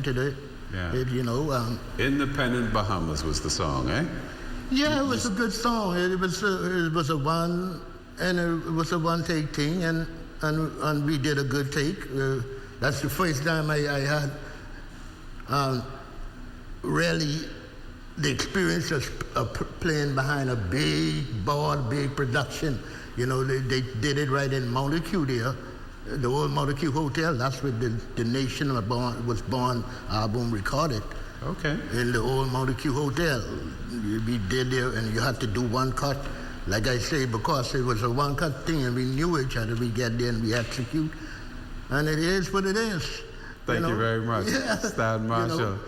to it, you know. Independent Bahamas was the song, eh? Yeah, it was a good song. It was a one-take thing, and we did a good take. That's the first time I had really the experience of playing behind a big board, big production. You know, they did it right in Montague there, the old Montague Hotel. That's where the Nation was Born album recorded. Okay. In the old Montague Hotel. We did there, and you had to do one cut. Like I say, because it was a one-cut thing, and we knew each other, we get there and we execute. And it is what it is. Thank you very much, Stan Marshall.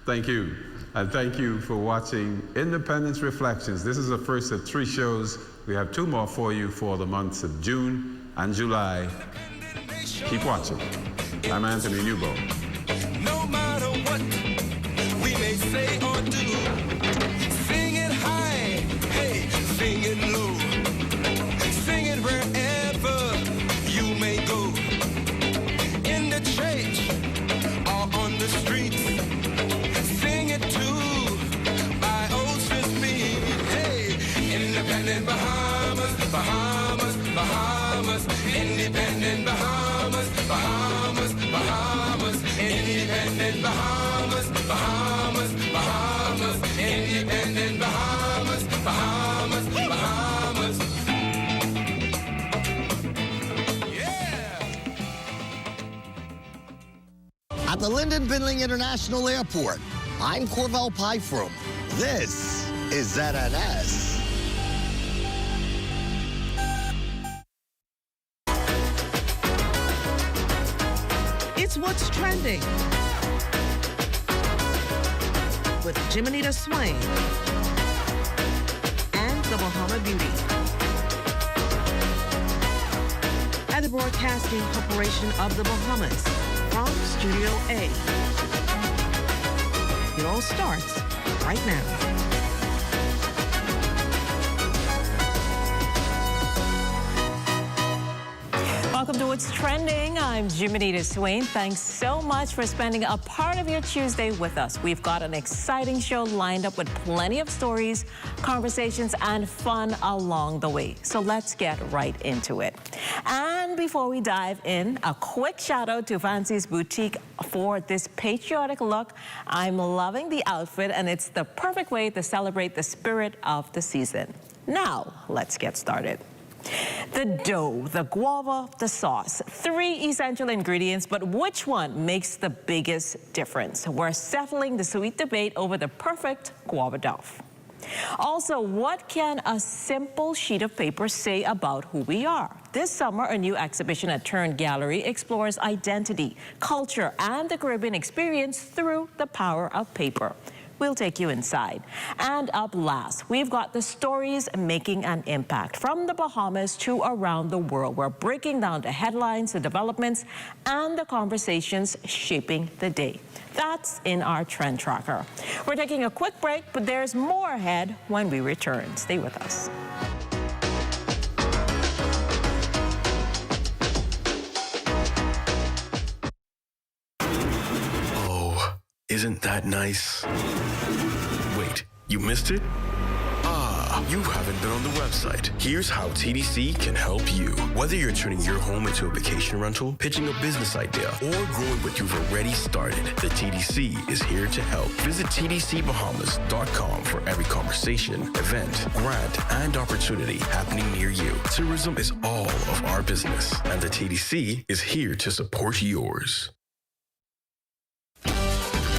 Thank you. And thank you for watching Independence Reflections. This is the first of 3 shows. We have 2 more for you for the months of June and July. Keep watching. I'm Anthony Newbo. No matter what we may say or do, sing it high, hey, sing it low, sing it wherever you may go, in the church or on the street, sing it too by ocean speed. Hey, independent Bahamas, Bahamas, Bahamas, independent Bahamas, Bahamas, Bahamas, independent Bahamas, Bahamas, Bahamas, independent Bahamas, Bahamas, Bahamas. At the Lyndon Bindling International Airport, I'm Corvell Pyfrom. This is ZNS. It's What's Trending with Jimenita Swain and the Bahama Beauty at the Broadcasting Corporation of the Bahamas from Studio A. It all starts right now. Welcome to What's Trending. I'm Jimenita Swain. Thanks so much for spending a part of your Tuesday with us. We've got an exciting show lined up with plenty of stories, conversations, and fun along the way. So let's get right into it. And before we dive in, a quick shout out to Fancy's Boutique for this patriotic look. I'm loving the outfit, and it's the perfect way to celebrate the spirit of the season. Now, let's get started. The dough, the guava, the sauce. 3 essential ingredients, but which one makes the biggest difference? We're settling the sweet debate over the perfect guava duff. Also, what can a simple sheet of paper say about who we are? This summer, a new exhibition at Turn Gallery explores identity, culture, and the Caribbean experience through the power of paper. We'll take you inside. And up last, we've got the stories making an impact from the Bahamas to around the world. We're breaking down the headlines, the developments, and the conversations shaping the day. That's in our trend tracker. We're taking a quick break, but there's more ahead when we return. Stay with us. Isn't that nice? Wait, you missed it? Ah, you haven't been on the website. Here's how TDC can help you. Whether you're turning your home into a vacation rental, pitching a business idea, or growing what you've already started, the TDC is here to help. Visit tdcbahamas.com for every conversation, event, grant, and opportunity happening near you. Tourism is all of our business, and the TDC is here to support yours.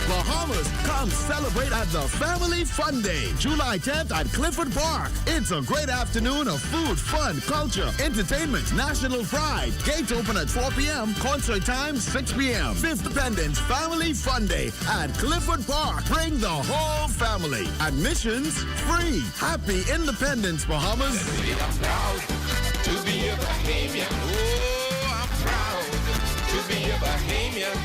Bahamas, come celebrate at the Family Fun Day, July 10th at Clifford Park. It's a great afternoon of food, fun, culture, entertainment, national pride. Gates open at 4 p.m., concert time 6 p.m. 5th Independence Family Fun Day at Clifford Park. Bring the whole family. Admissions free. Happy Independence, Bahamas. I'm proud to be a Bahamian. Oh, I'm proud to be a Bahamian.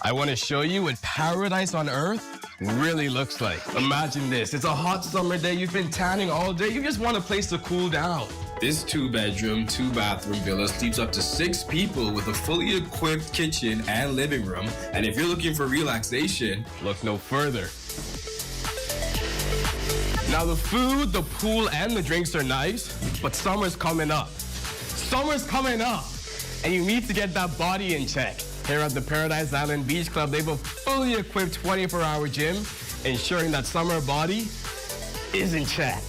I want to show you what paradise on earth really looks like. Imagine this. It's a hot summer day. You've been tanning all day. You just want a place to cool down. This 2-bedroom, 2-bathroom villa sleeps up to 6 people with a fully equipped kitchen and living room. And if you're looking for relaxation, look no further. Now the food, the pool, and the drinks are nice, but summer's coming up. Summer's coming up, and you need to get that body in check. Here at the Paradise Island Beach Club, they have a fully equipped 24-hour gym, ensuring that summer body is in check.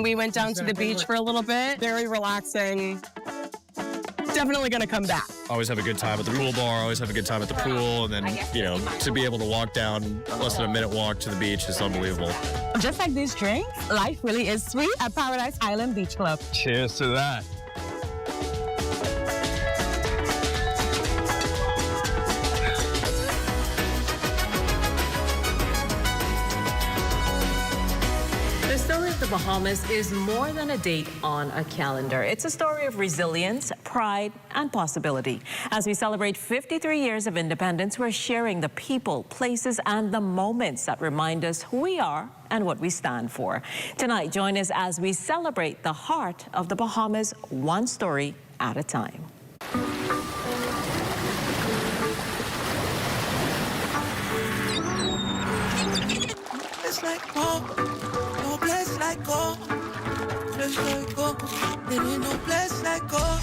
We went down to the beach for a little bit. Very relaxing. Definitely gonna come back. Always have a good time at the pool bar, always have a good time at the pool, and then, you know, to be able to walk down less than a minute walk to the beach is unbelievable. Just like these drinks, life really is sweet at Paradise Island Beach Club. Cheers to that. The story of the Bahamas is more than a date on a calendar. It's a story of resilience, pride, and possibility. As we celebrate 53 years of independence, we're sharing the people, places, and the moments that remind us who we are and what we stand for. Tonight, join us as we celebrate the heart of the Bahamas, one story at a time. It's like blessed like God, blessed like God. There ain't no blessed like God.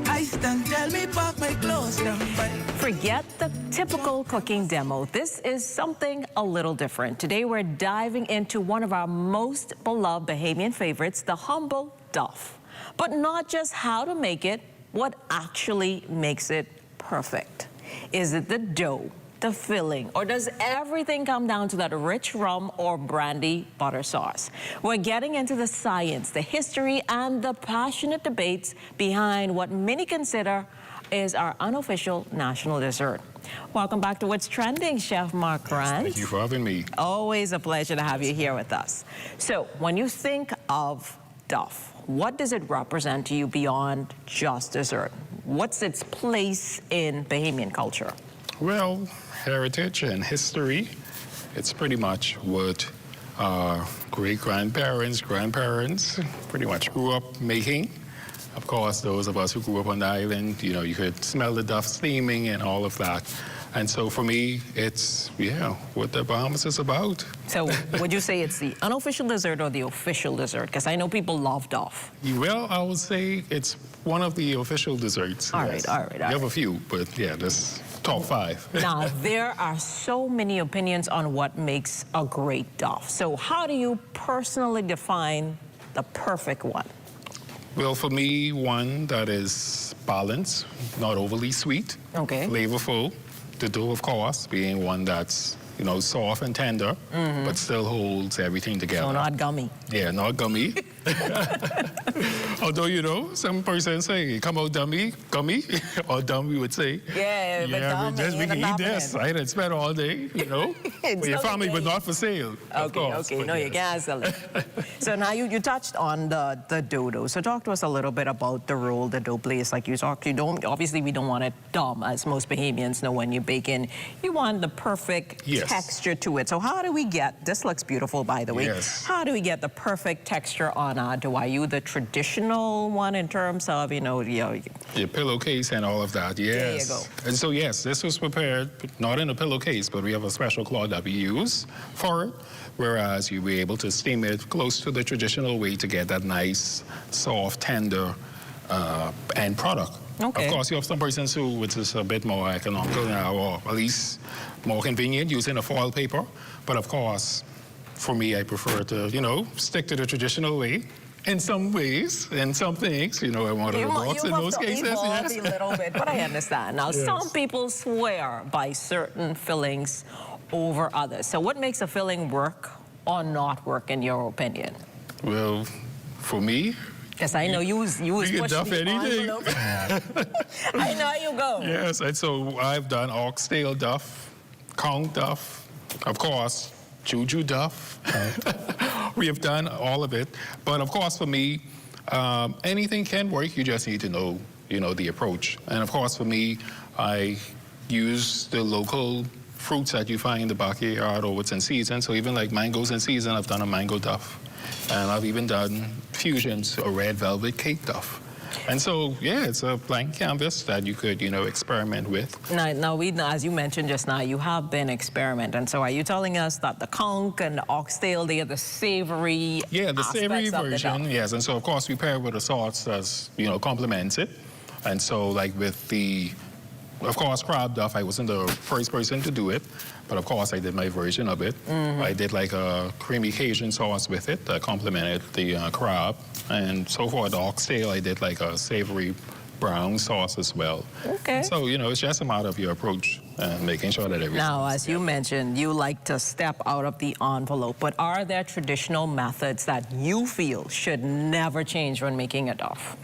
I stand, tell me about my clothes. Forget the typical cooking demo. This is something a little different. Today we're diving into one of our most beloved Bahamian favorites, the humble duff. But not just how to make it, what actually makes it perfect. Is it the dough, the filling, or does everything come down to that rich rum or brandy butter sauce? We're getting into the science, the history, and the passionate debates behind what many consider is our unofficial national dessert. Welcome back to What's Trending, Chef Mark Grant. Thank you for having me. Always a pleasure to have you here with us. So when you think of duff, what does it represent to you beyond just dessert? What's its place in Bahamian culture? Well, heritage and history, it's pretty much what our great-grandparents, grandparents pretty much grew up making. Of course, those of us who grew up on the island, you know, you could smell the duff steaming and all of that. And so for me, it's, yeah, what the Bahamas is about. So would you say it's the unofficial dessert or the official dessert? Because I know people love duff. Well, I would say it's one of the official desserts. All yes. right, all right. You have a few, but yeah, this top 5. Now, there are so many opinions on what makes a great duff. So how do you personally define the perfect one? Well, for me, one that is balanced, not overly sweet, okay, flavorful. The dough, of course, being one that's, you know, soft and tender, but still holds everything together. So not gummy. Yeah, not gummy. Although, you know, some persons say, come out gummy, or dumb, we would say. Yeah, but dumb, we can eat this, right, and spend all day, you know, for your family, but not for sale, of course. Okay, no, yes. You can't sell it. So now you touched on the dough. So talk to us a little bit about the role the dough plays. Like you talked, obviously we don't want it dumb, as most Bahamians know when you bake in. You want the perfect texture to it. So how do we get, this looks beautiful, by the way. Yes. How do we get the perfect texture on our dough? Are you the traditional one in terms of, you know, your pillowcase and all of that, yes. There you go. And so, yes, this was prepared, not in a pillowcase, but we have a special cloth that we use for it, whereas you'll be able to steam it close to the traditional way to get that nice, soft, tender end product. Okay. Of course, you have some persons who, which is a bit more economical now, or at least more convenient, using a foil paper. But of course, for me, I prefer to, you know, stick to the traditional way. In some ways, in some things, you know, I want to box in those cases. Yes, a little bit, but I understand. Now, yes. Some people swear by certain fillings over others. So what makes a filling work or not work, in your opinion? Well, for me, because I know you was pushing the envelope. I know you go. Yes, and so I've done oxtail duff, conch duff, of course, juju duff. We have done all of it, but of course for me, anything can work. You just need to know, you know, the approach. And of course for me, I use the local fruits that you find in the backyard or what's in season. So even like mangoes in season, I've done a mango duff. And I've even done fusions or red velvet cake duff. And so, yeah, it's a blank canvas that you could, experiment with. Now, as you mentioned just now, you have been experimenting. So are you telling us that the conch and the oxtail, they are the savory Yeah, the savory version, the yes. And so, of course, we pair it with a sauce that's, complements it. And so, like with the, of course, crab duff, I wasn't the first person to do it. But, of course, I did my version of it. I did, like, a creamy Cajun sauce with it that complemented the crab. And so for the oxtail, I did, like, a savory brown sauce as well. Okay. So, it's just a matter of your approach and making sure that everything. Now, as you mentioned, you like to step out of the envelope. But are there traditional methods that you feel should never change when making a duff?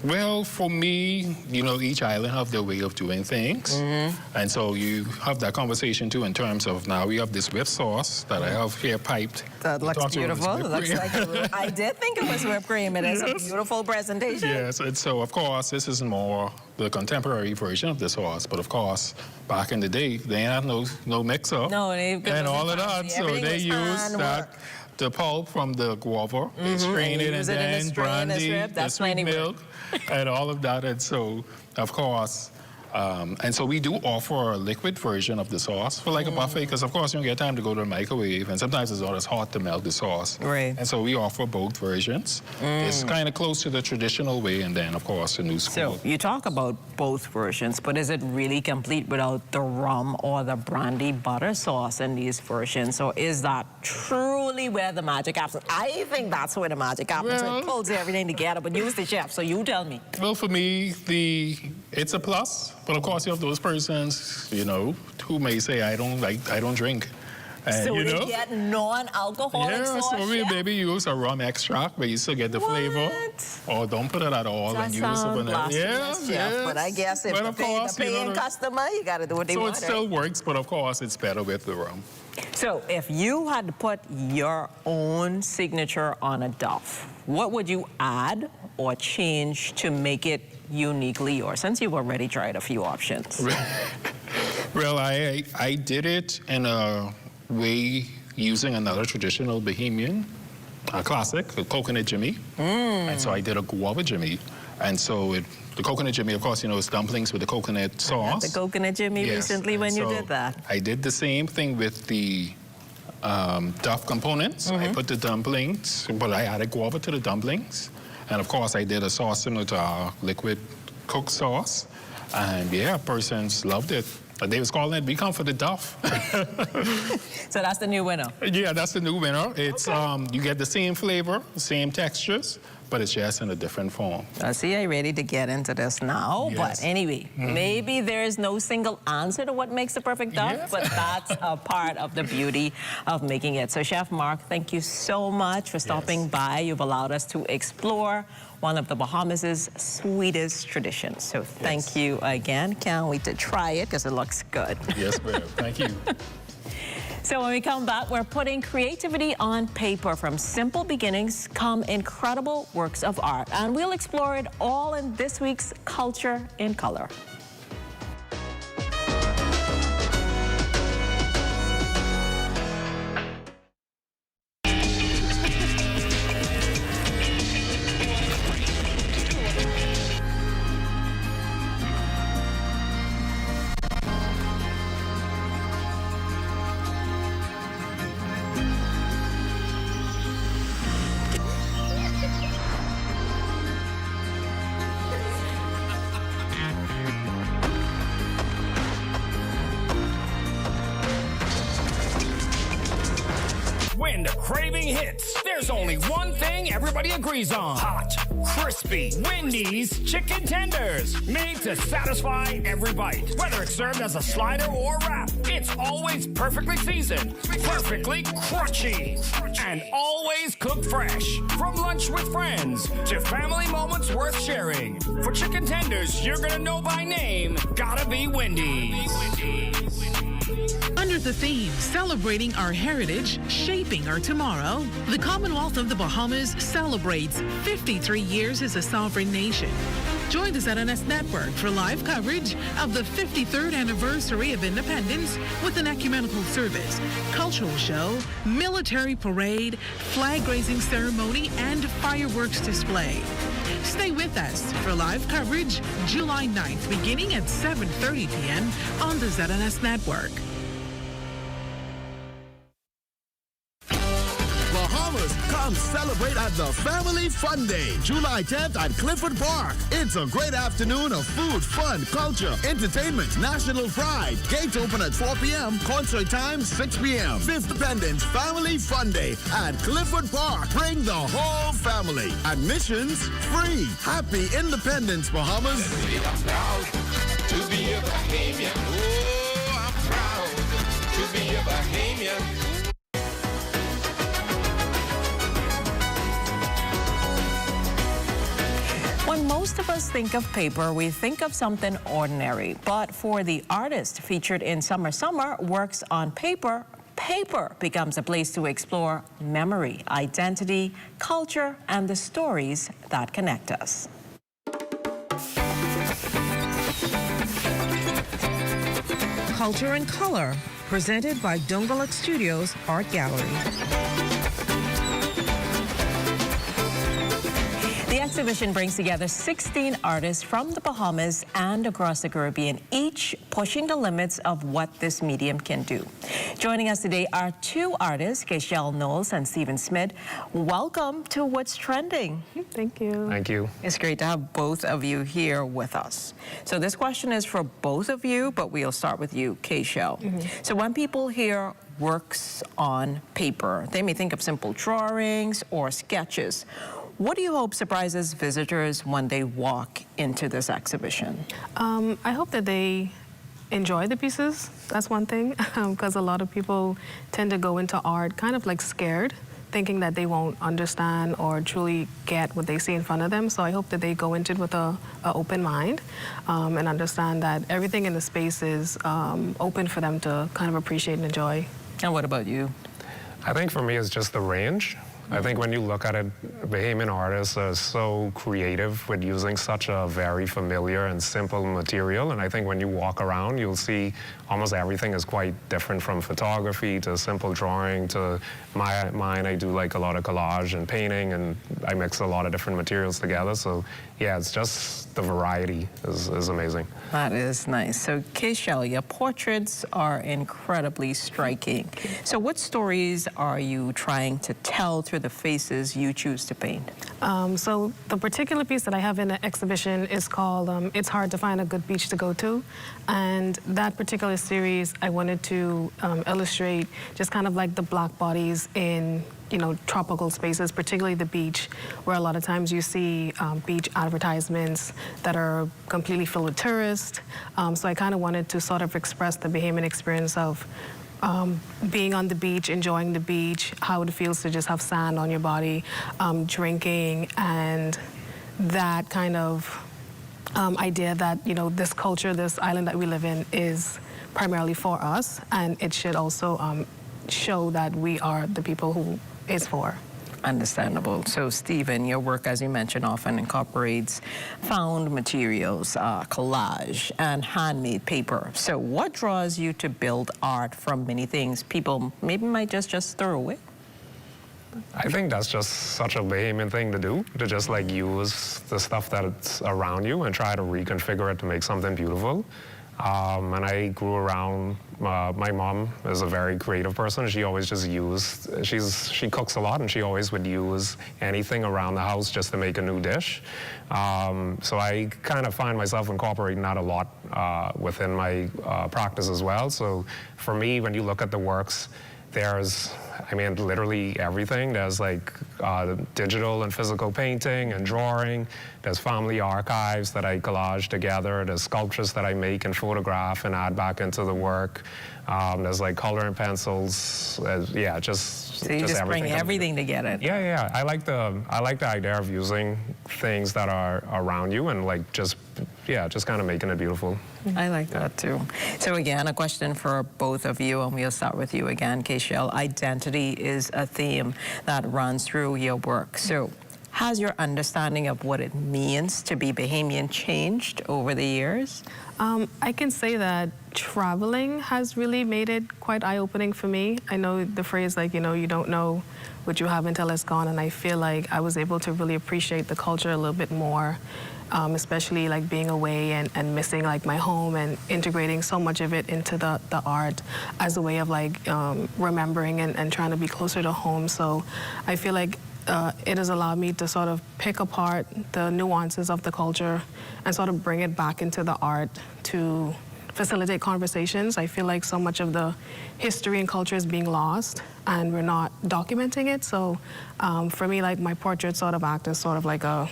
Well, for me, each island have their way of doing things. And so you have that conversation, too, in terms of now we have this whipped sauce that I have here piped. That looks beautiful. It looks like I did think it was whipped cream. It is a beautiful presentation. Yes, and so, of course, this is more the contemporary version of the sauce. But, of course, back in the day, they had no mix-up. No, and all of that. So they used that. The pulp from the guava, they strain it, and then brandy, the sweet milk, and all of that. And so, of course, and so we do offer a liquid version of the sauce for like a buffet, because of course you don't get time to go to the microwave, and sometimes it's always hot to melt the sauce. Right. And so we offer both versions. It's kind of close to the traditional way, and then of course the new school. So you talk about both versions, but is it really complete without the rum or the brandy butter sauce in these versions? Or is that truly where the magic happens? I think that's where the magic happens. Well, it pulls everything together, but you's the chef, so you tell me. Well, for me, it's a plus. But of course, you have those persons, who may say, I don't drink. And, so they get non-alcoholic sauce? So we maybe use a rum extract, but you still get the flavor. Or don't put it at all and use a vanilla. Yes. But I guess if the paying customer, you got to do what they want. So it still works, but of course, it's better with the rum. So if you had to put your own signature on a duff, what would you add or change to make it uniquely yours, since you've already tried a few options? Well, I did it in a way using another traditional Bahamian classic, a coconut jimmy. And so I did a guava jimmy. And so the coconut jimmy, of course, is dumplings with the coconut sauce. I had the coconut jimmy recently when you did that. I did the same thing with the duff components. I put the dumplings, but I added guava to the dumplings. And of course, I did a sauce similar to our liquid cooked sauce. And yeah, persons loved it. They was calling it, we come for the duff. So that's the new winner? Yeah, that's the new winner. It's you get the same flavor, same textures, but it's just in a different form. I see I'm ready to get into this now. Yes. But anyway, maybe there is no single answer to what makes the perfect duff, but that's a part of the beauty of making it. So Chef Mark, thank you so much for stopping by. You've allowed us to explore one of the Bahamas' sweetest traditions. So thank you again. Can't wait to try it because it looks good. Yes, ma'am. Thank you. So when we come back, we're putting creativity on paper. From simple beginnings come incredible works of art. And we'll explore it all in this week's Culture in Color. When the craving hits, there's only one thing everybody agrees on. Hot, crispy, Wendy's chicken tenders. Made to satisfy every bite. Whether it's served as a slider or wrap, it's always perfectly seasoned, perfectly crunchy, and always cooked fresh. From lunch with friends to family moments worth sharing. For chicken tenders you're gonna know by name, gotta be Wendy's. Under the theme, celebrating our heritage, shaping our tomorrow, the common Commonwealth of the Bahamas celebrates 53 years as a sovereign nation. Join the ZNS network for live coverage of the 53rd anniversary of independence with an ecumenical service, cultural show, military parade, flag-raising ceremony, and fireworks display. Stay with us for live coverage July 9th, beginning at 7:30 p.m. on the ZNS network. Bahamas, come celebrate at the Family Fun Day, July 10th at Clifford Park. It's a great afternoon of food, fun, culture, entertainment, national pride. Gates open at 4 p.m., concert time 6 p.m. 5th Independence Family Fun Day at Clifford Park. Bring the whole family. Admissions free. Happy Independence, Bahamas. I'm proud to be a Bahamian. Oh, I'm proud to be a Bahamian. When most of us think of paper, we think of something ordinary. But for the artist featured in Summer Summer Works on Paper, paper becomes a place to explore memory, identity, culture, and the stories that connect us. Culture and Color, presented by Dungaluk Studios Art Gallery. The exhibition brings together 16 artists from the Bahamas and across the Caribbean, each pushing the limits of what this medium can do. Joining us today are two artists, Keishel Knowles and Stephen Smith. Welcome to What's Trending. Thank you. Thank you. It's great to have both of you here with us. So this question is for both of you, but we'll start with you, Keishel. So when people hear works on paper, they may think of simple drawings or sketches. What do you hope surprises visitors when they walk into this exhibition? I hope that they enjoy the pieces. That's one thing, because a lot of people tend to go into art kind of like scared, thinking that they won't understand or truly get what they see in front of them. So I hope that they go into it with an open mind and understand that everything in the space is open for them to kind of appreciate and enjoy. And what about you? I think for me it's just the range. I think when you look at it, Bahamian artists are so creative with using such a very familiar and simple material. And I think when you walk around, you'll see almost everything is quite different, from photography to simple drawing to mine. I do like a lot of collage and painting, and I mix a lot of different materials together. So yeah, it's just the variety is amazing. That is nice. So Keishel, your portraits are incredibly striking. So what stories are you trying to tell through the faces you choose to paint? So the particular piece that I have in the exhibition is called It's Hard to Find a Good Beach to Go To. And that particular series, I wanted to illustrate just kind of like the black bodies in, you know, tropical spaces, particularly the beach, where a lot of times you see beach advertisements that are completely filled with tourists. So I kind of wanted to sort of express the Bahamian experience of being on the beach, enjoying the beach, how it feels to just have sand on your body, drinking, and that kind of idea that, you know, this culture, this island that we live in is primarily for us, and it should also show that we are the people who it's for. Understandable. So, Stephen, your work, as you mentioned, often incorporates found materials, collage, and handmade paper. So what draws you to build art from many things people maybe might just throw away? I think that's just such a Bahamian thing to do, to just like use the stuff that's around you and try to reconfigure it to make something beautiful. And I grew around, my mom is a very creative person. She always just she cooks a lot, and she always would use anything around the house just to make a new dish. So I kind of find myself incorporating that a lot within my practice as well. So for me, when you look at the works, there's, I mean, literally everything. There's like digital and physical painting and drawing. There's family archives that I collage together. There's sculptures that I make and photograph and add back into the work. There's like coloring pencils. Yeah, just so you just bring everything together. Yeah. I like the idea of using things that are around you and like just yeah, just kind of making it beautiful. I like that too. So again, a question for both of you, and we'll start with you again, Keishel. Identity is a theme that runs through your work. So has your understanding of what it means to be Bahamian changed over the years? I can say that traveling has really made it quite eye-opening for me. I know the phrase, like, you know, you don't know what you have until it's gone, and I feel like I was able to really appreciate the culture a little bit more, especially like being away and missing like my home and integrating so much of it into the art as a way of like remembering and trying to be closer to home. So I feel like it has allowed me to sort of pick apart the nuances of the culture and sort of bring it back into the art to facilitate conversations. I feel like so much of the history and culture is being lost and we're not documenting it. So for me, like my portraits sort of act as sort of like a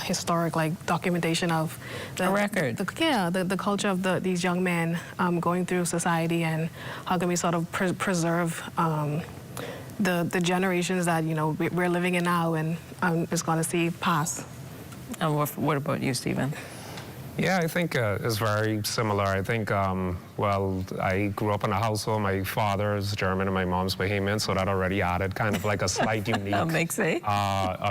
historic like documentation of the record. The culture of these young men going through society, and how can we sort of preserve the generations that, you know, we're living in now and is going to see pass. And what about you, Stephen? Yeah, I think it's very similar. I think, well, I grew up in a household. My father's German and my mom's Bahamian, so that already added kind of like a slight unique a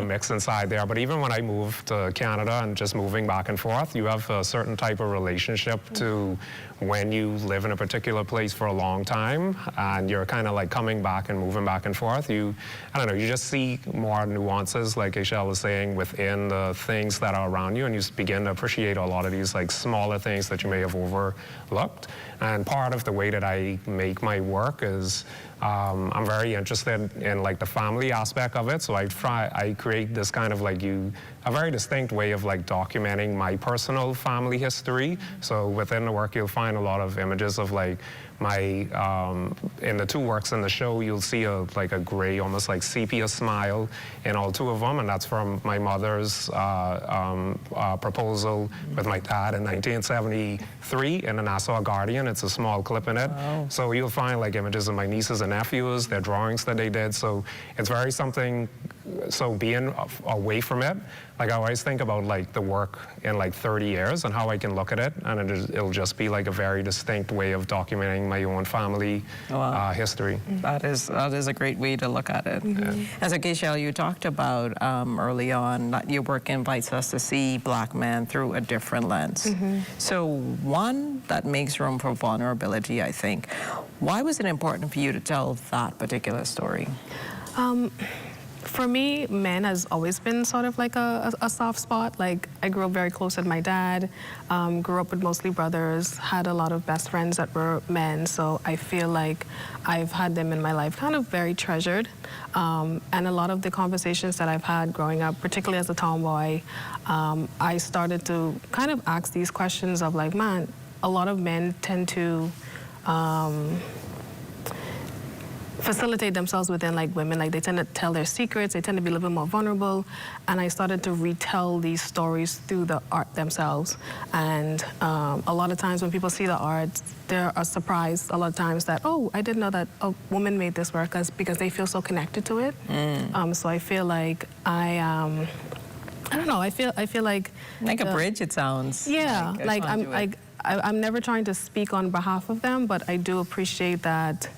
mix inside there. But even when I moved to Canada and just moving back and forth, you have a certain type of relationship to when you live in a particular place for a long time and you're kind of like coming back and moving back and forth. I don't know, you just see more nuances, like Keishel was saying, within the things that are around you, and you begin to appreciate a lot of these like smaller things that you may have overlooked. And part of the way that I make my work is I'm very interested in like the family aspect of it. So I create this kind of like a very distinct way of like documenting my personal family history. So within the work, you'll find a lot of images of like my, in the two works in the show, you'll see like a gray, almost like sepia smile in all two of them, and that's from my mother's proposal with my dad in 1973 in the Nassau Guardian. It's a small clip in it. Wow. So you'll find like images of my nieces and nephews, their drawings that they did. So it's very something, so being away from it, like I always think about like the work in like 30 years and how I can look at it, and it'll just be like a very distinct way of documenting my own family history. That is a great way to look at it. Mm-hmm. As a Keishel, you talked about early on that your work invites us to see Black men through a different lens. Mm-hmm. So one that makes room for vulnerability, I think. Why was it important for you to tell that particular story? For me, men has always been sort of like a soft spot. Like, I grew up very close with my dad, grew up with mostly brothers, had a lot of best friends that were men, so I feel like I've had them in my life kind of very treasured. And a lot of the conversations that I've had growing up, particularly as a tomboy, I started to kind of ask these questions of like, man, a lot of men tend to facilitate themselves within like women. Like, they tend to tell their secrets, they tend to be a little bit more vulnerable, and I started to retell these stories through the art themselves. And a lot of times when people see the art, they're surprised a lot of times that, oh, I didn't know that a woman made this work, because they feel so connected to it. So I feel like I don't know, I feel like a bridge, it sounds. Yeah, I'm never trying to speak on behalf of them, but I do appreciate that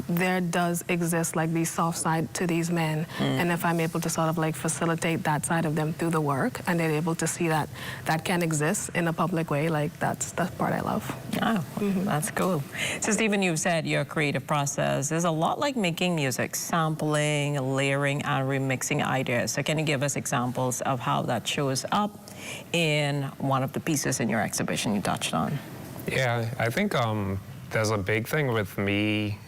there does exist like these soft side to these men, and if I'm able to sort of like facilitate that side of them through the work, and they're able to see that that can exist in a public way, like that's the part I love. Oh, that's cool. So Stephen, you've said your creative process is a lot like making music, sampling, layering, and remixing ideas. So can you give us examples of how that shows up in one of the pieces in your exhibition you touched on? Yeah, I think there's a big thing with me.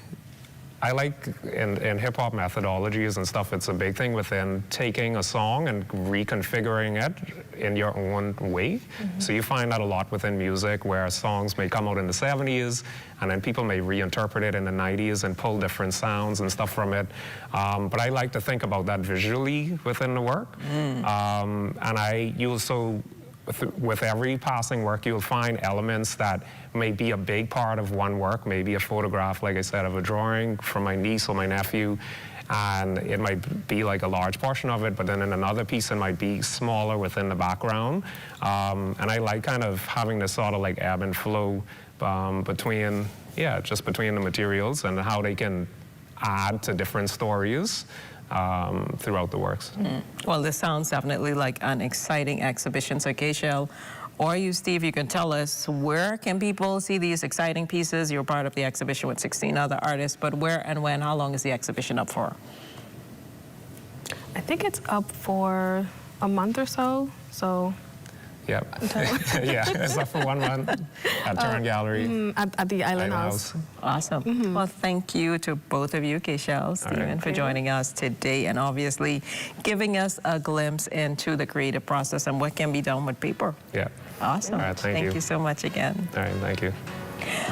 I like in hip-hop methodologies and stuff, it's a big thing within taking a song and reconfiguring it in your own way. So you find that a lot within music, where songs may come out in the 70s and then people may reinterpret it in the 90s and pull different sounds and stuff from it. But I like to think about that visually within the work. And you also, with every passing work, you'll find elements that may be a big part of one work, maybe a photograph, like I said, of a drawing from my niece or my nephew, And it might be like a large portion of it, but then in another piece it might be smaller within the background. And I like kind of having this sort of like ebb and flow between, just between the materials and how they can add to different stories throughout the works. Well, this sounds definitely like an exciting exhibition. So, Keishel, or you, Steve, you can tell us where can people see these exciting pieces? You're part of the exhibition with 16 other artists, but where and when? How long is the exhibition up for? I think it's up for a month or so. So. Yep. It's up for 1 month at Turn Gallery. At the Island House. Awesome. Well, thank you to both of you, Keishel, Stephen, for joining us today and obviously giving us a glimpse into the creative process and what can be done with paper. Yeah. Awesome. All right, thank you so much again. All right, thank you.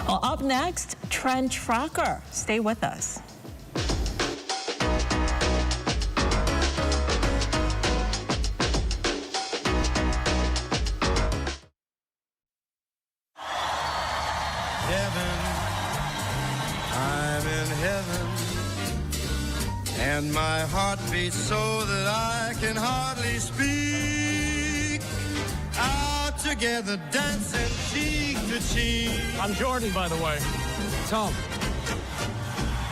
Well, up next, Trend Tracker. Stay with us. And my heart beats so that I can hardly speak. Out together, dancing cheek to cheek. I'm Jordan, by the way. Tom.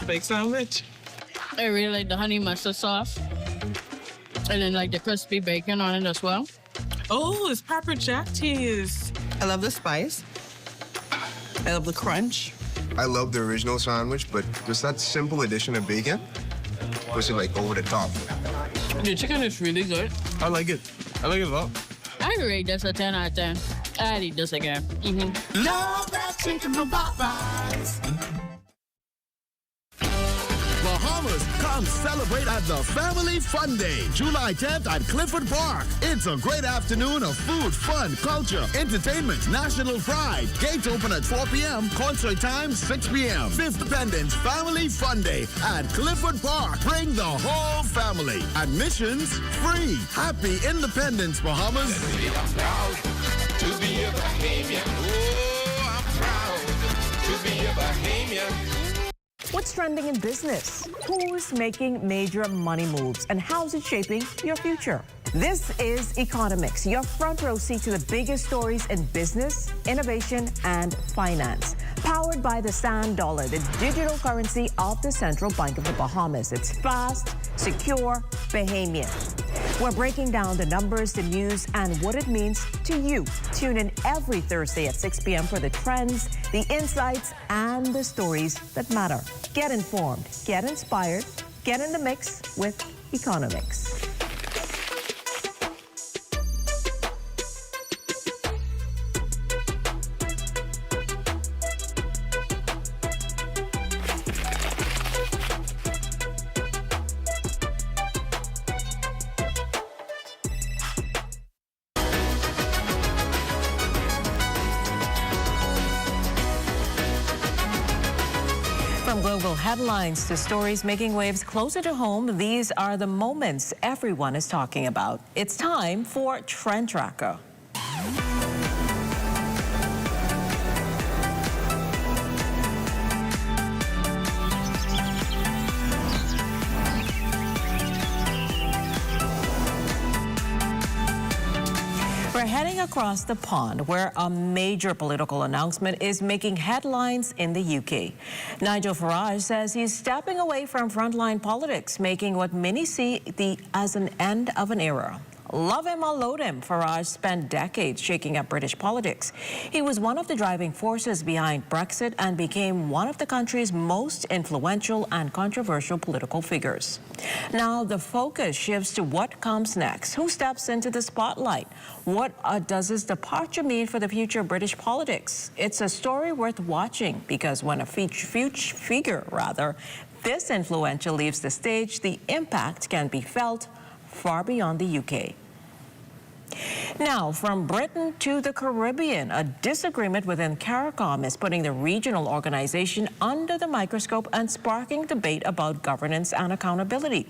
Baked sandwich. I really like the honey mustard sauce. And then like the crispy bacon on it as well. Oh, it's pepper jack cheese. I love the spice. I love the crunch. I love the original sandwich, but just that simple addition of bacon was like over the top. The chicken is really good. I like it. I like it a lot. I rate this a 10 out of 10. I'd eat this again. Love that chicken from Popeyes. Bahamas, come celebrate at the Family Fun Day, July 10th at Clifford Park. It's a great afternoon of food, fun, culture, entertainment, national pride. Gates open at 4 p.m., concert time 6 p.m. 5th Independence Family Fun Day at Clifford Park. Bring the whole family. Admissions free. Happy Independence, Bahamas. I'm proud to be a Bahamian. Oh, I'm proud to be a Bahamian. What's trending in business? Who's making major money moves? And how's it shaping your future? This is Economics, your front row seat to the biggest stories in business, innovation, and finance. Powered by the Sand Dollar, the digital currency of the Central Bank of the Bahamas. It's fast, secure, Bahamian. We're breaking down the numbers, the news, and what it means to you. Tune in every Thursday at 6 p.m. for the trends, the insights, and the stories that matter. Get informed, get inspired, get in the mix with Economics. From global headlines to stories making waves closer to home, these are the moments everyone is talking about. It's time for Trend Tracker. We're heading across the pond where a major political announcement is making headlines in the UK. Nigel Farage says he's stepping away from frontline politics, making what many see as an end of an era. Love him or loathe him, Farage spent decades shaking up British politics. He was one of the driving forces behind Brexit and became one of the country's most influential and controversial political figures. Now the focus shifts to what comes next. Who steps into the spotlight? What does this departure mean for the future of British politics? It's a story worth watching because when a figure this influential leaves the stage, the impact can be felt far beyond the UK. Now, from Britain to the Caribbean, a disagreement within CARICOM is putting the regional organization under the microscope and sparking debate about governance and accountability.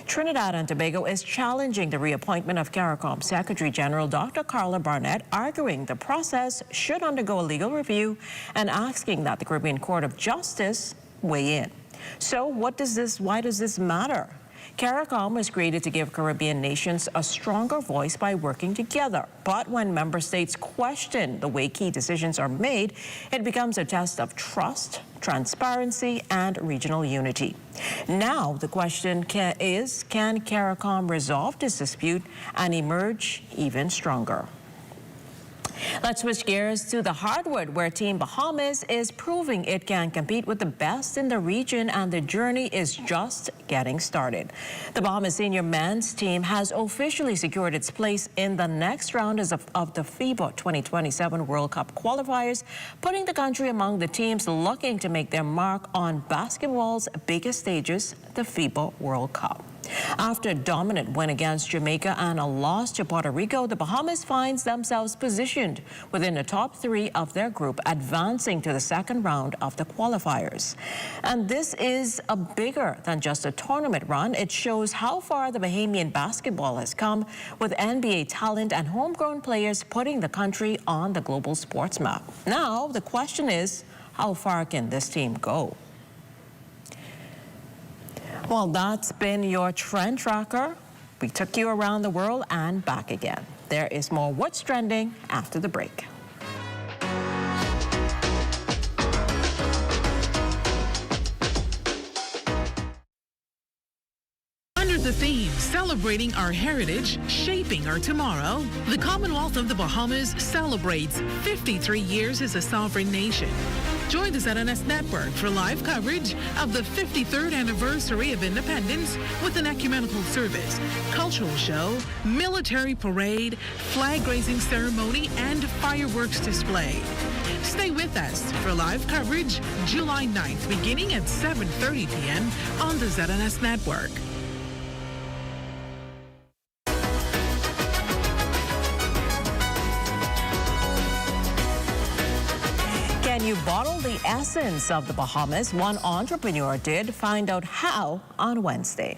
Trinidad and Tobago is challenging the reappointment of CARICOM Secretary General Dr. Carla Barnett, arguing the process should undergo a legal review and asking that the Caribbean Court of Justice weigh in. So why does this matter? CARICOM was created to give Caribbean nations a stronger voice by working together. But when member states question the way key decisions are made, it becomes a test of trust, transparency, and regional unity. Now the question is, can CARICOM resolve this dispute and emerge even stronger? Let's switch gears to the hardwood, where Team Bahamas is proving it can compete with the best in the region, and the journey is just getting started. The Bahamas senior men's team has officially secured its place in the next round of the FIBA 2027 World Cup qualifiers, putting the country among the teams looking to make their mark on basketball's biggest stages, the FIBA World Cup. After a dominant win against Jamaica and a loss to Puerto Rico, the Bahamas finds themselves positioned within the top 3 of their group, advancing to the second round of the qualifiers. And this is a bigger than just a tournament run. It shows how far the Bahamian basketball has come, with NBA talent and homegrown players putting the country on the global sports map. Now, the question is, how far can this team go? Well, that's been your Trend Tracker. We took you around the world and back again. There is more What's Trending after the break. Under the theme, celebrating our heritage, shaping our tomorrow, the Commonwealth of the Bahamas celebrates 53 years as a sovereign nation. Join the ZNS network for live coverage of the 53rd anniversary of independence with an ecumenical service, cultural show, military parade, flag-raising ceremony, and fireworks display. Stay with us for live coverage July 9th, beginning at 7:30 p.m. on the ZNS network. Can you bottle the essence of the Bahamas? One entrepreneur did. Find out how on Wednesday.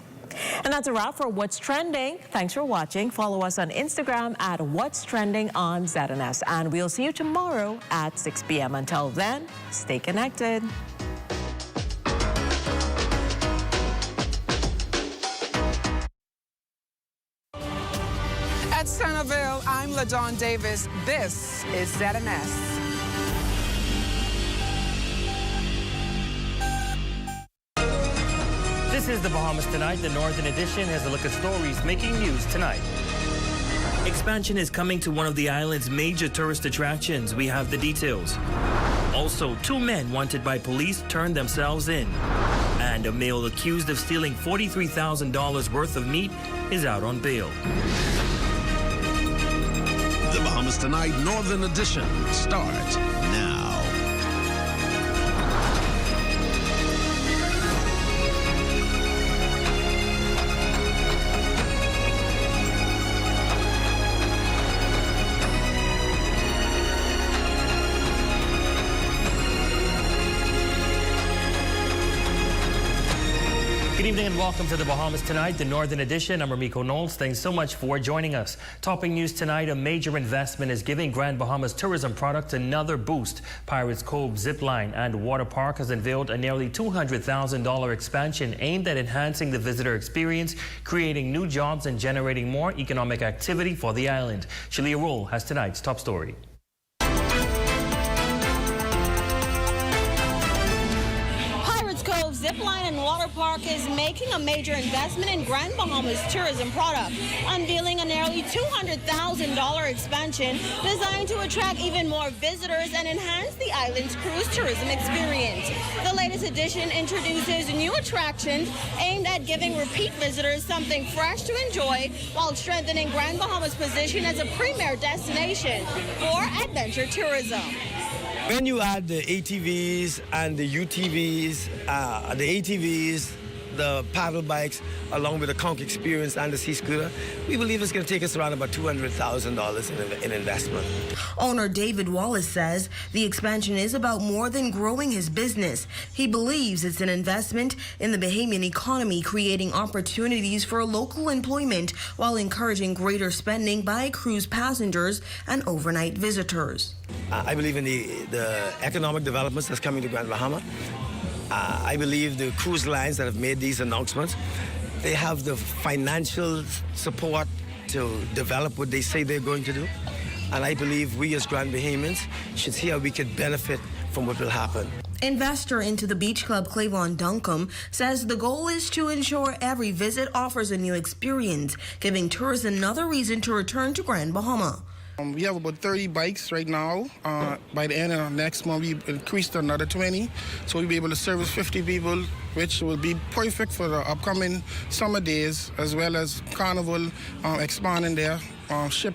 And that's a wrap for What's Trending. Thanks for watching. Follow us on Instagram at What's Trending on ZNS. And we'll see you tomorrow at 6 p.m. Until then, stay connected. At Centerville, I'm LaDawn Davis. This is ZNS. This is the Bahamas Tonight. The Northern Edition has a look at stories making news tonight. Expansion is coming to one of the island's major tourist attractions. We have the details. Also, 2 men wanted by police turned themselves in. And a male accused of stealing $43,000 worth of meat is out on bail. The Bahamas Tonight Northern Edition starts now. Good evening and welcome to the Bahamas Tonight, the Northern Edition. I'm Ramiko Knowles. Thanks so much for joining us. Topping news tonight, a major investment is giving Grand Bahamas tourism products another boost. Pirates Cove Zipline and Water Park has unveiled a nearly $200,000 expansion aimed at enhancing the visitor experience, creating new jobs and generating more economic activity for the island. Shalia Roll has tonight's top story. Zipline and Water Park is making a major investment in Grand Bahamas tourism product, unveiling a nearly $200,000 expansion designed to attract even more visitors and enhance the island's cruise tourism experience. The latest edition introduces new attractions aimed at giving repeat visitors something fresh to enjoy while strengthening Grand Bahamas' position as a premier destination for adventure tourism. When you add the ATVs and the UTVs, the ATVs, the paddle bikes, along with the conch experience and the sea scooter, we believe it's going to take us around about $200,000 in investment. Owner David Wallace says the expansion is about more than growing his business. He believes it's an investment in the Bahamian economy, creating opportunities for local employment while encouraging greater spending by cruise passengers and overnight visitors. I believe in the economic developments that's coming to Grand Bahama. I believe the cruise lines that have made these announcements, they have the financial support to develop what they say they're going to do. And I believe we as Grand Bahamians should see how we could benefit from what will happen. Investor into the beach club Clavon Duncombe says the goal is to ensure every visit offers a new experience, giving tourists another reason to return to Grand Bahama. We have about 30 bikes right now. By the end of next month, we increase to another 20. So we'll be able to service 50 people, which will be perfect for the upcoming summer days, as well as Carnival expanding their ship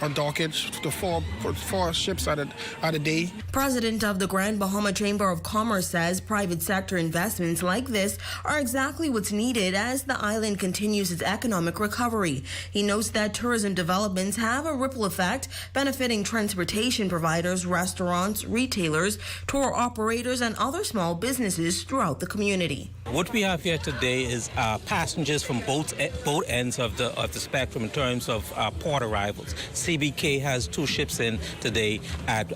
or dockage to four ships at a day. President of the Grand Bahama Chamber of Commerce says private sector investments like this are exactly what's needed as the island continues its economic recovery. He notes that tourism developments have a ripple effect, benefiting transportation providers, restaurants, retailers, tour operators, and other small businesses throughout the community. What we have here today is passengers from both ends of the spectrum in terms of port arrivals. CBK has 2 ships in today at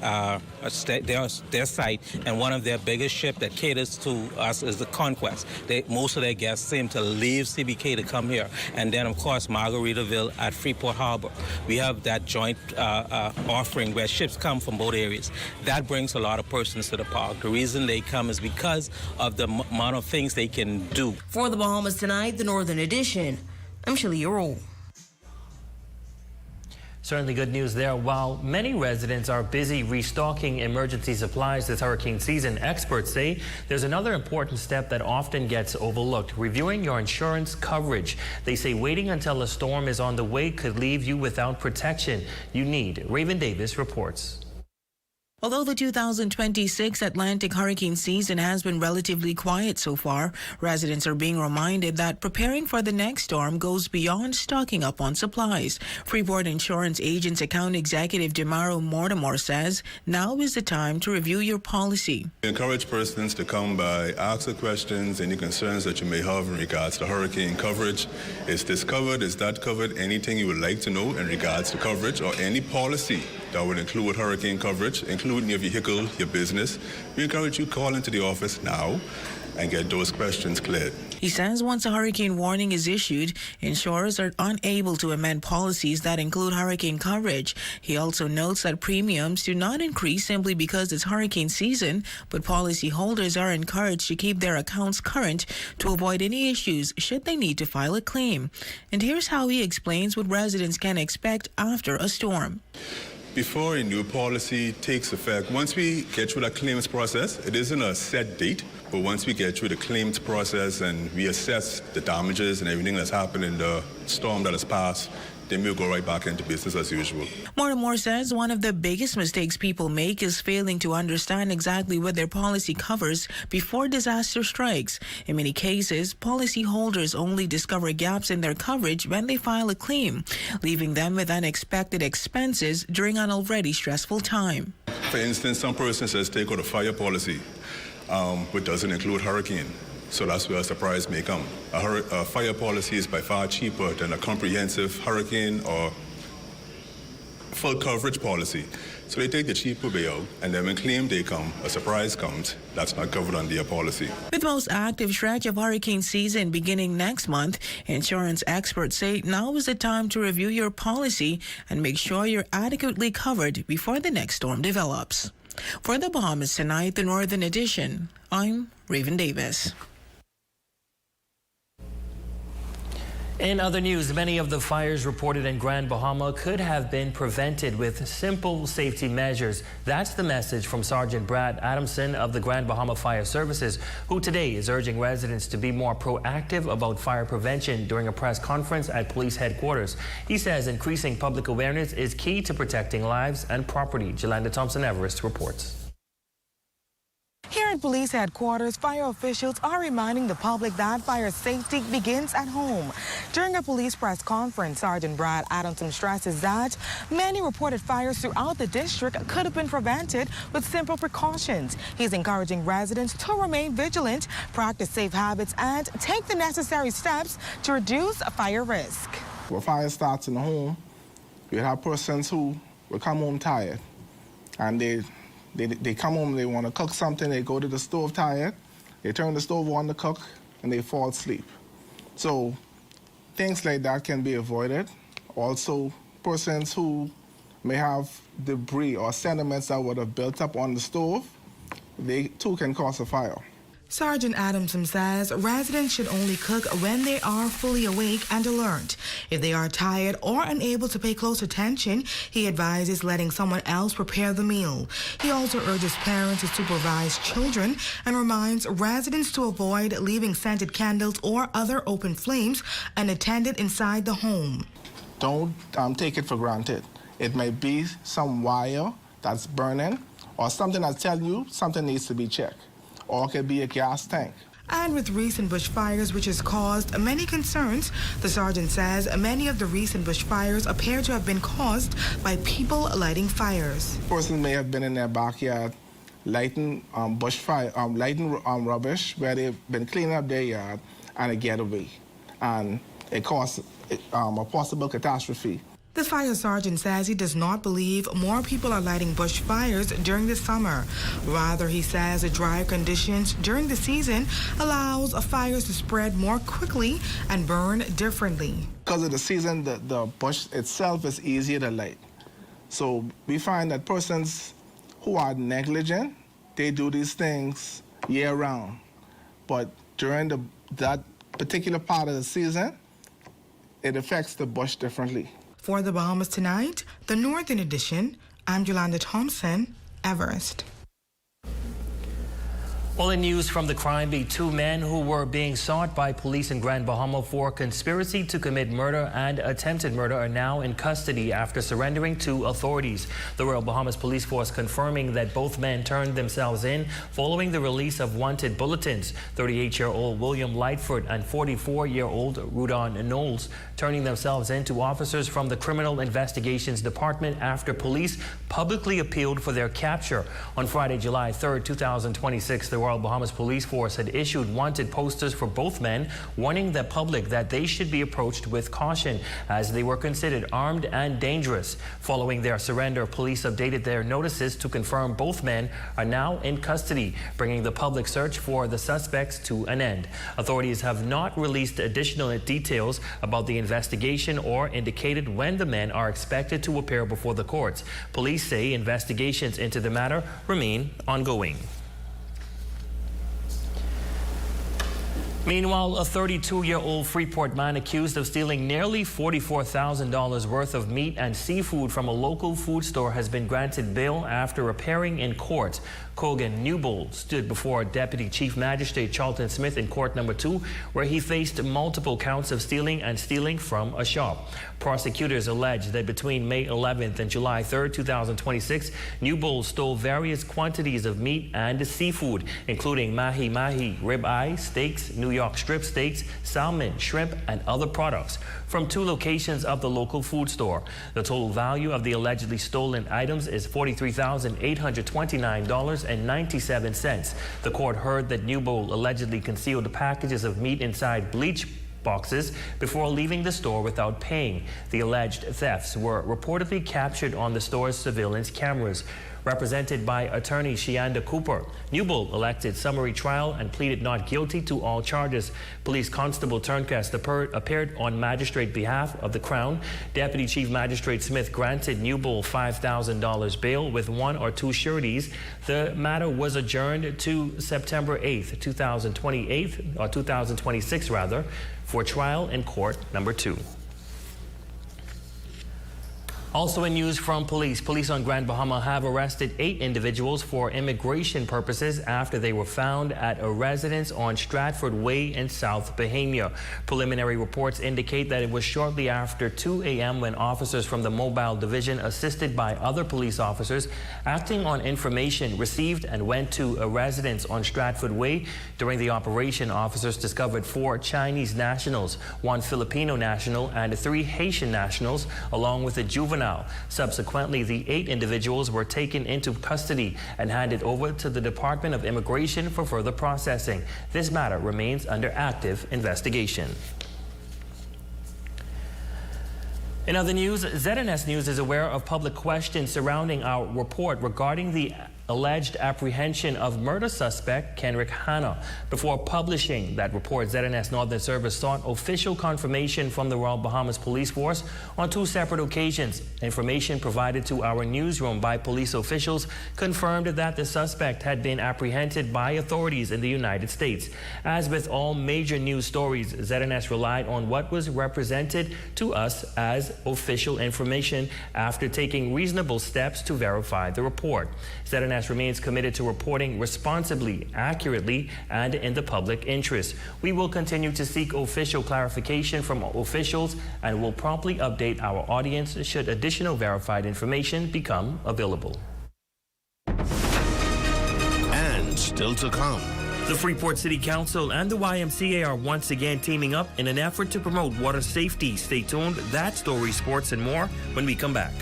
their site, and one of their biggest ships that caters to us is the Conquest. Most of their guests seem to leave CBK to come here. And then, of course, Margaritaville at Freeport Harbor. We have that joint offering where ships come from both areas. That brings a lot of persons to the park. The reason they come is because of the amount of things they can do. For the Bahamas Tonight, the Northern Edition, I'm Shalia Roll. Certainly good news there. While many residents are busy restocking emergency supplies this hurricane season, experts say there's another important step that often gets overlooked: reviewing your insurance coverage. They say waiting until a storm is on the way could leave you without protection you need. Raven Davis reports. Although the 2026 Atlantic hurricane season has been relatively quiet so far, residents are being reminded that preparing for the next storm goes beyond stocking up on supplies. Freeport Insurance Agent's account executive Demaro Mortimer says now is the time to review your policy. We encourage persons to come by, ask the questions, any concerns that you may have in regards to hurricane coverage. Is this covered? Is that covered? Anything you would like to know in regards to coverage or any policy that would include hurricane coverage, including your vehicle, your business. We encourage you to call into the office now and get those questions cleared. He says once a hurricane warning is issued, insurers are unable to amend policies that include hurricane coverage. He also notes that premiums do not increase simply because it's hurricane season, but policyholders are encouraged to keep their accounts current to avoid any issues should they need to file a claim. And here's how he explains what residents can expect after a storm. Before a new policy takes effect, once we get through that claims process, it isn't a set date, but once we get through the claims process and we assess the damages and everything that's happened in the storm that has passed, then we'll go right back into business as usual. Mortimer says one of the biggest mistakes people make is failing to understand exactly what their policy covers before disaster strikes. In many cases, policyholders only discover gaps in their coverage when they file a claim, leaving them with unexpected expenses during an already stressful time. For instance, some person says take out a fire policy, which doesn't include hurricane. So that's where a surprise may come. A fire policy is by far cheaper than a comprehensive hurricane or full coverage policy. So they take the cheaper way out, and then when claim day come, a surprise comes that's not covered under your policy. With the most active stretch of hurricane season beginning next month, insurance experts say now is the time to review your policy and make sure you're adequately covered before the next storm develops. For the Bahamas Tonight, the Northern Edition, I'm Raven Davis. In other news, many of the fires reported in Grand Bahama could have been prevented with simple safety measures. That's the message from Sergeant Brad Adamson of the Grand Bahama Fire Services, who today is urging residents to be more proactive about fire prevention during a press conference at police headquarters. He says increasing public awareness is key to protecting lives and property. Jolanda Thompson-Everest reports. Here at police headquarters, fire officials are reminding the public that fire safety begins at home. During a police press conference, Sergeant Brad Adamson stresses that many reported fires throughout the district could have been prevented with simple precautions. He's encouraging residents to remain vigilant, practice safe habits, and take the necessary steps to reduce fire risk. When fire starts in the home, you have persons who will come home tired, and they come home, they want to cook something, they go to the stove tired, They turn the stove on to cook, and they fall asleep. So things like that can be avoided. Also, persons who may have debris or sediments that would have built up on the stove, they too can cause a fire. Sergeant Adamson says residents should only cook when they are fully awake and alert. If they are tired or unable to pay close attention, he advises letting someone else prepare the meal. He also urges parents to supervise children and reminds residents to avoid leaving scented candles or other open flames unattended inside the home. Don't take it for granted. It may be some wire that's burning or something that's telling you something needs to be checked. Or it could be a gas tank. And with recent bushfires, which has caused many concerns, the sergeant says many of the recent bushfires appear to have been caused by people lighting fires. Person may have been in their backyard lighting rubbish where they've been cleaning up their yard and a getaway, and it caused a possible catastrophe. The fire sergeant says he does not believe more people are lighting bushfires during the summer. Rather, he says the dry conditions during the season allows fires to spread more quickly and burn differently. Because of the season, the bush itself is easier to light. So we find that persons who are negligent, they do these things year-round. But during that particular part of the season, it affects the bush differently. For the Bahamas Tonight, the Northern Edition, I'm Yolanda Thompson, Everest. Well, in news from the crime beat, 2 men who were being sought by police in Grand Bahama for conspiracy to commit murder and attempted murder are now in custody after surrendering to authorities. The Royal Bahamas Police Force confirming that both men turned themselves in following the release of wanted bulletins. 38-year-old William Lightfoot and 44-year-old Rudon Knowles turning themselves in to officers from the Criminal Investigations Department after police publicly appealed for their capture. On Friday, July 3rd, 2026, the Royal Bahamas Police Force had issued wanted posters for both men, warning the public that they should be approached with caution as they were considered armed and dangerous. Following their surrender, police updated their notices to confirm both men are now in custody, bringing the public search for the suspects to an end. Authorities have not released additional details about the investigation or indicated when the men are expected to appear before the courts. Police say investigations into the matter remain ongoing. Meanwhile, a 32-year-old Freeport man accused of stealing nearly $44,000 worth of meat and seafood from a local food store has been granted bail after appearing in court. Kogan Newbold stood before Deputy Chief Magistrate Charlton Smith in Court Number 2, where he faced multiple counts of stealing from a shop. Prosecutors allege that between May 11th and July 3rd, 2026, Newbold stole various quantities of meat and seafood, including mahi-mahi, ribeye, steaks, New York strip steaks, salmon, shrimp, and other products from 2 locations of the local food store. The total value of the allegedly stolen items is $43,829.97. The court heard that Newbold allegedly concealed packages of meat inside bleach boxes before leaving the store without paying. The alleged thefts were reportedly captured on the store's surveillance cameras. Represented by attorney Shianda Cooper, Newbold elected summary trial and pleaded not guilty to all charges. Police Constable Turncast appeared on magistrate behalf of the Crown. Deputy Chief Magistrate Smith granted Newbold $5,000 bail with 1 or 2 sureties. The matter was adjourned to September 8th, 2026 for trial in Court Number 2. Also in news from police on Grand Bahama have arrested 8 individuals for immigration purposes after they were found at a residence on Stratford Way in South Bahamia. Preliminary reports indicate that it was shortly after 2 a.m. when officers from the Mobile Division, assisted by other police officers, acting on information received and went to a residence on Stratford Way. During the operation, officers discovered 4 Chinese nationals, 1 Filipino national, and 3 Haitian nationals, along with a juvenile. Subsequently, the 8 individuals were taken into custody and handed over to the Department of Immigration for further processing. This matter remains under active investigation. In other news, ZNS News is aware of public questions surrounding our report regarding the alleged apprehension of murder suspect Kenrick Hanna. Before publishing that report, ZNS Northern Service sought official confirmation from the Royal Bahamas Police Force on 2 separate occasions. Information provided to our newsroom by police officials confirmed that the suspect had been apprehended by authorities in the United States. As with all major news stories, ZNS relied on what was represented to us as official information after taking reasonable steps to verify the report. ZNS remains committed to reporting responsibly, accurately, and in the public interest. We will continue to seek official clarification from officials and will promptly update our audience should additional verified information become available. And still to come. The Freeport City Council and the YMCA are once again teaming up in an effort to promote water safety. Stay tuned. That story, sports, and more when we come back.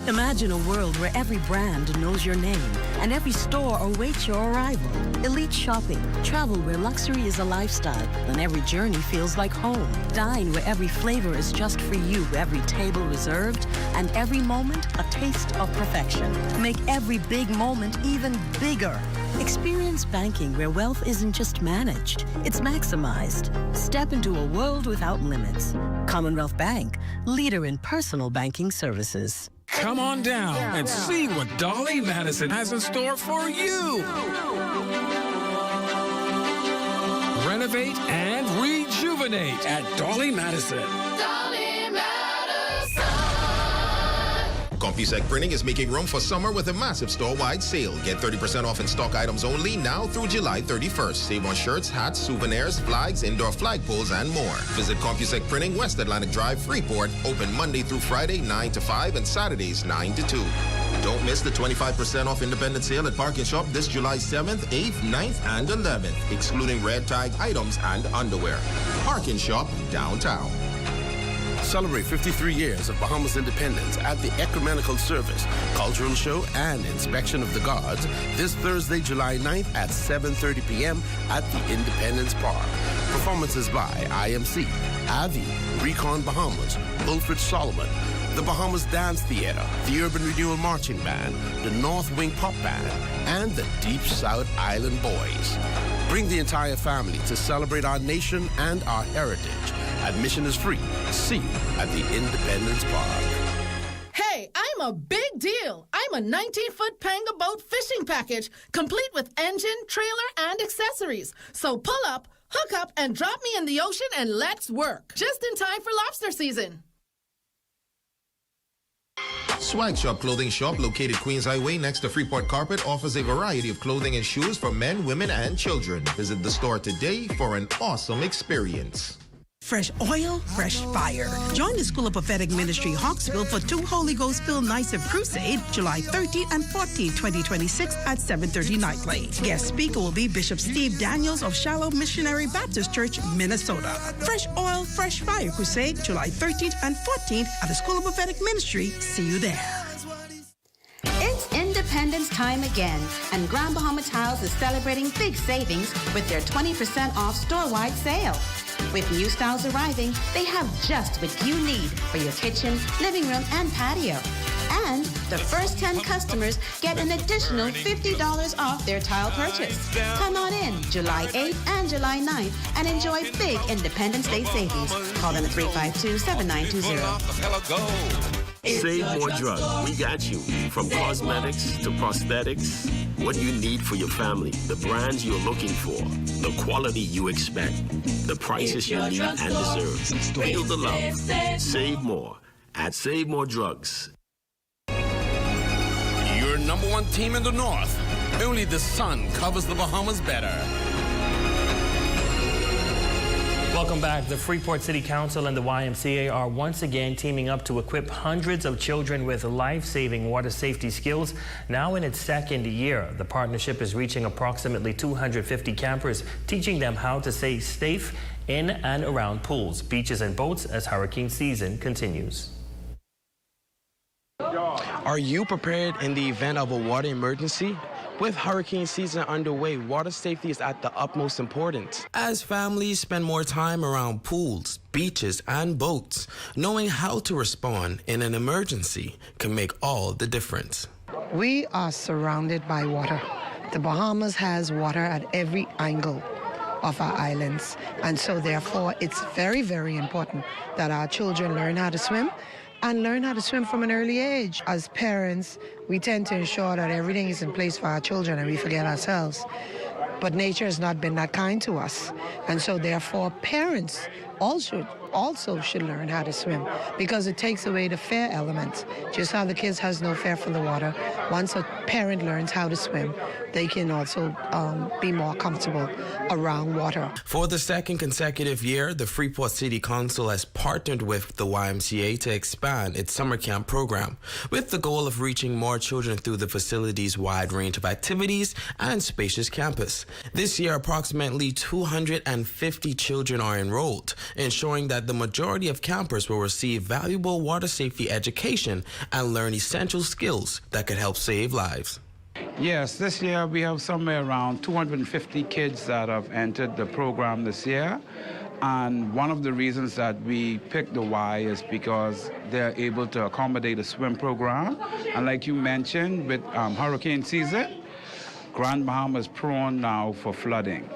Imagine a world where every brand knows your name and every store awaits your arrival. Elite shopping, travel where luxury is a lifestyle and every journey feels like home. Dine where every flavor is just for you, every table reserved, and every moment a taste of perfection. Make every big moment even bigger. Experience banking where wealth isn't just managed, it's maximized. Step into a world without limits. Commonwealth Bank, leader in personal banking services. Come on down and see what Dolly Madison has in store for you. Renovate and rejuvenate at Dolly Madison. Dolly Madison. CompuSec Printing is making room for summer with a massive store-wide sale. Get 30% off in stock items only now through July 31st. Save on shirts, hats, souvenirs, flags, indoor flagpoles, and more. Visit CompuSec Printing, West Atlantic Drive, Freeport. Open Monday through Friday, 9 to 5, and Saturdays, 9 to 2. Don't miss the 25% off independent sale at Park & Shop this July 7th, 8th, 9th, and 11th, excluding red tag items and underwear. Park & Shop, downtown. Celebrate 53 years of Bahamas independence at the Ecumenical Service, Cultural Show, and Inspection of the Guards this Thursday, July 9th at 7:30 p.m. at the Independence Park. Performances by IMC, Avi, Recon Bahamas, Wilfred Solomon, the Bahamas Dance Theater, the Urban Renewal Marching Band, the North Wing Pop Band, and the Deep South Island Boys. Bring the entire family to celebrate our nation and our heritage. Admission is free. See you at the Independence Park. Hey, I'm a big deal. I'm a 19-foot Panga boat fishing package, complete with engine, trailer, and accessories. So pull up, hook up, and drop me in the ocean and let's work. Just in time for lobster season. Swag Shop Clothing Shop, located Queens Highway next to Freeport Carpet, offers a variety of clothing and shoes for men, women, and children. Visit the store today for an awesome experience. Fresh oil, fresh fire. Join the School of Prophetic Ministry Hawksville for 2 Holy Ghost-filled nights of crusade, July 13th and 14th, 2026 at 7:30 nightly. Guest speaker will be Bishop Steve Daniels of Shalom Missionary Baptist Church, Minnesota. Fresh oil, fresh fire crusade, July 13th and 14th at the School of Prophetic Ministry. See you there. It's Independence time again, and Grand Bahama Tiles is celebrating big savings with their 20% off store-wide sale. With new styles arriving, they have just what you need for your kitchen, living room, and patio. And the first 10 customers get an additional $50 off their tile purchase. Come on in July 8th and July 9th and enjoy big Independence Day savings. Call them at 352-7920. Save more drugs. We got you. From cosmetics to prosthetics, what you need for your family, the brands you're looking for, the quality you expect, the prices you need and deserve. Feel the love. Save more at Save More Drugs. Your number one team in the North. Only the sun covers the Bahamas better. Welcome back. The Freeport City Council and the YMCA are once again teaming up to equip hundreds of children with life-saving water safety skills. Now in its second year, the partnership is reaching approximately 250 campers, teaching them how to stay safe in and around pools, beaches, and boats as hurricane season continues. Are you prepared in the event of a water emergency? With hurricane season underway, water safety is at the utmost importance. As families spend more time around pools, beaches, and boats, knowing how to respond in an emergency can make all the difference. We are surrounded by water. The Bahamas has water at every angle of our islands, and so therefore it's very, very important that our children learn how to swim and learn how to swim from an early age. As parents, we tend to ensure that everything is in place for our children and we forget ourselves. But nature has not been that kind to us, and so therefore parents also should learn how to swim, because it takes away the fear element. Just how the kids has no fear for the water, once a parent learns how to swim, they can also be more comfortable around water. For the second consecutive year, the Freeport City Council has partnered with the YMCA to expand its summer camp program, with the goal of reaching more children through the facility's wide range of activities and spacious campus. This year, approximately 250 children are enrolled, ensuring that the majority of campers will receive valuable water safety education and learn essential skills that could help save lives. Yes, this year we have somewhere around 250 kids that have entered the program this year. And one of the reasons that we picked the Y is because they're able to accommodate a swim program. And like you mentioned, with hurricane season, Grand Bahama is prone now for flooding.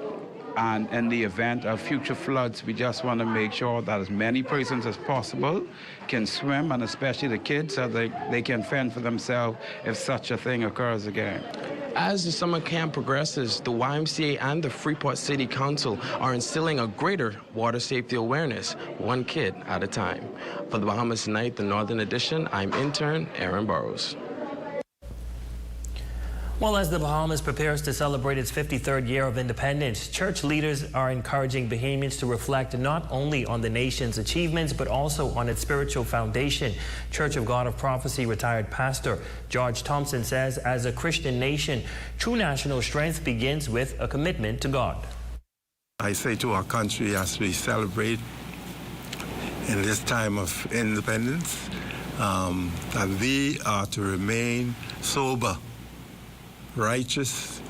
And in the event of future floods, we just want to make sure that as many persons as possible can swim, and especially the kids, so they can fend for themselves if such a thing occurs again. As the summer camp progresses, the YMCA and the Freeport City Council are instilling a greater water safety awareness, one kid at a time. For the Bahamas Tonight, the Northern Edition, I'm intern Aaron Burrows. Well, as the Bahamas prepares to celebrate its 53rd year of independence, church leaders are encouraging Bahamians to reflect not only on the nation's achievements, but also on its spiritual foundation. Church of God of Prophecy retired pastor George Thompson says, as a Christian nation, true national strength begins with a commitment to God. I say to our country as we celebrate in this time of independence, that we are to remain sober, righteous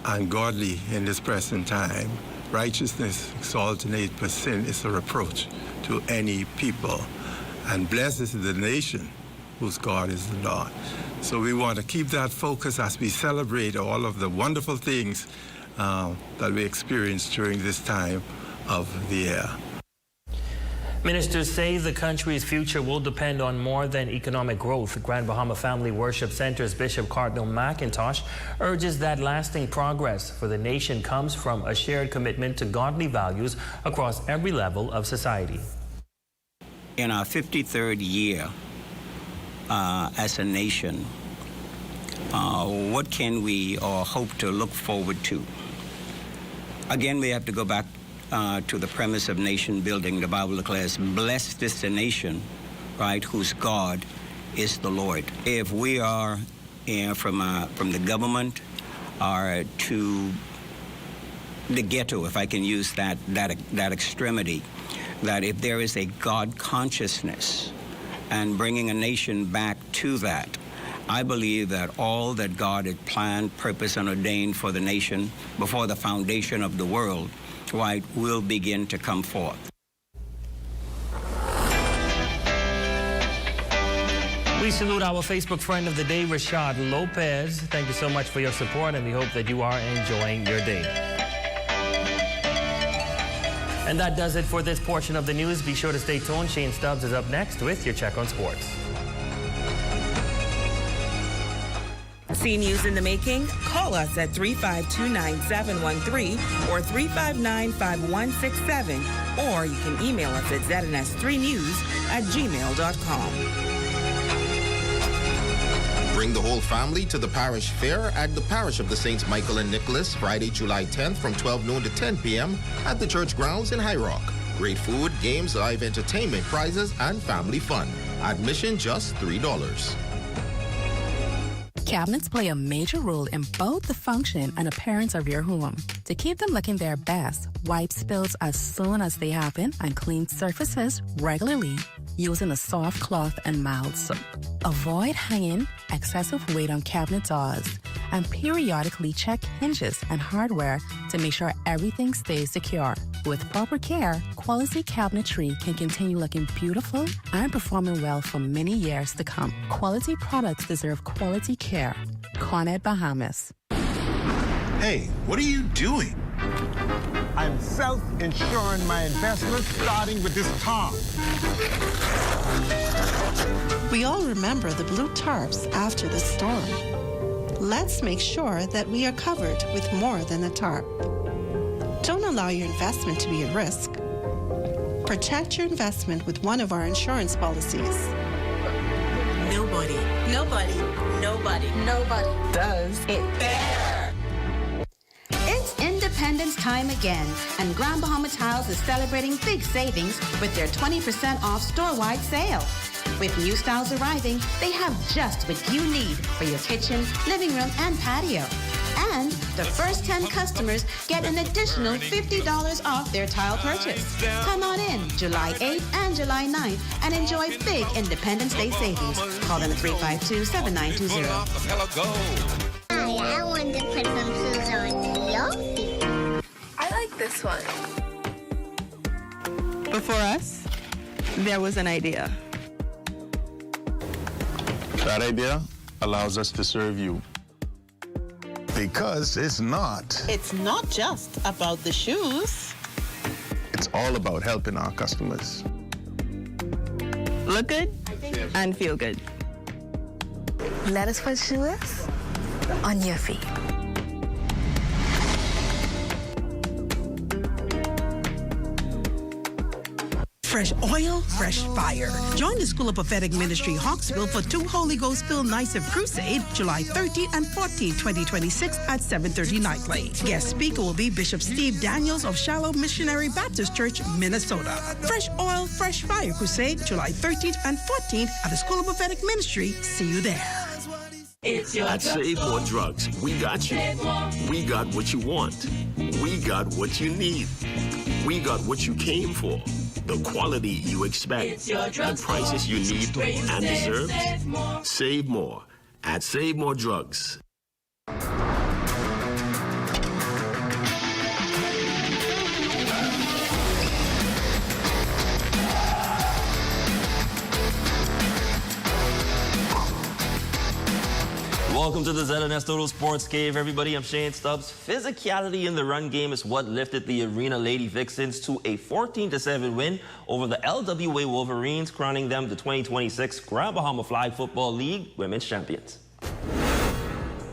and godly in this present time. Righteousness exalted, but sin is a reproach to any people. And blessed is the nation whose God is the Lord. So we want to keep that focus as we celebrate all of the wonderful things that we experience during this time of the year. Ministers say the country's future will depend on more than economic growth. Grand Bahama Family Worship Center's Bishop Cardinal McIntosh urges that lasting progress for the nation comes from a shared commitment to godly values across every level of society. In our 53rd year as a nation, what can we or hope to look forward to? Again, we have to go back to the premise of nation building. The Bible declares, blessed is the nation, right, whose God is the Lord. If we are from the government or to the ghetto, if I can use that extremity, that if there is a God consciousness and bringing a nation back to that, I believe that all that God had planned, purposed, and ordained for the nation before the foundation of the world, right, will begin to come forth. We salute our Facebook friend of the day, Rashad Lopez. Thank you so much for your support, and we hope that you are enjoying your day. And that does it for this portion of the news. Be sure to stay tuned. Shane Stubbs is up next with your check on sports. See news in the making? Call us at 352-9713 or 359-5167, or you can email us at zns3news@gmail.com. Bring the whole family to the parish fair at the Parish of the Saints Michael and Nicholas, Friday, July 10th from 12 noon to 10 p.m. at the church grounds in High Rock. Great food, games, live entertainment, prizes, and family fun. Admission just $3. Cabinets play a major role in both the function and appearance of your home. To keep them looking their best, wipe spills as soon as they happen and clean surfaces regularly using a soft cloth and mild soap. Avoid hanging excessive weight on cabinet doors and periodically check hinges and hardware to make sure everything stays secure. With proper care, quality cabinetry can continue looking beautiful and performing well for many years to come. Quality products deserve quality care. Cornet Bahamas. Hey, what are you doing? I'm self-insuring my investments starting with this tarp. We all remember the blue tarps after the storm. Let's make sure that we are covered with more than a tarp. Don't allow your investment to be at risk. Protect your investment with one of our insurance policies. Nobody does it better. It's Independence time again, and Grand Bahama Tiles is celebrating big savings with their 20% off store-wide sale. With new styles arriving, they have just what you need for your kitchen, living room, and patio. And the first 10 customers get an additional $50 off their tile purchase. Come on in July 8th and July 9th and enjoy big Independence Day savings. Call them at 352-7920. I want to put some shoes on your feet. I like this one. Before us, there was an idea. That idea allows us to serve you. Because it's not. It's not just about the shoes. It's all about helping our customers. Look good and feel good. Let us put shoes on your feet. Fresh oil, fresh fire. Join the School of Prophetic Ministry Hawksville for 2 Holy Ghost-filled nights of crusade, July 13 and 14, 2026 at 7:30 nightly. Guest speaker will be Bishop Steve Daniels of Shallow Missionary Baptist Church, Minnesota. Fresh oil, fresh fire crusade, July 13th and 14th at the School of Prophetic Ministry. See you there. At Save More Drugs, we got you. We got what you want. We got what you need. We got what you came for. The quality you expect. The prices you need and deserve. Save more at Save More Drugs. Welcome to the ZNS Total Sports Cave, everybody. I'm Shane Stubbs. Physicality in the run game is what lifted the Arena Lady Vixens to a 14-7 win over the LWA Wolverines, crowning them the 2026 Grand Bahama Flag Football League Women's Champions.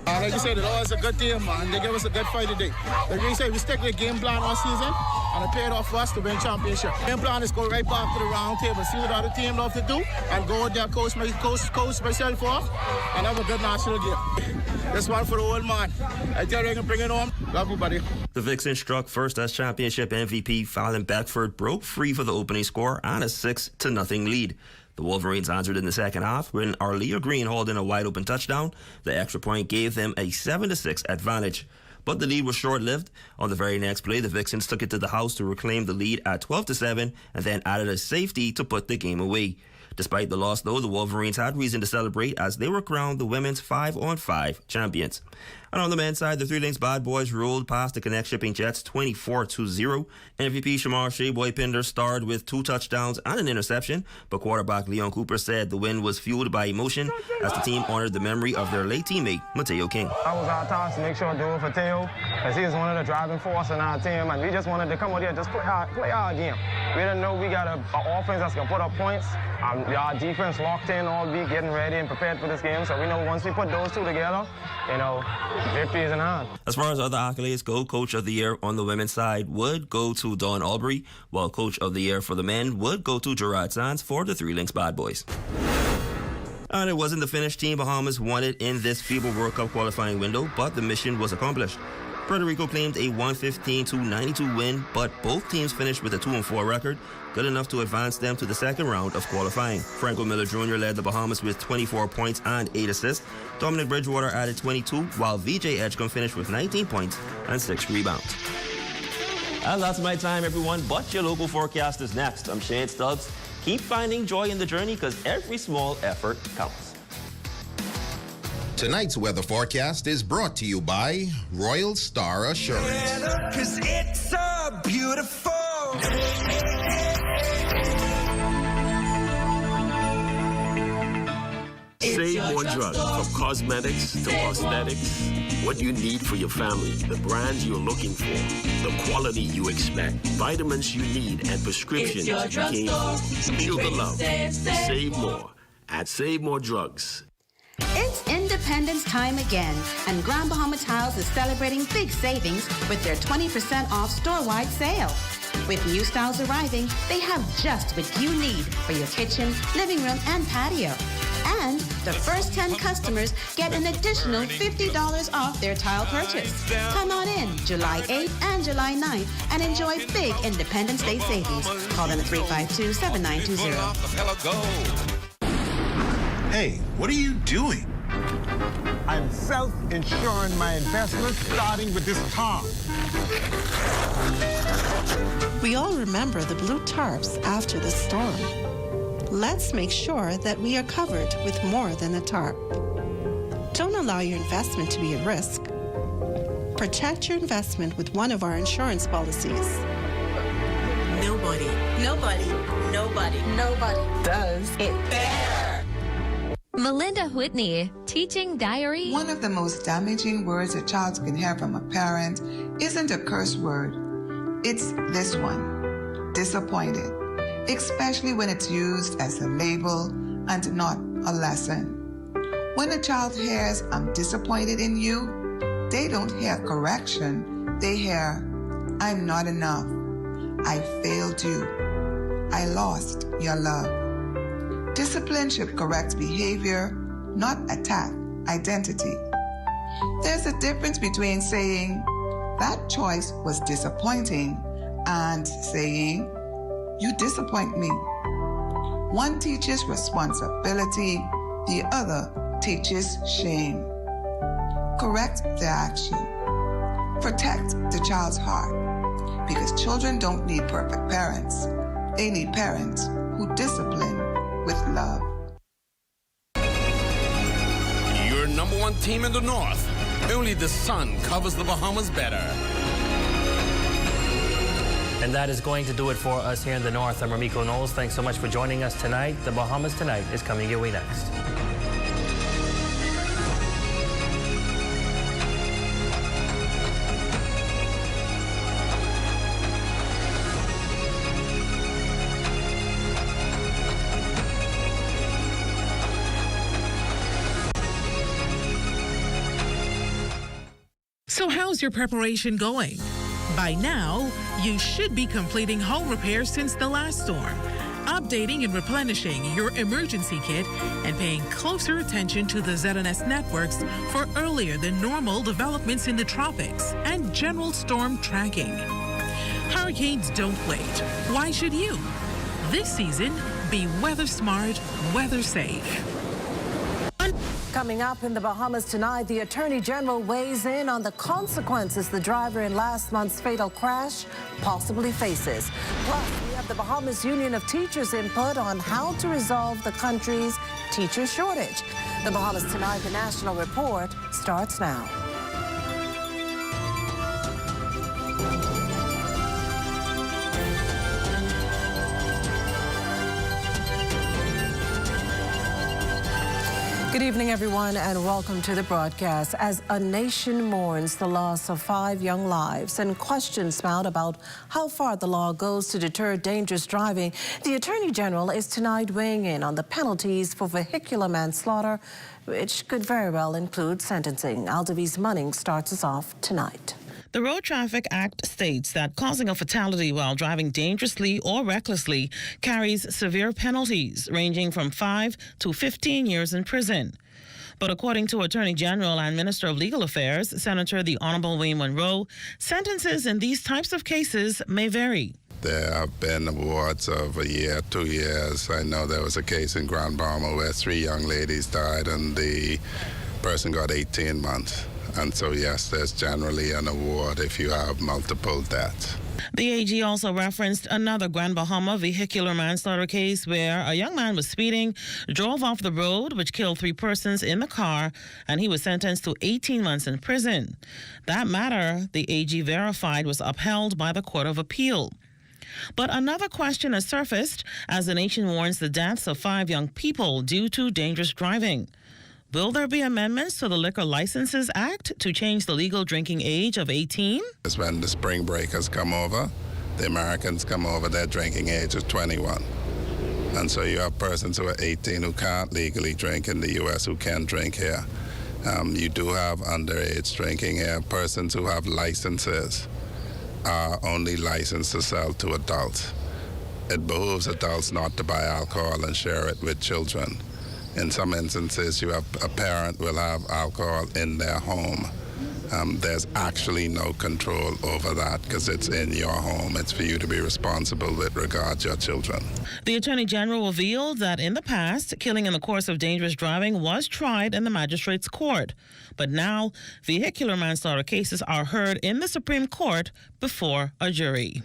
Like you said, it was a good team, man. They gave us a good fight today. Like you said, we stuck to the game plan all season, and it paid off for us to win championship. Game plan is go right back to the round table, see what the other team love to do, and go with their coach myself off, and have a good national game. This one for the old man. I tell you, I can bring it home. Love you, buddy. The Vixens struck first as championship MVP. Fallon Beckford broke free for the opening score and a 6-0 lead. The Wolverines answered in the second half when Arleah Green hauled in a wide-open touchdown. The extra point gave them a 7-6 advantage. But the lead was short-lived. On the very next play, the Vixens took it to the house to reclaim the lead at 12-7 and then added a safety to put the game away. Despite the loss, though, the Wolverines had reason to celebrate as they were crowned the women's 5-on-5 champions. And on the men's side, the Three Links Bad Boys rolled past the Connect Shipping Jets 24-0. MVP Shamar Shea Pinder starred with 2 touchdowns and an interception, but quarterback Leon Cooper said the win was fueled by emotion as the team honored the memory of their late teammate, Mateo King. That was our task to make sure to do it for Teo, because he is one of the driving force in our team, and we just wanted to come out here and just play our game. We didn't know we got an offense that's going to put up points. Our defense locked in all week, getting ready and prepared for this game, so we know once we put those two together, victory is in hand. As far as other accolades go, Coach of the Year on the women's side would go to Dawn Albury, while Coach of the Year for the men would go to Gerard Sands for the Three Links Bad Boys. And it wasn't the Finnish team Bahamas wanted in this FIBA World Cup qualifying window, but the mission was accomplished. Puerto Rico claimed a 115-92 win, but both teams finished with a 2-4 record, good enough to advance them to the second round of qualifying. Franco Miller Jr. led the Bahamas with 24 points and 8 assists. Dominic Bridgewater added 22, while VJ Edgecombe finished with 19 points and 6 rebounds. And that's my time, everyone, but your local forecast is next. I'm Shane Stubbs. Keep finding joy in the journey, because every small effort counts. Tonight's weather forecast is brought to you by Royal Star Assurance. Cause it's so beautiful. Save more drugs, from cosmetics to prosthetics. What you need for your family, the brands you're looking for, the quality you expect, vitamins you need, and prescriptions you gain. Feel the love. Save more at Save More Drugs. It's Independence time again, and Grand Bahama Tiles is celebrating big savings with their 20% off store-wide sale. With new styles arriving, they have just what you need for your kitchen, living room, and patio. And the first 10 customers get an additional $50 off their tile purchase. Come on in July 8th and July 9th and enjoy big Independence Day savings. Call them at 352-7920. Hey, what are you doing? I'm self-insuring my investment, starting with this tarp. We all remember the blue tarps after the storm. Let's make sure that we are covered with more than a tarp. Don't allow your investment to be at risk. Protect your investment with one of our insurance policies. Nobody does it better. Melinda Whitney, teaching diary. One of the most damaging words a child can hear from a parent isn't a curse word. It's this one, disappointed, especially when it's used as a label and not a lesson. When a child hears, "I'm disappointed in you," they don't hear correction. They hear, "I'm not enough. I failed you. I lost your love." Discipline should correct behavior, not attack identity. There's a difference between saying, "That choice was disappointing," and saying, "You disappoint me." One teaches responsibility, the other teaches shame. Correct the action. Protect the child's heart, because children don't need perfect parents. They need parents who discipline with love. Your number one team in the North. Only the sun covers the Bahamas better. And that is going to do it for us here in the North. I'm Ramiko Knowles. Thanks so much for joining us tonight. The Bahamas Tonight is coming your way next. So how's your preparation going? By now, you should be completing home repairs since the last storm, updating and replenishing your emergency kit, and paying closer attention to the ZNS networks for earlier than normal developments in the tropics and general storm tracking. Hurricanes don't wait. Why should you? This season, be weather smart, weather safe. Coming up in the Bahamas tonight, the Attorney General weighs in on the consequences the driver in last month's fatal crash possibly faces. Plus, we have the Bahamas Union of Teachers input on how to resolve the country's teacher shortage. The Bahamas Tonight, the National Report, starts now. Good evening, everyone, and welcome to the broadcast. As a nation mourns the loss of 5 young lives and questions mount about how far the law goes to deter dangerous driving, the Attorney General is tonight weighing in on the penalties for vehicular manslaughter, which could very well include sentencing. Aldavi's Munning starts us off tonight. The Road Traffic Act states that causing a fatality while driving dangerously or recklessly carries severe penalties, ranging from 5 to 15 years in prison. But according to Attorney General and Minister of Legal Affairs, Senator the Honorable Wayne Monroe, sentences in these types of cases may vary. There have been awards of a year, 2 years. I know there was a case in Grand Bahama where 3 young ladies died and the person got 18 months. And so, yes, there's generally an award if you have multiple deaths. The AG also referenced another Grand Bahama vehicular manslaughter case where a young man was speeding, drove off the road, which killed 3 persons in the car, and he was sentenced to 18 months in prison. That matter, the AG verified, was upheld by the Court of Appeal. But another question has surfaced as the nation mourns the deaths of 5 young people due to dangerous driving. Will there be amendments to the Liquor Licenses Act to change the legal drinking age of 18? It's when the spring breakers come over, the Americans come over, their drinking age is 21. And so you have persons who are 18 who can't legally drink in the U.S. who can drink here. You do have underage drinking here. Persons who have licenses are only licensed to sell to adults. It behooves adults not to buy alcohol and share it with children. In some instances, you have a parent will have alcohol in their home. There's actually no control over that because it's in your home. It's for you to be responsible with regard to your children. The Attorney General revealed that in the past, killing in the course of dangerous driving was tried in the magistrate's court. But now, vehicular manslaughter cases are heard in the Supreme Court before a jury.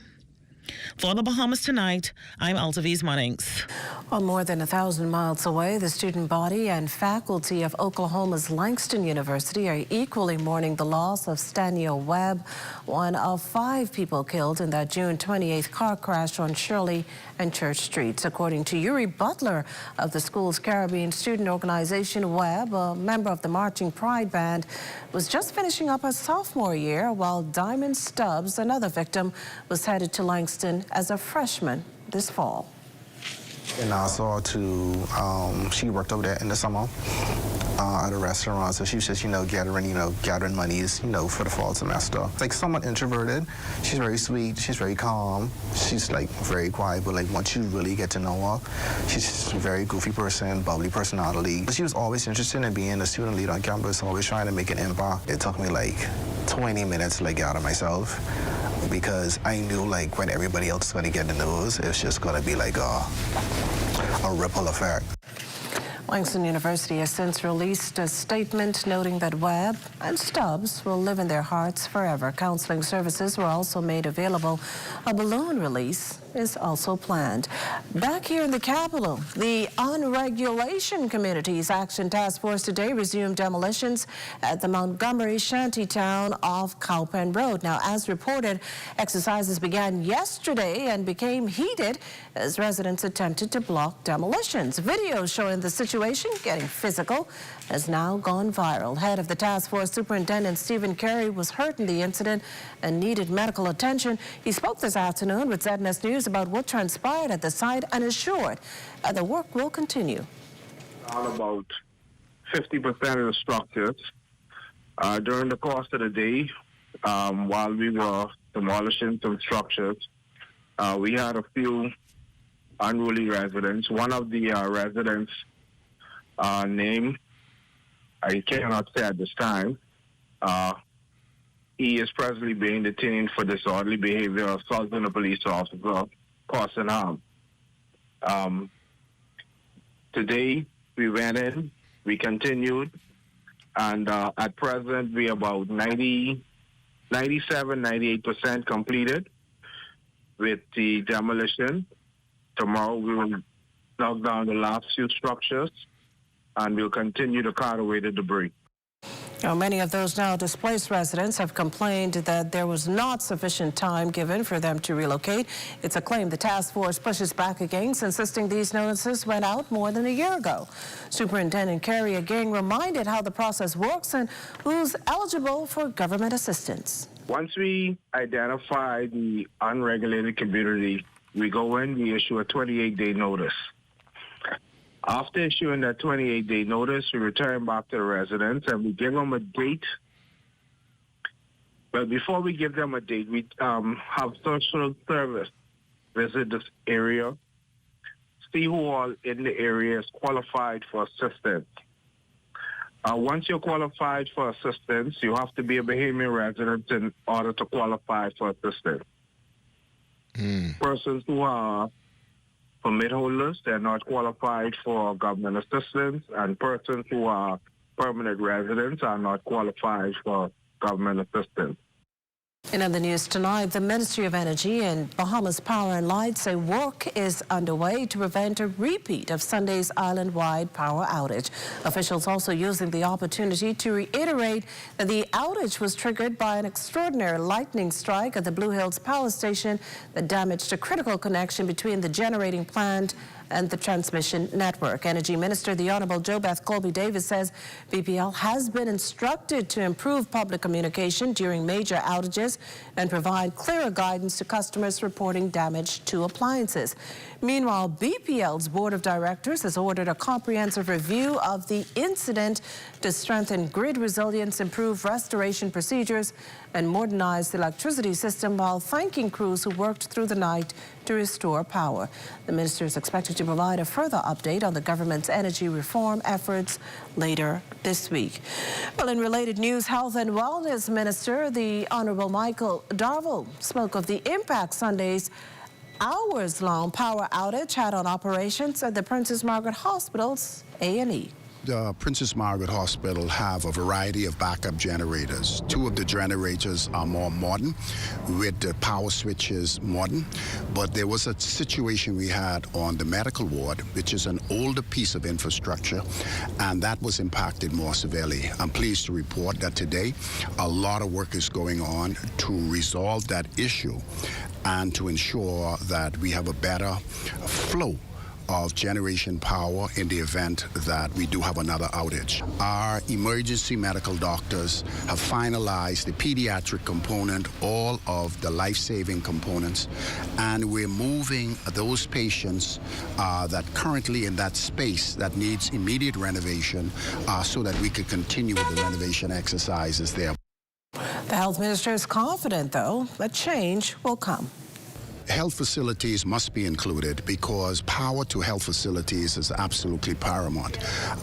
For the Bahamas Tonight, I'm Altaviz Munnings. Well, more than 1,000 miles away, the student body and faculty of Oklahoma's Langston University are equally mourning the loss of Stanio Webb, one of 5 people killed in that June 28th car crash on Shirley and Church Streets. According to Yuri Butler of the school's Caribbean student organization, Webb, a member of the Marching Pride Band, was just finishing up his sophomore year, while Diamond Stubbs, another victim, was headed to Langston as a freshman this fall. And I saw her she worked over there in the summer at a restaurant, so she was just, gathering monies, for the fall semester. Like somewhat introverted. She's very sweet, she's very calm, she's like very quiet, but like once you really get to know her, she's just a very goofy person, bubbly personality. She was always interested in being a student leader on campus, always trying to make an impact. It took me like 20 minutes to get out of myself, because I knew like when everybody else is going to get the news, it's just going to be like a ripple effect. Langston University has since released a statement noting that Webb and Stubbs will live in their hearts forever. Counseling services were also made available. A balloon release is also planned. Back here in the capital, the Unregulation Communities Action Task Force today resumed demolitions at the Montgomery shantytown off Cowpen Road. Now, as reported, exercises began yesterday and became heated as residents attempted to block demolitions. Video showing the situation getting physical has now gone viral. Head of the task force, Superintendent Stephen Carey, was hurt in the incident and needed medical attention. He spoke this afternoon with ZNS News about what transpired at the site and assured the work will continue. On about 50% of the structures. During the course of the day, while we were demolishing some structures, we had a few unruly residents. One of the residents' name, I cannot say at this time. He is presently being detained for disorderly behavior, assaulting a police officer, causing harm. Today, we went in, we continued, and at present, we are about 97-98% completed with the demolition. Tomorrow, we will knock down the last few structures, and we'll continue to cart away the debris. Now, many of those now displaced residents have complained that there was not sufficient time given for them to relocate. It's a claim the task force pushes back against, insisting these notices went out more than a year ago. Superintendent Carey again reminded how the process works and who's eligible for government assistance. Once we identify the unregulated community, we go in, we issue a 28-day notice. After issuing that 28-day notice, we return back to the residents and we give them a date. But before we give them a date, we have social service visit this area, see who all in the area is qualified for assistance. Once you're qualified for assistance, you have to be a Bahamian resident in order to qualify for assistance. Persons who are permit holders, they're not qualified for government assistance, and persons who are permanent residents are not qualified for government assistance. In other news tonight, the Ministry of Energy and Bahamas Power and Light say work is underway to prevent a repeat of Sunday's island-wide power outage. Officials also using the opportunity to reiterate that the outage was triggered by an extraordinary lightning strike at the Blue Hills Power Station that damaged a critical connection between the generating plant and the transmission network. Energy Minister, the Honorable JoBeth Colby-Davis, says BPL has been instructed to improve public communication during major outages and provide clearer guidance to customers reporting damage to appliances. Meanwhile, BPL's Board of Directors has ordered a comprehensive review of the incident to strengthen grid resilience, improve restoration procedures, and modernize the electricity system while thanking crews who worked through the night to restore power. The minister is expected to provide a further update on the government's energy reform efforts later this week. Well, in related news, Health and Wellness Minister, the Honorable Michael Darville, spoke of the impact Sunday's hours-long power outage had on operations at the Princess Margaret Hospital's A&E. The Princess Margaret Hospital have a variety of backup generators. Two of the generators are more modern, with the power switches modern, but there was a situation we had on the medical ward, which is an older piece of infrastructure, and that was impacted more severely. I'm pleased to report that today a lot of work is going on to resolve that issue and to ensure that we have a better flow of generation power in the event that we do have another outage. Our emergency medical doctors have finalized the pediatric component, all of the life-saving components, and we're moving those patients that currently in that space that needs immediate renovation so that we could continue with the renovation exercises there. The health minister is confident, though, that change will come. Health facilities must be included because power to health facilities is absolutely paramount.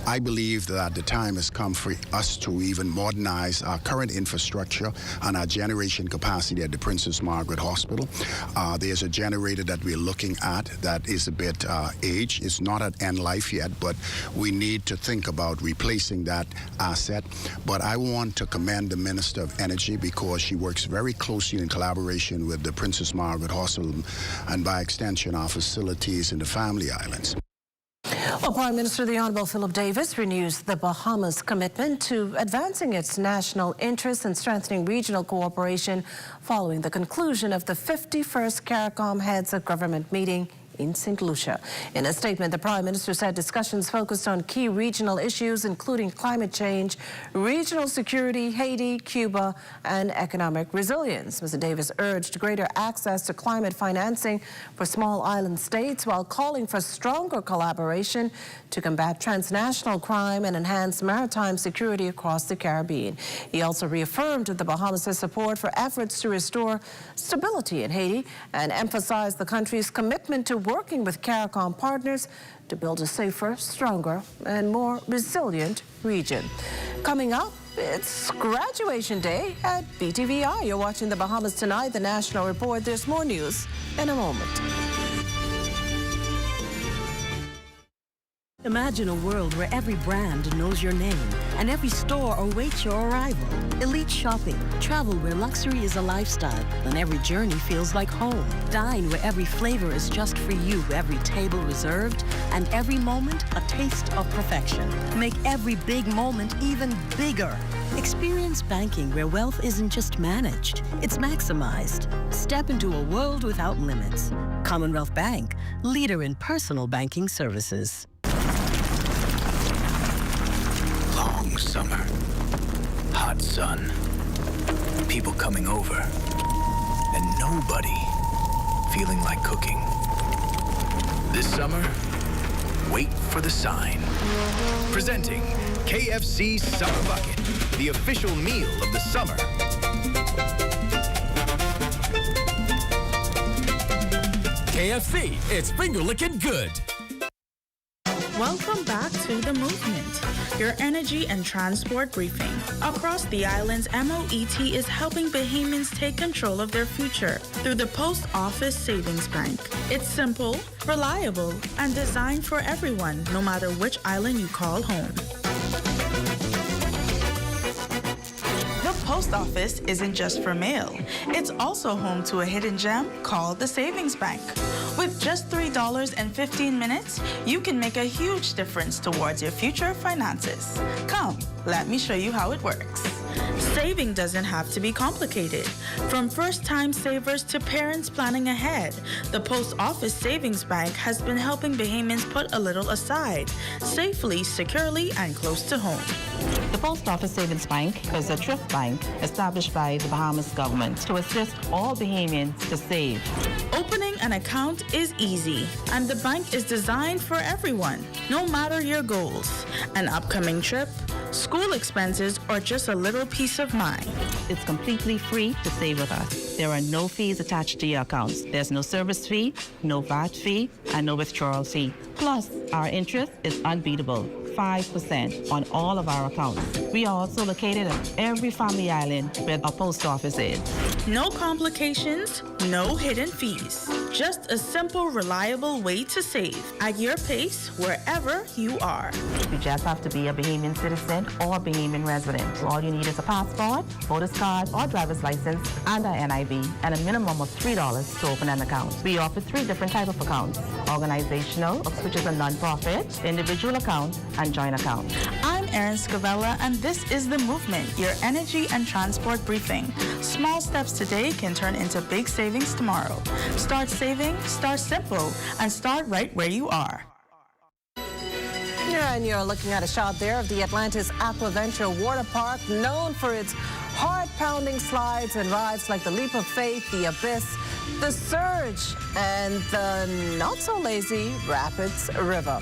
I believe that the time has come for us to even modernize our current infrastructure and our generation capacity at the Princess Margaret Hospital. There's a generator that we're looking at that is a bit aged. It's not at end life yet, but we need to think about replacing that asset. But I want to commend the Minister of Energy because she works very closely in collaboration with the Princess Margaret Hospital and by extension our facilities in the Family Islands. Well, Prime Minister, the Honourable Philip Davis renews the Bahamas' commitment to advancing its national interests and strengthening regional cooperation following the conclusion of the 51st CARICOM Heads of Government meeting in St. Lucia. In a statement, the Prime Minister said discussions focused on key regional issues, including climate change, regional security, Haiti, Cuba, and economic resilience. Mr. Davis urged greater access to climate financing for small island states while calling for stronger collaboration to combat transnational crime and enhance maritime security across the Caribbean. He also reaffirmed the Bahamas' support for efforts to restore stability in Haiti and emphasized the country's commitment to working with CARICOM partners to build a safer, stronger, and more resilient region. Coming up, it's graduation day at BTVI. You're watching the Bahamas Tonight, the National Report. There's more news in a moment. Imagine a world where every brand knows your name and every store awaits your arrival. Elite shopping, travel where luxury is a lifestyle and every journey feels like home. Dine where every flavor is just for you, every table reserved, and every moment a taste of perfection. Make every big moment even bigger. Experience banking where wealth isn't just managed, it's maximized. Step into a world without limits. Commonwealth Bank, leader in personal banking services. Long summer, hot sun, people coming over, and nobody feeling like cooking. This summer, wait for the sign. Presenting KFC Summer Bucket, the official meal of the summer. KFC, it's finger-licking good. Welcome back to The Movement, your energy and transport briefing. Across the islands, MOET is helping Bahamians take control of their future through the Post Office Savings Bank. It's simple, reliable, and designed for everyone, no matter which island you call home. The post office isn't just for mail. It's also home to a hidden gem called the Savings Bank. With just $3.15, you can make a huge difference towards your future finances. Come, let me show you how it works. Saving doesn't have to be complicated. From first-time savers to parents planning ahead, the Post Office Savings Bank has been helping Bahamians put a little aside, safely, securely, and close to home. The Post Office Savings Bank is a thrift bank established by the Bahamas government to assist all Bahamians to save. Opening an account is easy, and the bank is designed for everyone, no matter your goals. An upcoming trip, school expenses, or just a little peace of mind. It's completely free to save with us. There are no fees attached to your accounts. There's no service fee, no VAT fee, and no withdrawal fee. Plus, our interest is unbeatable. 5% on all of our accounts. We are also located on every family island where our post office is. No complications, no hidden fees. Just a simple, reliable way to save at your pace wherever you are. You just have to be a Bahamian citizen or a Bahamian resident. All you need is a passport, voter's card, or driver's license, and an NIV, and a minimum of $3 to open an account. We offer 3 different types of accounts: organizational, which is a non-profit, individual account, and joint account. I'm Erin Scavella, and this is The Movement, your energy and transport briefing. Small steps today can turn into big savings tomorrow. Start saving, start simple, and start right where you are. Yeah, and you're looking at a shot there of the Atlantis Aquaventure Water Park, known for its heart-pounding slides and rides like the Leap of Faith, the Abyss, the Surge, and the not-so-lazy Rapids River.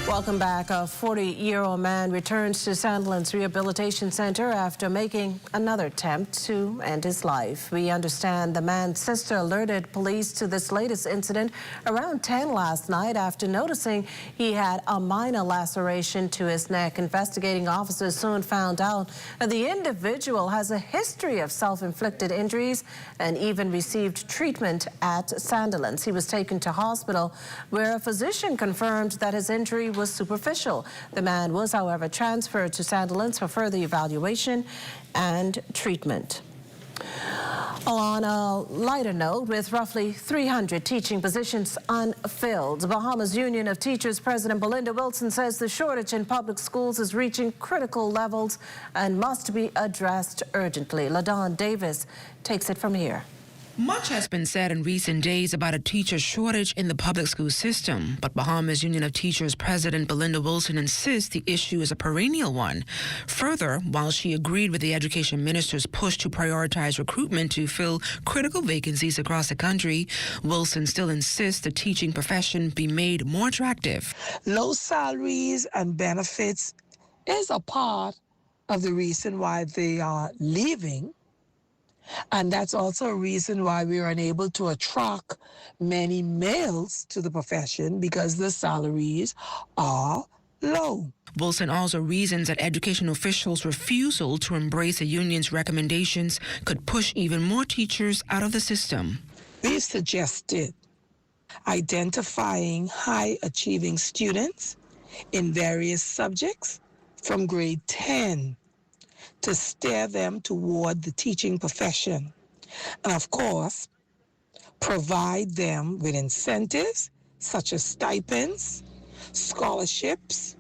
Welcome back. A 40-year-old man returns to Sandilands Rehabilitation Center after making another attempt to end his life. We understand the man's sister alerted police to this latest incident around 10 last night after noticing he had a minor laceration to his neck. Investigating officers soon found out that the individual has a history of self-inflicted injuries and even received treatment at Sandilands. He was taken to hospital where a physician confirmed that his injury was superficial. The man was, however, transferred to Sandilands for further evaluation and treatment. On a lighter note, with roughly 300 teaching positions unfilled, Bahamas Union of Teachers President Belinda Wilson says the shortage in public schools is reaching critical levels and must be addressed urgently. LaDawn Davis takes it from here. Much has been said in recent days about a teacher shortage in the public school system, but Bahamas Union of Teachers President Belinda Wilson insists the issue is a perennial one. Further, while she agreed with the education minister's push to prioritize recruitment to fill critical vacancies across the country, Wilson still insists the teaching profession be made more attractive. Low salaries and benefits is a part of the reason why they are leaving. And that's also a reason why we are unable to attract many males to the profession, because the salaries are low. Wilson also reasons that education officials' refusal to embrace the union's recommendations could push even more teachers out of the system. We've suggested identifying high-achieving students in various subjects from grade 10 to steer them toward the teaching profession. And of course, provide them with incentives such as stipends, scholarships,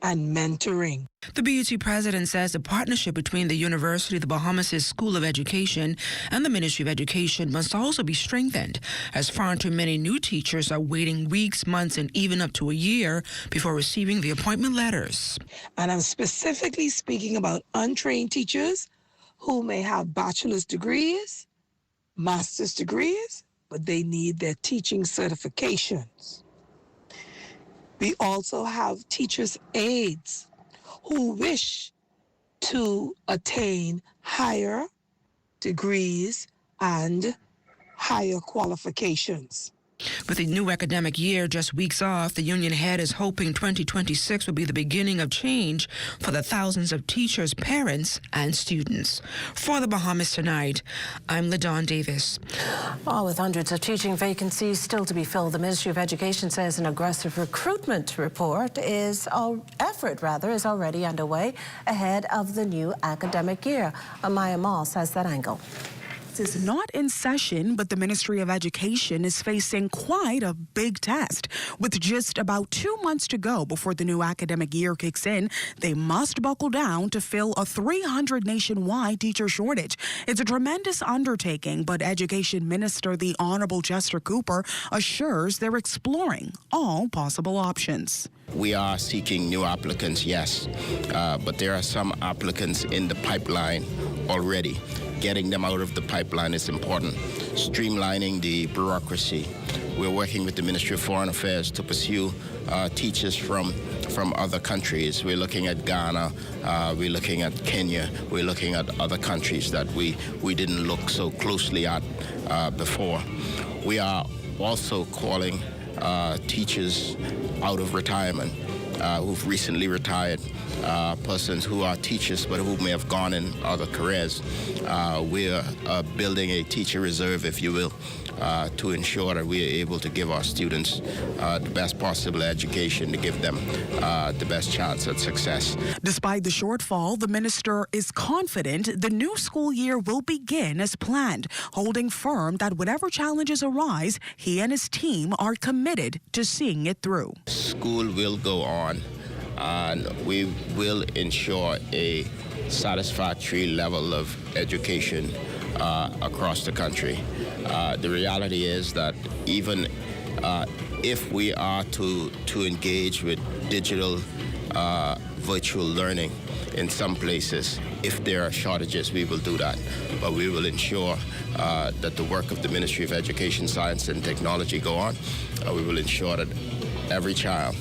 and mentoring. The BUT president says the partnership between the University of the Bahamas' School of Education and the Ministry of Education must also be strengthened, as far too many new teachers are waiting weeks, months, and even up to a year before receiving the appointment letters. And I'm specifically speaking about untrained teachers who may have bachelor's degrees, master's degrees, but they need their teaching certifications. We also have teachers' aides who wish to attain higher degrees and higher qualifications. With the new academic year just weeks off, the union head is hoping 2026 will be the beginning of change for the thousands of teachers, parents, and students. For the Bahamas Tonight, I'm LaDawn Davis. Well, with hundreds of teaching vacancies still to be filled, the Ministry of Education says an aggressive recruitment effort is already underway ahead of the new academic year. Amaya Moss has that angle. Is not in session, but the Ministry of Education is facing quite a big test. With just about 2 months to go before the new academic year kicks in, they must buckle down to fill a 300 nationwide teacher shortage. It's a tremendous undertaking, but Education Minister, the Honorable Chester Cooper, assures they're exploring all possible options. We are seeking new applicants, yes, but there are some applicants in the pipeline already. Getting them out of the pipeline is important. Streamlining the bureaucracy. We're working with the Ministry of Foreign Affairs to pursue teachers from other countries. We're looking at Ghana, we're looking at Kenya, we're looking at other countries that we didn't look so closely at before. We are also calling teachers out of retirement who've recently retired. Persons who are teachers but who may have gone in other careers. We're building a teacher reserve, if you will, to ensure that we are able to give our students the best possible education, to give them the best chance at success. Despite the shortfall, the minister is confident the new school year will begin as planned, holding firm that whatever challenges arise, he and his team are committed to seeing it through. School will go on, and we will ensure a satisfactory level of education across the country. The reality is that even if we are to engage with digital virtual learning in some places, if there are shortages, we will do that. But we will ensure that the work of the Ministry of Education, Science and Technology go on. We will ensure that every child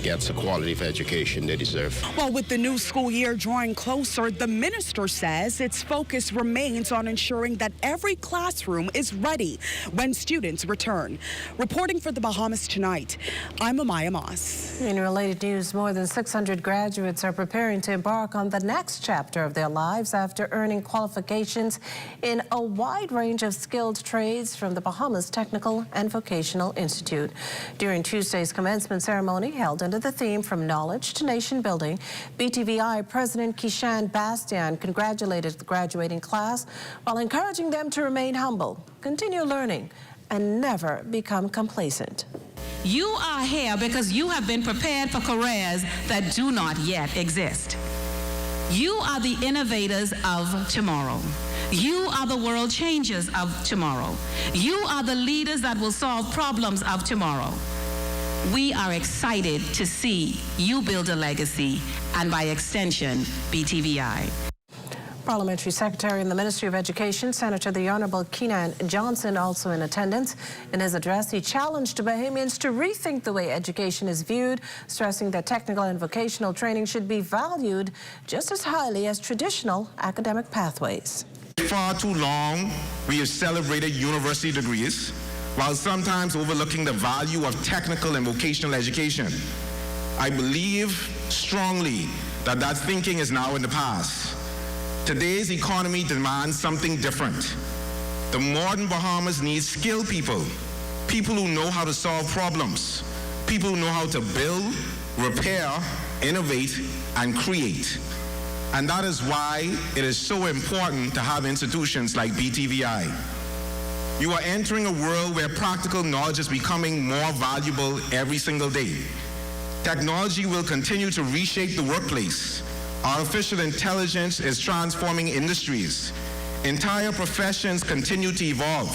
gets a quality of education they deserve. Well, with the new school year drawing closer, the minister says its focus remains on ensuring that every classroom is ready when students return. Reporting for the Bahamas Tonight, I'm Amaya Moss. In related news, more than 600 graduates are preparing to embark on the next chapter of their lives after earning qualifications in a wide range of skilled trades from the Bahamas Technical and Vocational Institute. During Tuesday's commencement ceremony held under the theme From Knowledge to Nation Building, BTVI President Kishan Bastian congratulated the graduating class while encouraging them to remain humble, continue learning, and never become complacent. You are here because you have been prepared for careers that do not yet exist. You are the innovators of tomorrow. You are the world changers of tomorrow. You are the leaders that will solve problems of tomorrow. We are excited to see you build a legacy, and by extension, BTVI. Parliamentary Secretary in the Ministry of Education, Senator the Honorable Keenan Johnson, also in attendance. In his address, he challenged Bahamians to rethink the way education is viewed, stressing that technical and vocational training should be valued just as highly as traditional academic pathways. Far too long, we have celebrated university degrees, while sometimes overlooking the value of technical and vocational education. I believe strongly that that thinking is now in the past. Today's economy demands something different. The modern Bahamas needs skilled people, people who know how to solve problems, people who know how to build, repair, innovate, and create. And that is why it is so important to have institutions like BTVI. You are entering a world where practical knowledge is becoming more valuable every single day. Technology will continue to reshape the workplace. Artificial intelligence is transforming industries. Entire professions continue to evolve,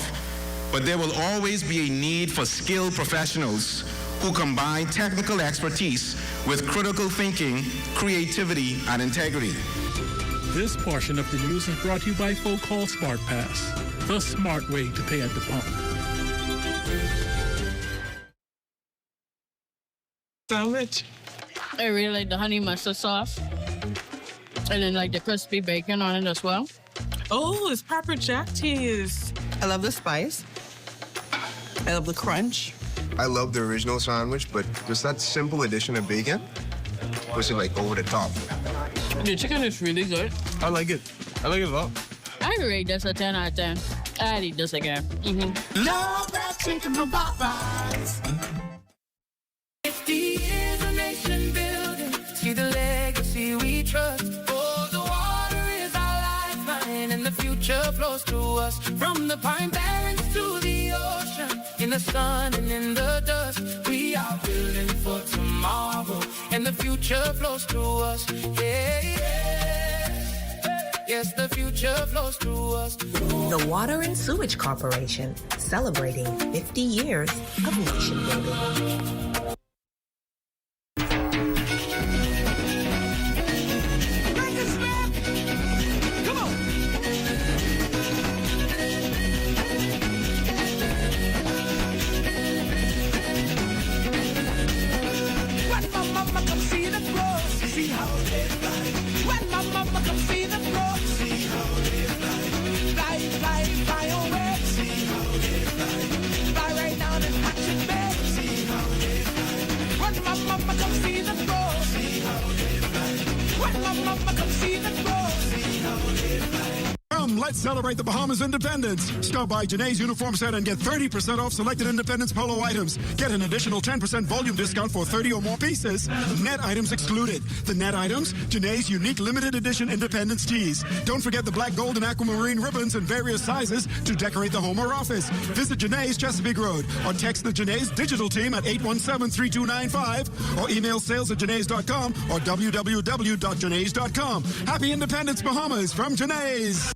but there will always be a need for skilled professionals who combine technical expertise with critical thinking, creativity, and integrity. This portion of the news is brought to you by Folk Call Smart Pass, the smart way to pay at the pump. Sandwich. I really like the honey mustard sauce. And then like the crispy bacon on it as well. Oh, it's pepper jack cheese. I love the spice. I love the crunch. I love the original sandwich, but just that simple addition of bacon was like over the top. The chicken is really good. I like it. I like it a lot. I rate this a 10 out of 10. I'd eat this again. Love that chicken from Popeyes. 50 years of nation building. See the legacy we trust. Oh, the water is our lifeline, and the future flows to us. From the pine barrens to the ocean, in the sun and in the dust, we are building for tomorrow, and the future flows to us. Yeah, yeah. Yes, the future flows to us. The Water and Sewage Corporation, celebrating 50 years of nation building. Let's celebrate the Bahamas' independence. Stop by Janae's Uniform Set and get 30% off selected Independence Polo items. Get an additional 10% volume discount for 30 or more pieces. Net items excluded. The net items, Janae's unique limited edition Independence tees. Don't forget the black, gold, and aquamarine ribbons in various sizes to decorate the home or office. Visit Janae's Chesapeake Road or text the Janae's digital team at 817-3295 or email sales@janae's.com or www.janae's.com. Happy Independence, Bahamas from Janae's.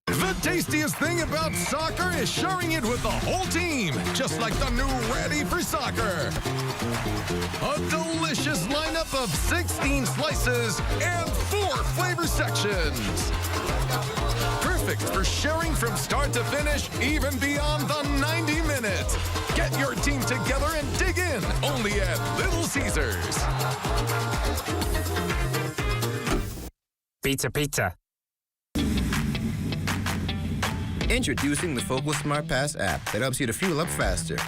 The tastiest thing about soccer is sharing it with the whole team, just like the new Ready for Soccer. A delicious lineup of 16 slices and 4 flavor sections. Perfect for sharing from start to finish, even beyond the 90 minutes. Get your team together and dig in, only at Little Caesars. Pizza, pizza. Introducing the Focal Smart Pass app that helps you to fuel up faster.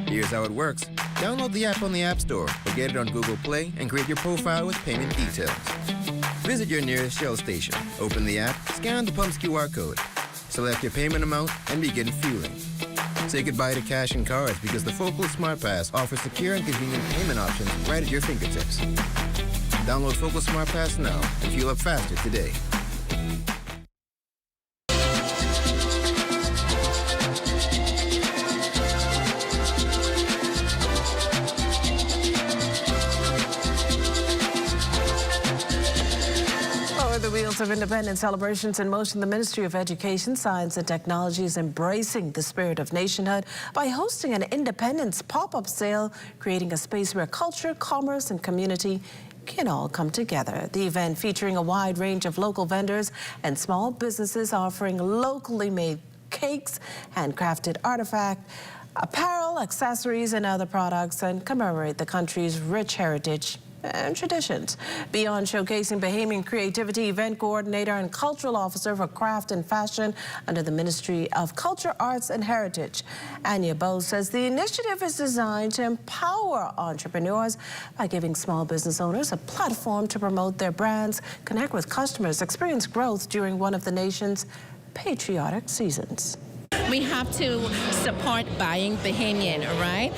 Here's how it works. Download the app on the App Store or get it on Google Play and create your profile with payment details. Visit your nearest Shell station. Open the app, scan the pump's QR code. Select your payment amount and begin fueling. Say goodbye to cash and cards because the Focal Smart Pass offers secure and convenient payment options right at your fingertips. Download Focal Smart Pass now and fuel up faster today. The Wheels of Independence celebrations in motion. The Ministry of Education, Science and Technology is embracing the spirit of nationhood by hosting an Independence pop-up sale, creating a space where culture, commerce, and community can all come together. The event featuring a wide range of local vendors and small businesses offering locally made cakes, handcrafted artifact, apparel, accessories, and other products, and commemorate the country's rich heritage and traditions. Beyond showcasing Bahamian creativity, event coordinator and cultural officer for craft and fashion under the Ministry of Culture, Arts and Heritage, Anya Bose says the initiative is designed to empower entrepreneurs by giving small business owners a platform to promote their brands, connect with customers, experience growth during one of the nation's patriotic seasons. We have to support buying Bahamian, right?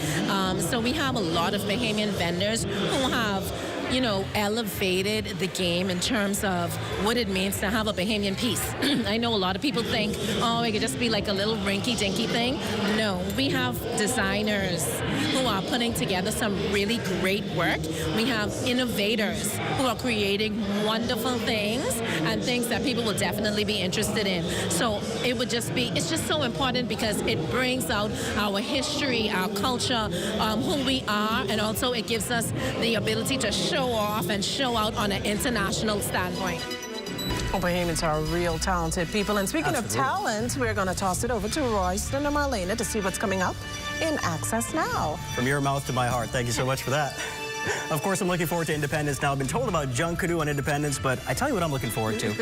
So we have a lot of Bahamian vendors who have, you know, elevated the game in terms of what it means to have a Bahamian piece. I know a lot of people think, oh, it could just be like a little rinky-dinky thing. No, we have designers who are putting together some really great work. We have innovators who are creating wonderful things and things that people will definitely be interested in. So it would just be, it's just so important because it brings out our history, our culture, who we are, and also it gives us the ability to show off and show out on an international standpoint. Well, Bahamians are real talented people. And speaking of talent, we're going to toss it over to Royston and Marlena to see what's coming up in Access Now. From your mouth to my heart. Thank you so much for that. Of course, I'm looking forward to Independence. Now, I've been told about Junkanoo on Independence, but I tell you what I'm looking forward to.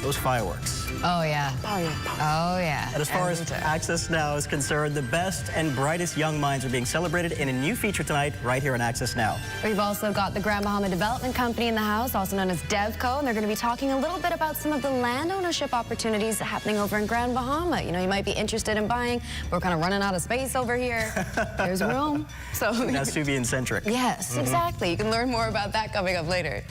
Those fireworks. Oh, yeah. Oh, yeah. Oh, yeah. And as far as Access Now is concerned, the best and brightest young minds are being celebrated in a new feature tonight right here on Access Now. We've also got the Grand Bahama Development Company in the house, also known as DevCo, and they're going to be talking a little bit about some of the land ownership opportunities happening over in Grand Bahama. You know, you might be interested in buying. We're kind of running out of space over here. There's room. So that's Subian-centric. Yes, exactly. You can learn more about that coming up later.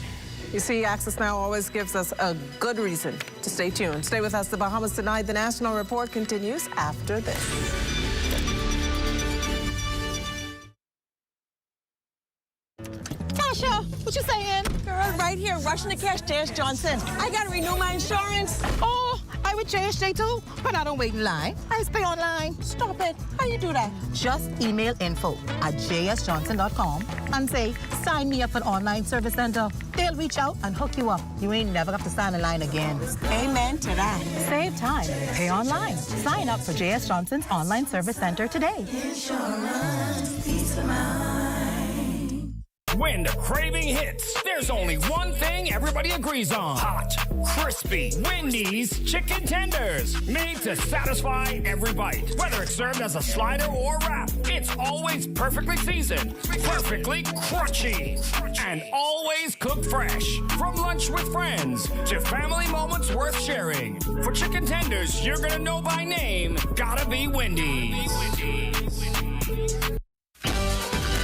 You see, Access Now always gives us a good reason to stay tuned. Stay with us. The Bahamas Tonight. The National Report continues after this. Tasha, what you saying? Girl, right here, rushing to catch J.S. Johnson. I gotta renew my insurance. Oh, I with JSJ too, but I don't wait in line. I just pay online. Stop it. How you do that? Just email info@jsjohnson.com and say, sign me up for an online service center. They'll reach out and hook you up. You ain't never have to stand in line again. Amen to that. Save time. Pay online. Sign up for J.S. Johnson's online service center today. Insurance, peace of mind. When the craving hits, there's only one thing everybody agrees on. Hot, crispy, Wendy's chicken tenders. Made to satisfy every bite. Whether it's served as a slider or wrap, it's always perfectly seasoned, perfectly crunchy, and always cooked fresh. From lunch with friends to family moments worth sharing. For chicken tenders you're gonna know by name, gotta be Wendy's.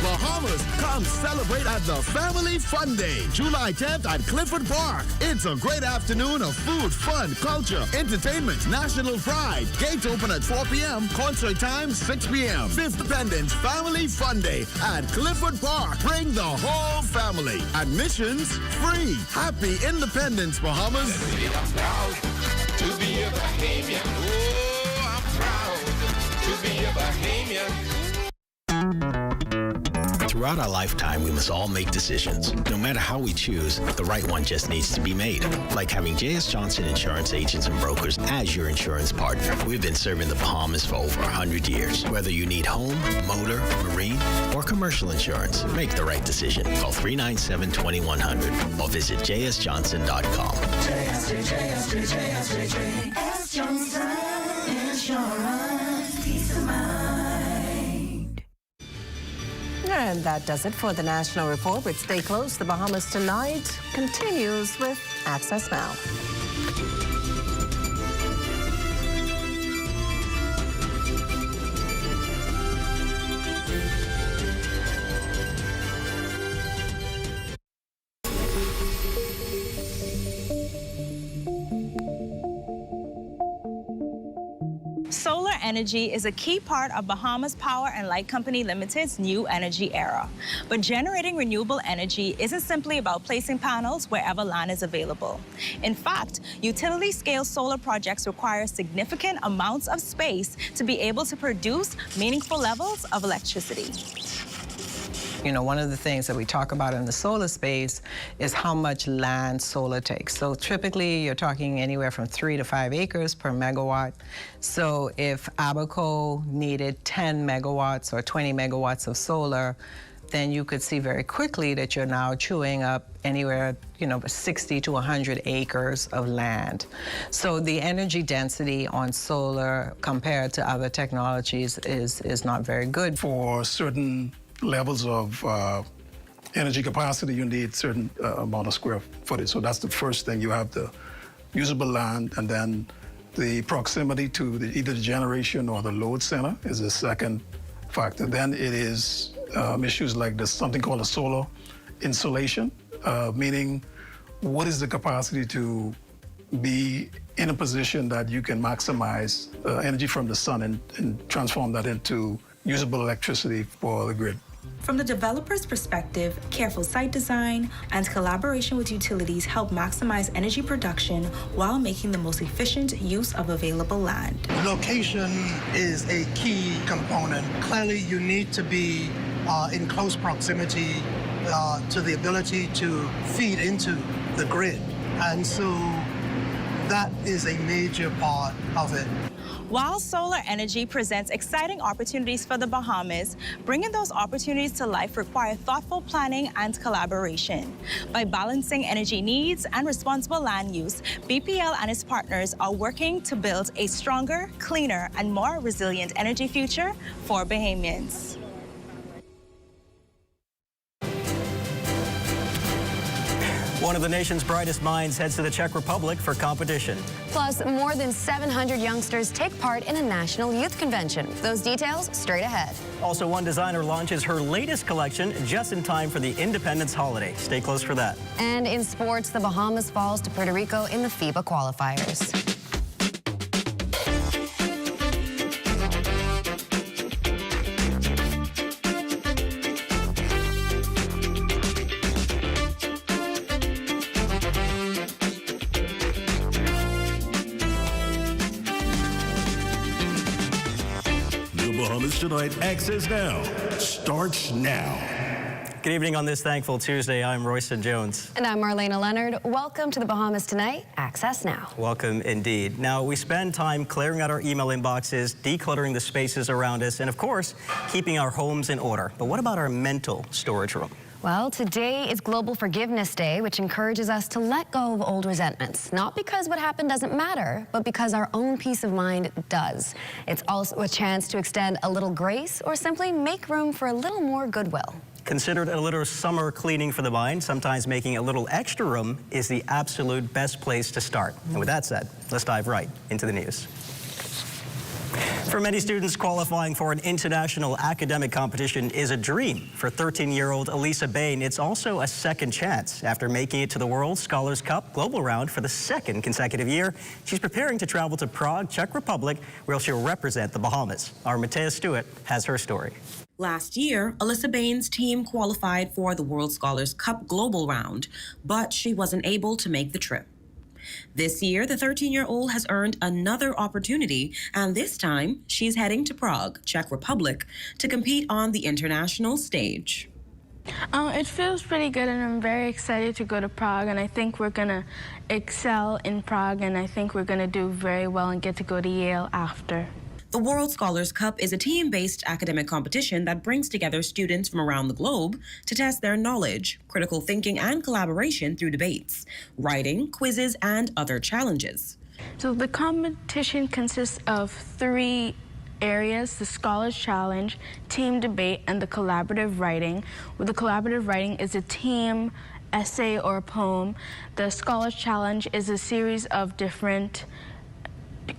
Bahamas, come celebrate at the Family Fun Day, July 10th at Clifford Park. It's a great afternoon of food, fun, culture, entertainment, national pride. Gates open at 4 p.m., concert time 6 p.m. 5th Independence Family Fun Day at Clifford Park. Bring the whole family. Admissions free. Happy Independence, Bahamas. I'm proud to be a Bahamian. Oh, I'm proud to be a Bahamian. Throughout our lifetime, we must all make decisions. No matter how we choose, the right one just needs to be made. Like having J.S. Johnson Insurance Agents and Brokers as your insurance partner. We've been serving the Bahamas for over 100 years. Whether you need home, motor, marine, or commercial insurance, make the right decision. Call 397-2100 or visit jsjohnson.com. J.S. Johnson Insurance, peace of mind. And that does it for the National Report. But stay close. The Bahamas Tonight continues with Access Now. Solar energy is a key part of Bahamas Power and Light Company Limited's new energy era. But generating renewable energy isn't simply about placing panels wherever land is available. In fact, utility-scale solar projects require significant amounts of space to be able to produce meaningful levels of electricity. You know, one of the things that we talk about in the solar space is how much land solar takes. So typically you're talking anywhere from 3 to 5 acres per megawatt. So if Abaco needed 10 megawatts or 20 megawatts of solar, then you could see very quickly that you're now chewing up anywhere, 60 to 100 acres of land. So the energy density on solar compared to other technologies is not very good. For certain levels of energy capacity, you need certain amount of square footage. So that's the first thing. You have the usable land, and then the proximity to either the generation or the load center is the second factor. Then it is issues like this, something called a solar insolation, meaning what is the capacity to be in a position that you can maximize energy from the sun and transform that into usable electricity for the grid. From the developer's perspective, careful site design and collaboration with utilities help maximize energy production while making the most efficient use of available land. Location is a key component. Clearly, you need to be in close proximity to the ability to feed into the grid. And so that is a major part of it. While solar energy presents exciting opportunities for the Bahamas, bringing those opportunities to life requires thoughtful planning and collaboration. By balancing energy needs and responsible land use, BPL and its partners are working to build a stronger, cleaner, and more resilient energy future for Bahamians. One of the nation's brightest minds heads to the Czech Republic for competition. Plus, more than 700 youngsters take part in a national youth convention. Those details straight ahead. Also, one designer launches her latest collection just in time for the Independence holiday. Stay close for that. And in sports, the Bahamas falls to Puerto Rico in the FIBA qualifiers. Bahamas Tonight Access Now starts now. Good evening on this thankful Tuesday. I'm Royston Jones. And I'm Marlena Leonard. Welcome to the Bahamas Tonight Access Now. Welcome indeed. Now, we spend time clearing out our email inboxes, decluttering the spaces around us, and of course, keeping our homes in order. But what about our mental storage room? Well, today is Global Forgiveness Day, which encourages us to let go of old resentments. Not because what happened doesn't matter, but because our own peace of mind does. It's also a chance to extend a little grace or simply make room for a little more goodwill. Considered a little summer cleaning for the mind, sometimes making a little extra room is the absolute best place to start. And with that said, let's dive right into the news. For many students, qualifying for an international academic competition is a dream. For 13-year-old Elisa Bain, it's also a second chance. After making it to the World Scholars Cup Global Round for the second consecutive year, she's preparing to travel to Prague, Czech Republic, where she'll represent the Bahamas. Our Matea Stewart has her story. Last year, Elisa Bain's team qualified for the World Scholars Cup Global Round, but she wasn't able to make the trip. This year, the 13-year-old has earned another opportunity, and this time she's heading to Prague, Czech Republic, to compete on the international stage. It feels pretty good, and I'm very excited to go to Prague, and I think we're going to excel in Prague, and I think we're going to do very well and get to go to Yale after. The World Scholars Cup is a team-based academic competition that brings together students from around the globe to test their knowledge, critical thinking, and collaboration through debates, writing, quizzes, and other challenges. So the competition consists of 3 areas: the Scholars Challenge, Team Debate, and the Collaborative Writing. With the Collaborative Writing is a team essay or a poem. The Scholars Challenge is a series of different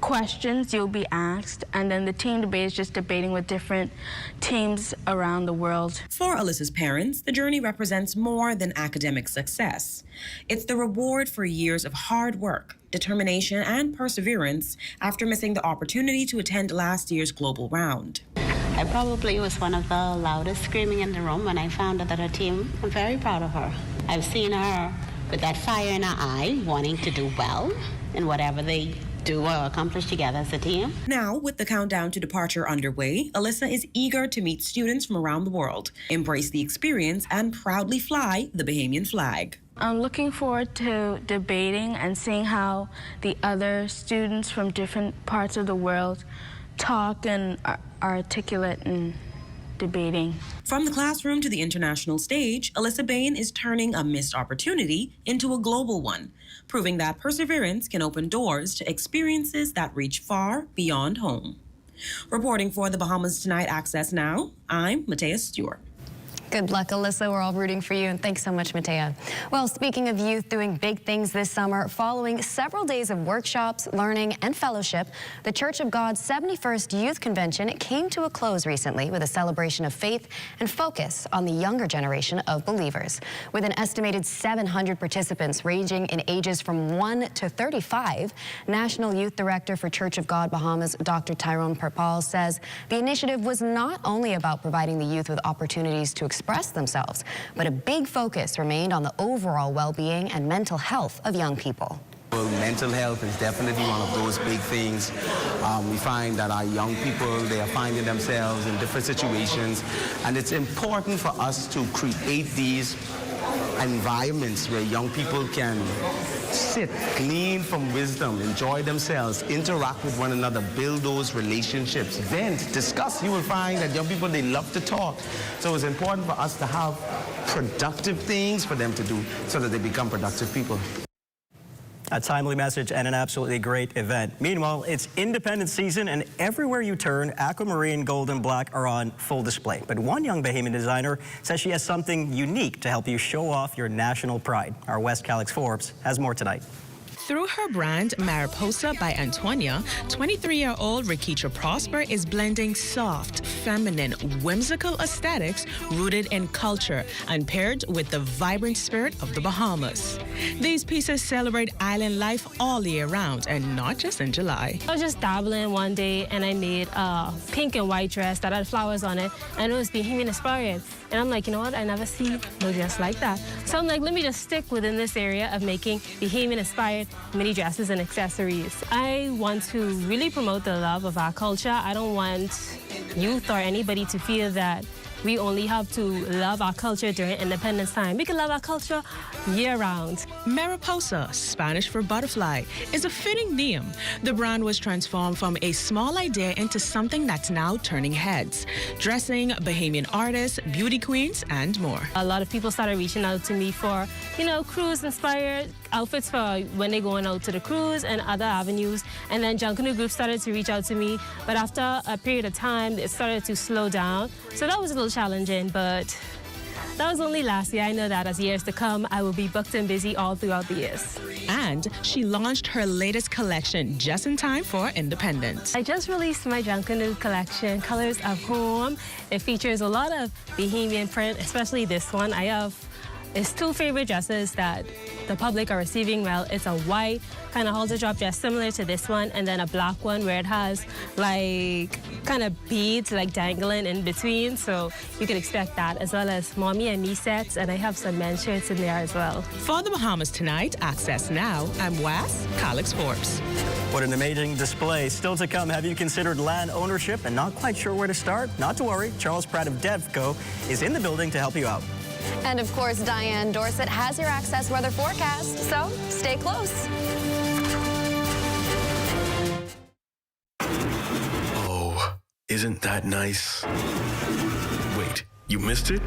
questions you'll be asked, and then the team debate is just debating with different teams around the world. For Elisa's parents, the journey represents more than academic success. It's the reward for years of hard work, determination, and perseverance after missing the opportunity to attend last year's global round. I probably was one of the loudest screaming in the room when I found out that her team. I'm very proud of her. I've seen her with that fire in her eye, wanting to do well in whatever they do or accomplish together as a team. Now, with the countdown to departure underway, Elisa is eager to meet students from around the world, embrace the experience, and proudly fly the Bahamian flag. I'm looking forward to debating and seeing how the other students from different parts of the world talk and are articulate and debating. From the classroom to the international stage, Elisa Bain is turning a missed opportunity into a global one, proving that perseverance can open doors to experiences that reach far beyond home. Reporting for the Bahamas Tonight Access Now, I'm Matea Stewart. Good luck, Alyssa. We're all rooting for you, and thanks so much, Matea. Well, speaking of youth doing big things this summer, following several days of workshops, learning, and fellowship, the Church of God's 71st Youth Convention came to a close recently with a celebration of faith and focus on the younger generation of believers. With an estimated 700 participants ranging in ages from 1 to 35, National Youth Director for Church of God Bahamas, Dr. Tyrone Perpal, says the initiative was not only about providing the youth with opportunities to express themselves, but a big focus remained on the overall well-being and mental health of young people. Well, mental health is definitely one of those big things. We find that our young people, they are finding themselves in different situations, and it's important for us to create these environments where young people can sit, glean from wisdom, enjoy themselves, interact with one another, build those relationships, vent, discuss. You will find that young people, they love to talk. So it's important for us to have productive things for them to do so that they become productive people. A timely message and an absolutely great event. Meanwhile, it's independence season, and everywhere you turn, aquamarine, gold, and black are on full display. But one young Bahamian designer says she has something unique to help you show off your national pride. Our West Calix Forbes has more tonight. Through her brand, Mariposa by Antonia, 23-year-old Rakitra Prosper is blending soft, feminine, whimsical aesthetics rooted in culture and paired with the vibrant spirit of the Bahamas. These pieces celebrate island life all year round and not just in July. I was just dabbling one day and I made a pink and white dress that had flowers on it, and it was Bahamian inspired. And I'm like, you know what, I never see no dress like that. So I'm like, let me just stick within this area of making Bahamian inspired mini dresses and accessories. I want to really promote the love of our culture. I don't want youth or anybody to feel that we only have to love our culture during independence time. We can love our culture year-round. Mariposa, Spanish for butterfly, is a fitting name. The brand was transformed from a small idea into something that's now turning heads, dressing Bahamian artists, beauty queens, and more. A lot of people started reaching out to me for, cruise-inspired outfits for when they're going out to the cruise and other avenues. And then Junkanoo Group started to reach out to me, but after a period of time, it started to slow down. So that was a little challenging, but that was only last year. I know that as years to come, I will be booked and busy all throughout the years. And she launched her latest collection just in time for Independence. I just released my Junkanoo collection, Colors of Home. It features a lot of Bahamian print, especially this one. It's two favorite dresses that the public are receiving well. It's a white kind of halter drop dress similar to this one, and then a black one where it has kind of beads dangling in between. So you can expect that, as well as mommy and me sets, and I have some men's shirts in there as well. For the Bahamas tonight, access now. I'm Wes Calix Forbes. What an amazing display. Still to come, have you considered land ownership and not quite sure where to start? Not to worry, Charles Pratt of DevCo is in the building to help you out. And of course, Diane Dorset has your Access weather forecast, so stay close. Oh, isn't that nice? Wait, you missed it?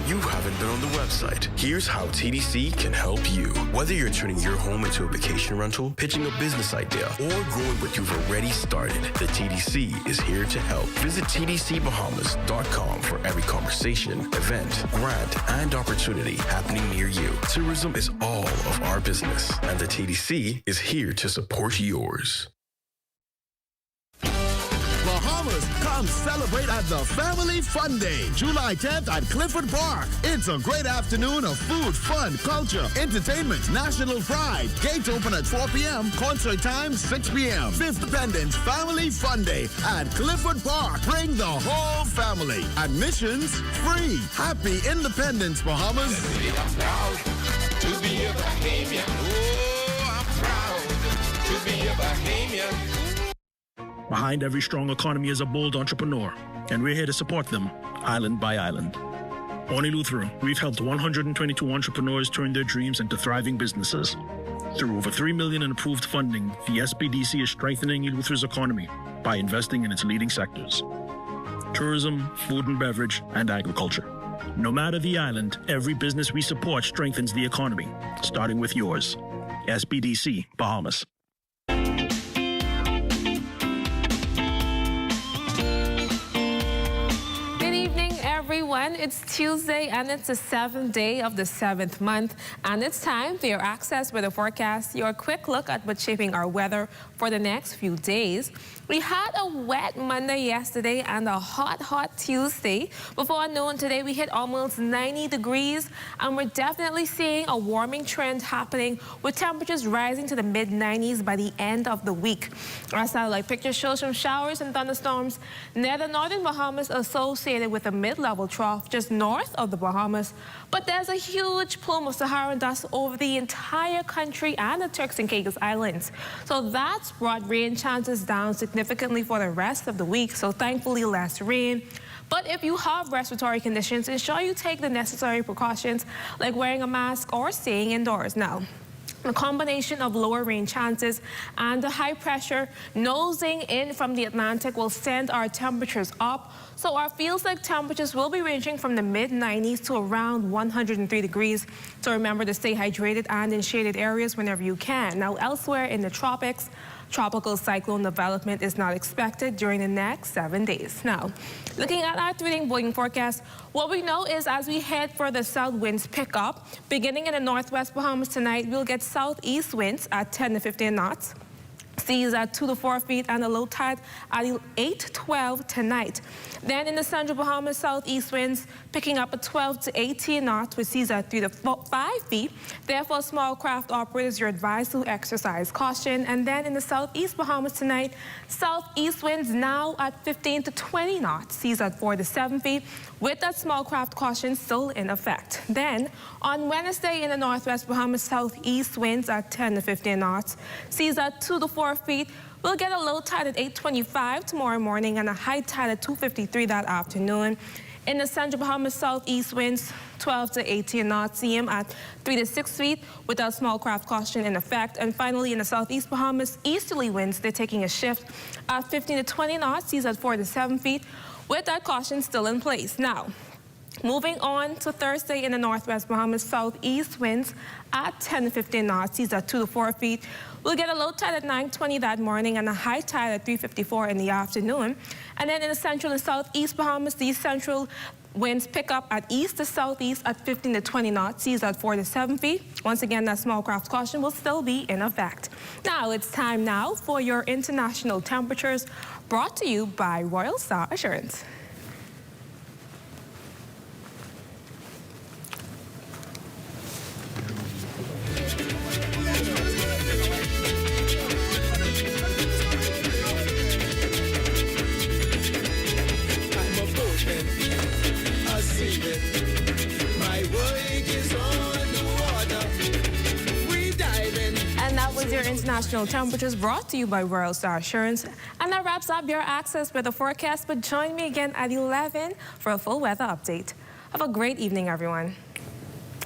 You haven't been on the website. Here's how TDC can help you. Whether you're turning your home into a vacation rental, pitching a business idea, or growing what you've already started, the TDC is here to help. Visit tdcbahamas.com for every conversation, event, grant, and opportunity happening near you. Tourism is all of our business, and the TDC is here to support yours. Bahamas, come celebrate at the Family Fun Day, July 10th at Clifford Park. It's a great afternoon of food, fun, culture, entertainment, national pride. Gates open at 4 p.m., concert time 6 p.m. 5th Independence Family Fun Day at Clifford Park. Bring the whole family. Admissions free. Happy Independence, Bahamas. I'm proud to be a Bahamian. Oh, I'm proud to be a Bahamian. Behind every strong economy is a bold entrepreneur, and we're here to support them, island by island. On Eleuthera, we've helped 122 entrepreneurs turn their dreams into thriving businesses. Through over $3 million in approved funding, the SPDC is strengthening Eleuthera's economy by investing in its leading sectors: tourism, food and beverage, and agriculture. No matter the island, every business we support strengthens the economy, starting with yours. SPDC, Bahamas. Everyone, it's Tuesday and it's the 7th day of the 7th month, and it's time for your Access weather forecast, your quick look at what's shaping our weather for the next few days. We had a wet Monday yesterday and a hot Tuesday. Before noon today, we hit almost 90 degrees, and we're definitely seeing a warming trend happening with temperatures rising to the mid-90s by the end of the week. Our satellite picture shows some showers and thunderstorms near the northern Bahamas associated with a mid-level trough just north of the Bahamas. But there's a huge plume of Saharan dust over the entire country and the Turks and Caicos Islands. So that's brought rain chances down significantly for the rest of the week. So thankfully less rain. But if you have respiratory conditions, ensure you take the necessary precautions like wearing a mask or staying indoors. Now, the combination of lower rain chances and the high pressure nosing in from the Atlantic will send our temperatures up. So our feels-like temperatures will be ranging from the mid-90s to around 103 degrees. So remember to stay hydrated and in shaded areas whenever you can. Now, elsewhere in the tropics, tropical cyclone development is not expected during the next 7 days. Now, looking at our 3-day boiling forecast, what we know is as we head further south, winds pick up. Beginning in the northwest Bahamas tonight, we'll get southeast winds at 10 to 15 knots. Seas at 2 to 4 feet and a low tide at 8 to 12 tonight. Then in the central Bahamas, southeast winds picking up at 12 to 18 knots with seas at 3 to 5 feet. Therefore, small craft operators, you're advised to exercise caution. And then in the southeast Bahamas tonight, southeast winds now at 15 to 20 knots, seas at 4 to 7 feet, with that small craft caution still in effect. Then on Wednesday in the northwest Bahamas, southeast winds at 10 to 15 knots, seas at 2 to 4 feet. We'll get a low tide at 8:25 tomorrow morning and a high tide at 2:53 that afternoon. In the central Bahamas, southeast winds 12 to 18 knots, CM at 3 to 6 feet without small craft caution in effect. And finally, in the southeast Bahamas, easterly winds, they're taking a shift at 15 to 20 knots, seas at 4 to 7 feet with that caution still in place. Now, moving on to Thursday in the northwest Bahamas, southeast winds at 10 to 15 knots, seas at 2 to 4 feet. We'll get a low tide at 9:20 that morning and a high tide at 3:54 in the afternoon. And then in the central and southeast Bahamas, these central winds pick up at east to southeast at 15 to 20 knots, seas at 4 to 7 feet. Once again, that small craft caution will still be in effect. Now, it's time now for your international temperatures, brought to you by Royal Star Assurance. Your international temperatures brought to you by Royal Star Assurance. And that wraps up your Access Weather Forecast, but join me again at 11 for a full weather update. Have a great evening, everyone.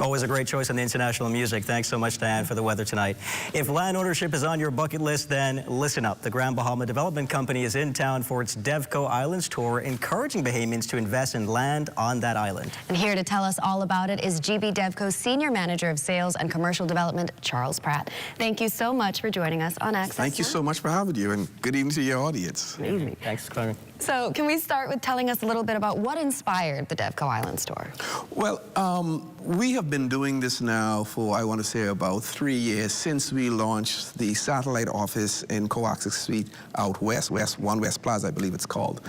Always a great choice on the international music. Thanks so much, Diane, for the weather tonight. If land ownership is on your bucket list, then listen up. The Grand Bahama Development Company is in town for its DevCo Islands tour, encouraging Bahamians to invest in land on that island. And here to tell us all about it is GB DevCo's Senior Manager of Sales and Commercial Development, Charles Pratt. Thank you so much for joining us on Access. Thank you so much for having you, and good evening to your audience. Amazing. Thanks, Connor. So can we start with telling us a little bit about what inspired the DevCo Islands tour? Well, we have been doing this now for, I want to say, about 3 years since we launched the satellite office in Coaxix Suite out west, One West Plaza, I believe it's called.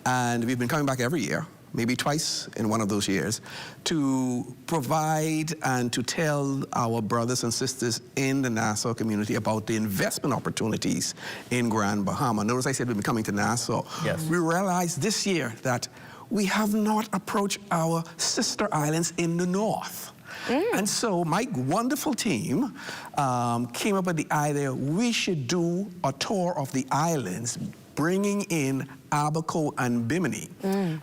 And we've been coming back every year, maybe twice in one of those years, to provide and to tell our brothers and sisters in the Nassau community about the investment opportunities in Grand Bahama. Notice I said we've been coming to Nassau. Yes. We realized this year that we have not approached our sister islands in the north. And so my wonderful team came up with the idea we should do a tour of the islands, bringing in Abaco and Bimini.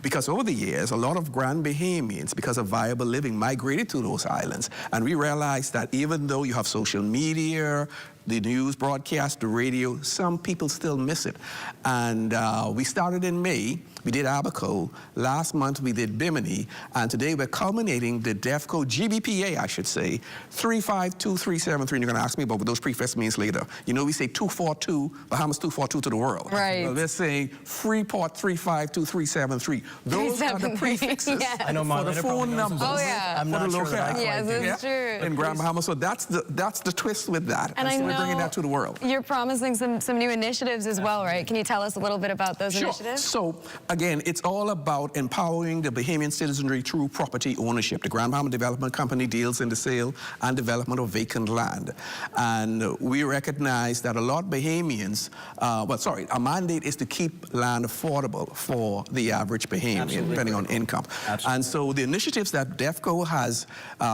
Because over the years, a lot of Grand Bahamians, because of viable living, migrated to those islands. And we realized that even though you have social media, the news broadcast, the radio, some people still miss it. And we started in May. We did Abaco. Last month, we did Bimini. And today, we're culminating the DevCo GBPA, I should say, 352373. And you're going to ask me about what those prefix means later. You know, we say 242, Bahamas 242 to the world. Right. Well, they're saying Freeport 352373. Those are the prefixes I know for the phone numbers. Oh, yeah. I'm not sure that I Yes, that's true. In Grand Bahama. So that's the twist with that. And I so know we're bringing that to the world. You're promising some new initiatives as well, right? Can you tell us a little bit about those Sure. initiatives? So, again, it's all about empowering the Bahamian citizenry through property ownership. The Grand Bahama Development Company deals in the sale and development of vacant land. And we recognize that a lot of Bahamians, our mandate is to keep land affordable for the average Bahamian, depending on income. And so the initiatives that DevCo has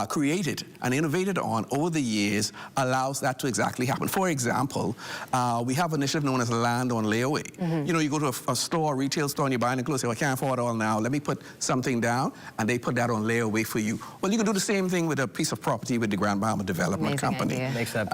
created and innovated on over the years allows that to exactly actually happen. For example, we have an initiative known as Land on Layaway. You know, you go to a store, a retail store, and you're buying a clothes, say, well, I can't afford it all now. Let me put something down, and they put that on layaway for you. Well, you can do the same thing with a piece of property with the Grand Bahama Development Company. Makes that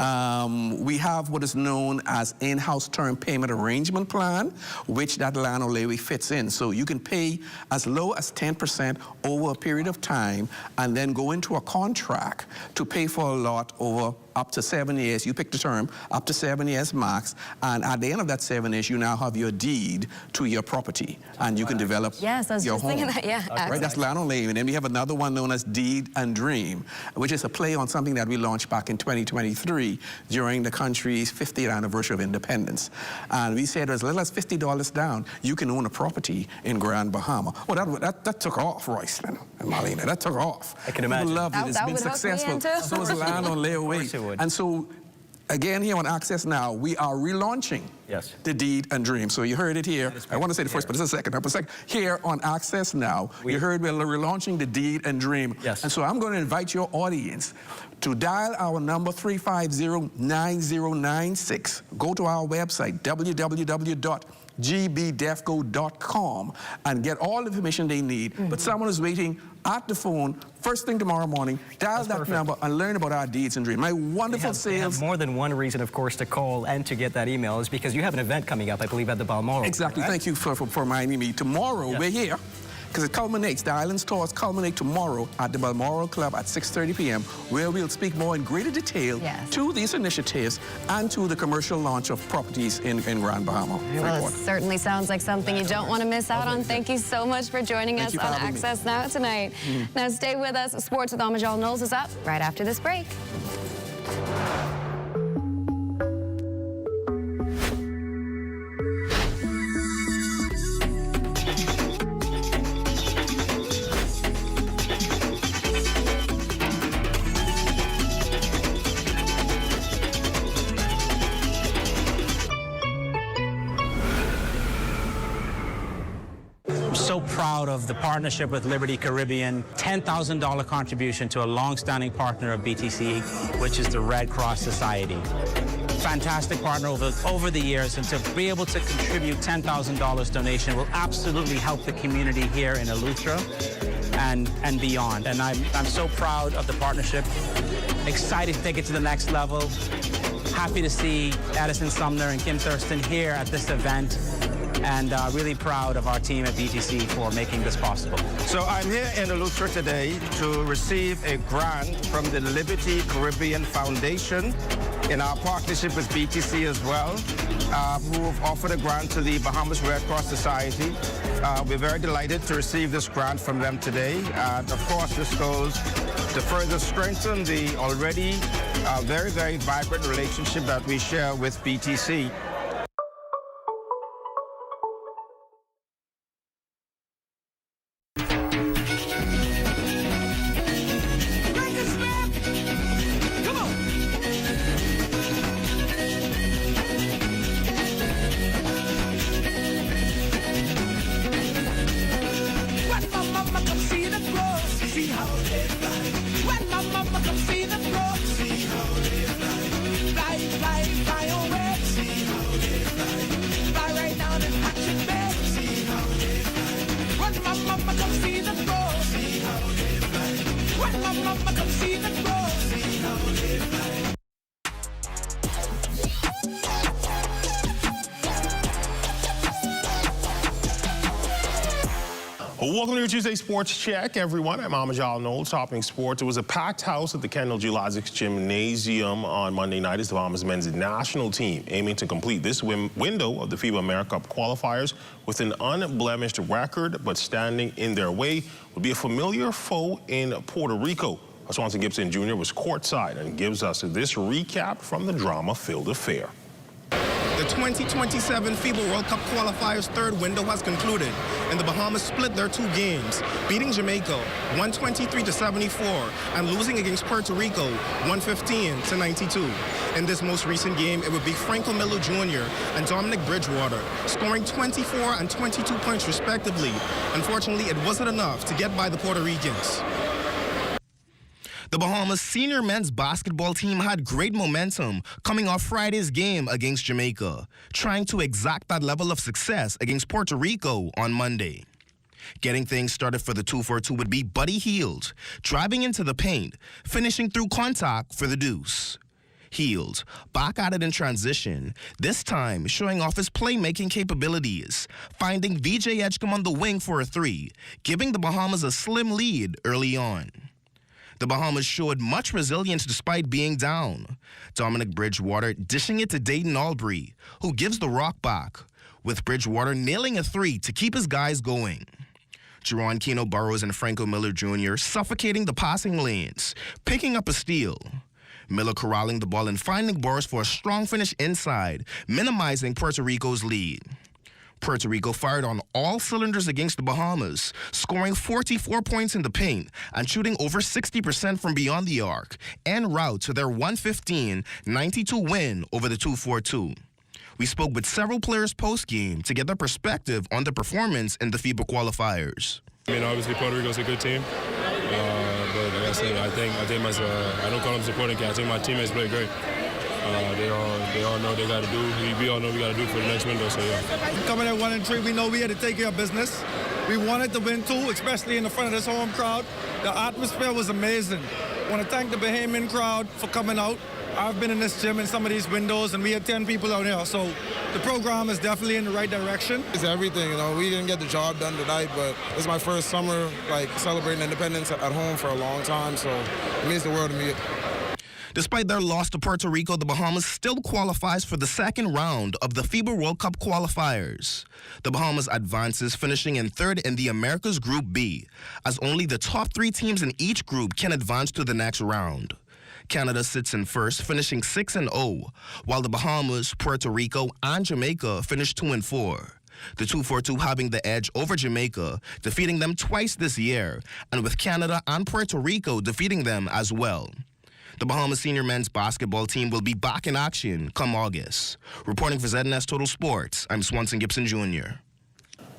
we have what is known as in-house term payment arrangement plan, which that land on layaway fits in. So you can pay as low as 10% over a period of time, and then go into a contract to pay for a lot over up to 7 years. You pick the term, up to 7 years max, and at the end of that 7 years, you now have your deed to your property, and you can develop yes, I was your just home. thinking that, yeah. Right, that's land on layaway. And then we have another one known as Deed and Dream, which is a play on something that we launched back in 2023 during the country's 50th anniversary of independence. And we said as little as $50 down, you can own a property in Grand Bahama. Well, that took off, Royce and Marlena. That took off. I can imagine. People loved it. It's been successful. So is land on layaway. And so, again, here on Access Now, we are relaunching the Deed and Dream. So you heard it here. I want to say the first, but it's a second. Here on Access Now, you heard we're relaunching the Deed and Dream. And so I'm going to invite your audience to dial our number 350-9096. Go to our website, www.gbdefco.com, and get all the information they need. But someone is waiting at the phone first thing tomorrow morning. Dial that number and learn about our deeds and dreams. My wonderful sales. They have more than one reason, of course, to call and to get that email is because you have an event coming up, I believe, at the Balmoral. Exactly. Thank you for reminding me. Tomorrow, we're here. Because it culminates, the Islands Tours culminate tomorrow at the Balmoral Club at 6:30 p.m., where we'll speak more in greater detail to these initiatives and to the commercial launch of properties in Grand Bahama. Well, it certainly sounds like something you don't want to miss out on. Thank you so much for joining us on Access Now tonight. Now stay with us. Sports with Amajal Knowles is up right after this break. So proud of the partnership with Liberty Caribbean, $10,000 contribution to a long-standing partner of BTC, which is the Red Cross Society. Fantastic partner over the years, and to be able to contribute $10,000 donation will absolutely help the community here in Eleuthera and beyond. And I'm so proud of the partnership, excited to take it to the next level. Happy to see Edison Sumner and Kim Thurston here at this event, and really proud of our team at BTC for making this possible. So I'm here in Eleuthera today to receive a grant from the Liberty Caribbean Foundation in our partnership with BTC as well, who have offered a grant to the Bahamas Red Cross Society. We're very delighted to receive this grant from them today. And of course, this goes to further strengthen the already very, very vibrant relationship that we share with BTC. Welcome to your Tuesday Sports Check, everyone. I'm Amajal Knowles, topping sports. It was a packed house at the Kendall Geologics Gymnasium on Monday night as the Bahamas men's national team aiming to complete this window of the FIBA America Cup qualifiers with an unblemished record, but standing in their way would be a familiar foe in Puerto Rico. Swanson Gibson Jr. was courtside and gives us this recap from the drama-filled affair. The 2027 FIBA World Cup qualifiers' third window has concluded, and the Bahamas split their two games, beating Jamaica 123-74 and losing against Puerto Rico 115-92. In this most recent game, it would be Franco Miller Jr. and Dominic Bridgewater, scoring 24 and 22 points respectively. Unfortunately, it wasn't enough to get by the Puerto Ricans. The Bahamas senior men's basketball team had great momentum coming off Friday's game against Jamaica, trying to exact that level of success against Puerto Rico on Monday. Getting things started for the 2-4-2 would be Buddy Hield, driving into the paint, finishing through contact for the deuce. Hield, back at it in transition, this time showing off his playmaking capabilities, finding VJ Edgecombe on the wing for a three, giving the Bahamas a slim lead early on. The Bahamas showed much resilience despite being down. Dominic Bridgewater dishing it to Dayton Albury, who gives the rock back, with Bridgewater nailing a three to keep his guys going. Jerron Keno Burrows and Franco Miller Jr. suffocating the passing lanes, picking up a steal. Miller corralling the ball and finding Burrows for a strong finish inside, minimizing Puerto Rico's lead. Puerto Rico fired on all cylinders against the Bahamas, scoring 44 points in the paint and shooting over 60% from beyond the arc, en route to their 115-92 win over the 2-4-2. We spoke with several players post-game to get their perspective on the performance in the FIBA qualifiers. I mean, obviously Puerto Rico's a good team, but like I said, I think I don't call them supporting cast. I think my teammates play great. They all know what they got to do. We all know what we got to do for the next window. So yeah. Coming at 1-3, we know we had to take care of business. We wanted to win too, especially in the front of this home crowd. The atmosphere was amazing. I want to thank the Bahamian crowd for coming out. I've been in this gym in some of these windows, and we had 10 people out here. So the program is definitely in the right direction. It's everything, you know. We didn't get the job done tonight, but it's my first summer, like, celebrating independence at home for a long time. So it means the world to me. Despite their loss to Puerto Rico, the Bahamas still qualifies for the second round of the FIBA World Cup qualifiers. The Bahamas advances, finishing in third in the Americas Group B, as only the top three teams in each group can advance to the next round. Canada sits in first, finishing 6-0, while the Bahamas, Puerto Rico, and Jamaica finish 2-4. The 2-4-2 having the edge over Jamaica, defeating them twice this year, and with Canada and Puerto Rico defeating them as well. The Bahamas senior men's basketball team will be back in action come August. Reporting for ZNS Total Sports, I'm Swanson Gibson Jr.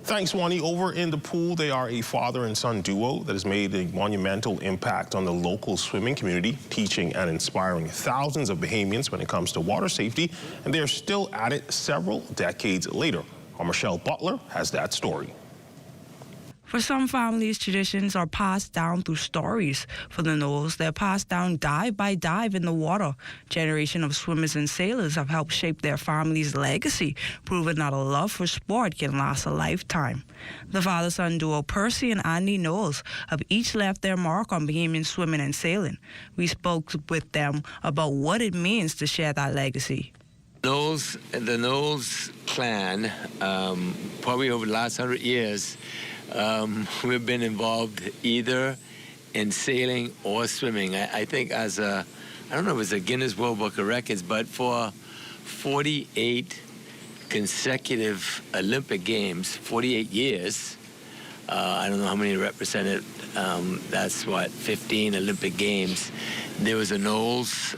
Thanks, Wani. Over in the pool, they are a father and son duo that has made a monumental impact on the local swimming community, teaching and inspiring thousands of Bahamians when it comes to water safety, and they are still at it several decades later. Our Michelle Butler has that story. For some families, traditions are passed down through stories. For the Knowles, they're passed down dive by dive in the water. Generations of swimmers and sailors have helped shape their family's legacy, proving that a love for sport can last a lifetime. The father-son duo Percy and Andy Knowles have each left their mark on Bahamian swimming and sailing. We spoke with them about what it means to share that legacy. The Knowles clan, probably over the last 100 years, we've been involved either in sailing or swimming. I think I don't know if it's a Guinness World Book of Records, but for 48 consecutive Olympic Games, 48 years, I don't know how many represented, that's what, 15 Olympic Games. There was a Knowles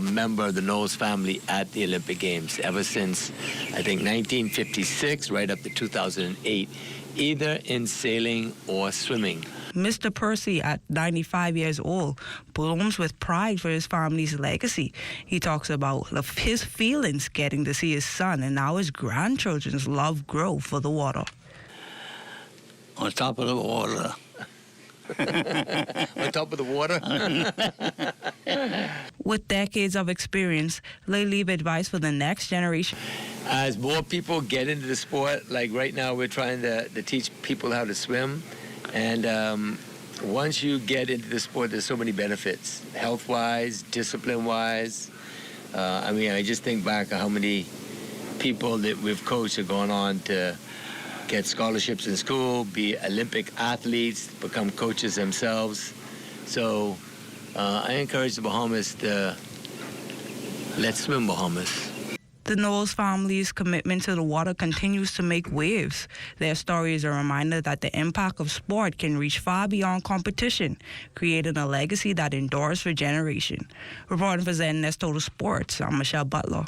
member of the Knowles family at the Olympic Games ever since, I think, 1956, right up to 2008. Either in sailing or swimming. Mr. Percy, at 95 years old, blooms with pride for his family's legacy. He talks about his feelings getting to see his son and now his grandchildren's love grow for the water. On top of the water. On top of the water? With decades of experience, they leave advice for the next generation. As more people get into the sport, like right now we're trying to teach people how to swim. And once you get into the sport, there's so many benefits, health-wise, discipline-wise. I mean, I just think back of how many people that we've coached have gone on to get scholarships in school, be Olympic athletes, become coaches themselves. So I encourage the Bahamas to let's swim Bahamas. The Knowles family's commitment to the water continues to make waves. Their story is a reminder that the impact of sport can reach far beyond competition, creating a legacy that endures for generations. Reporting for ZNS Total Sports, I'm Michelle Butler.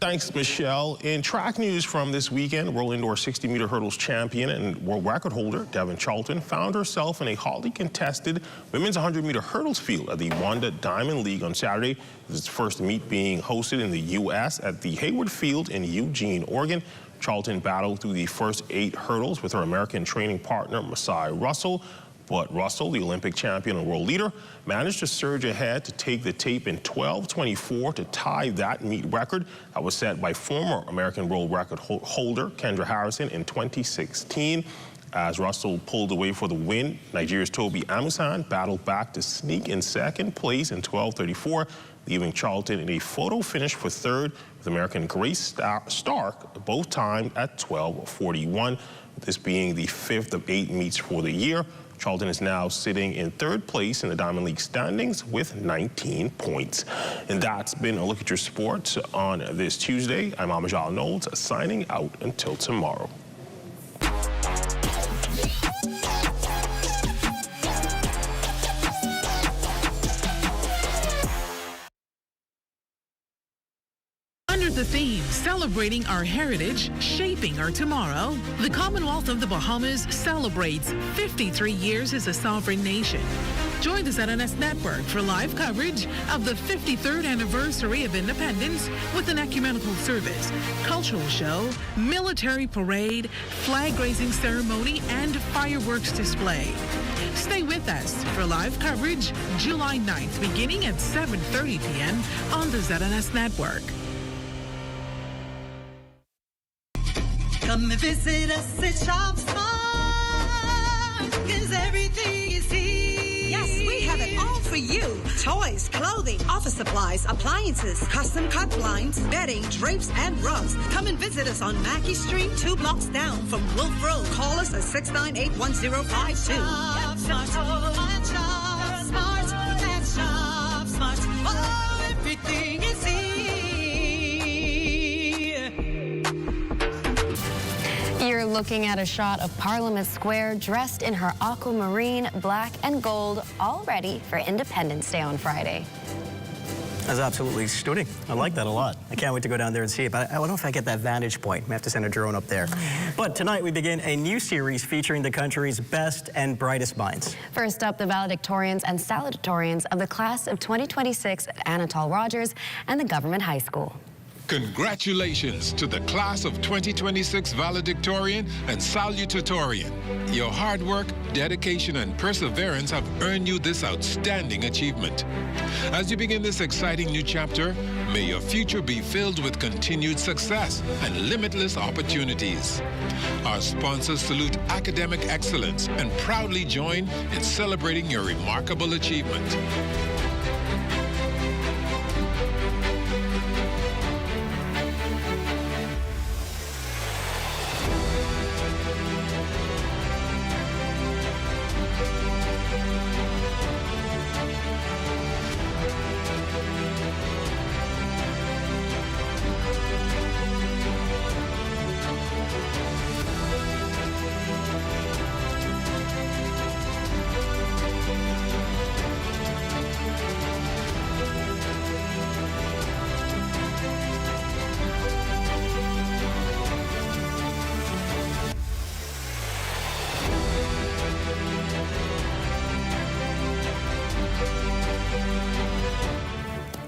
Thanks, Michelle. In track news from this weekend, World Indoor 60-meter hurdles champion and world record holder Devin Charlton found herself in a hotly contested women's 100-meter hurdles field at the Wanda Diamond League on Saturday. This is its first meet being hosted in the U.S. at the Hayward Field in Eugene, Oregon. Charlton battled through the first 8 hurdles with her American training partner, Masai Russell. But Russell, the Olympic champion and world leader, managed to surge ahead to take the tape in 12:24 to tie that meet record that was set by former American world record holder Kendra Harrison in 2016. As Russell pulled away for the win, Nigeria's Toby Amusan battled back to sneak in second place in 12:34, leaving Charlton in a photo finish for third with American Grace Stark, both timed at 12:41. This being the 5th of 8 meets for the year. Charlton is now sitting in 3rd place in the Diamond League standings with 19 points. And that's been a look at your sports on this Tuesday. I'm Amajal Knowles, signing out until tomorrow. Under the theme, celebrating our heritage, shaping our tomorrow, the Commonwealth of the Bahamas celebrates 53 years as a sovereign nation. Join the ZNS network for live coverage of the 53rd anniversary of independence with an ecumenical service, cultural show, military parade, flag-raising ceremony, and fireworks display. Stay with us for live coverage July 9th, beginning at 7:30 p.m. on the ZNS network. Come and visit us at Shop Smart, 'cause everything is here. Yes, we have it all for you. Toys, clothing, office supplies, appliances, custom cut blinds, bedding, drapes, and rugs. Come and visit us on Mackey Street, 2 blocks down from Wolf Road. Call us at 698-1052. Shop Smart, Shop Smart, at Shop Smart. Oh, everything is here. You're looking at a shot of Parliament Square dressed in her aquamarine, black and gold, all ready for Independence Day on Friday. That's absolutely stunning. I like that a lot. I can't wait to go down there and see it, but I don't know if I get that vantage point. I have to send a drone up there. But tonight we begin a new series featuring the country's best and brightest minds. First up, the valedictorians and salutatorians of the class of 2026 at Anatole Rogers and the Government High School. Congratulations to the class of 2026 valedictorian and salutatorian. Your hard work, dedication, and perseverance have earned you this outstanding achievement. As you begin this exciting new chapter, may your future be filled with continued success and limitless opportunities. Our sponsors salute academic excellence and proudly join in celebrating your remarkable achievement.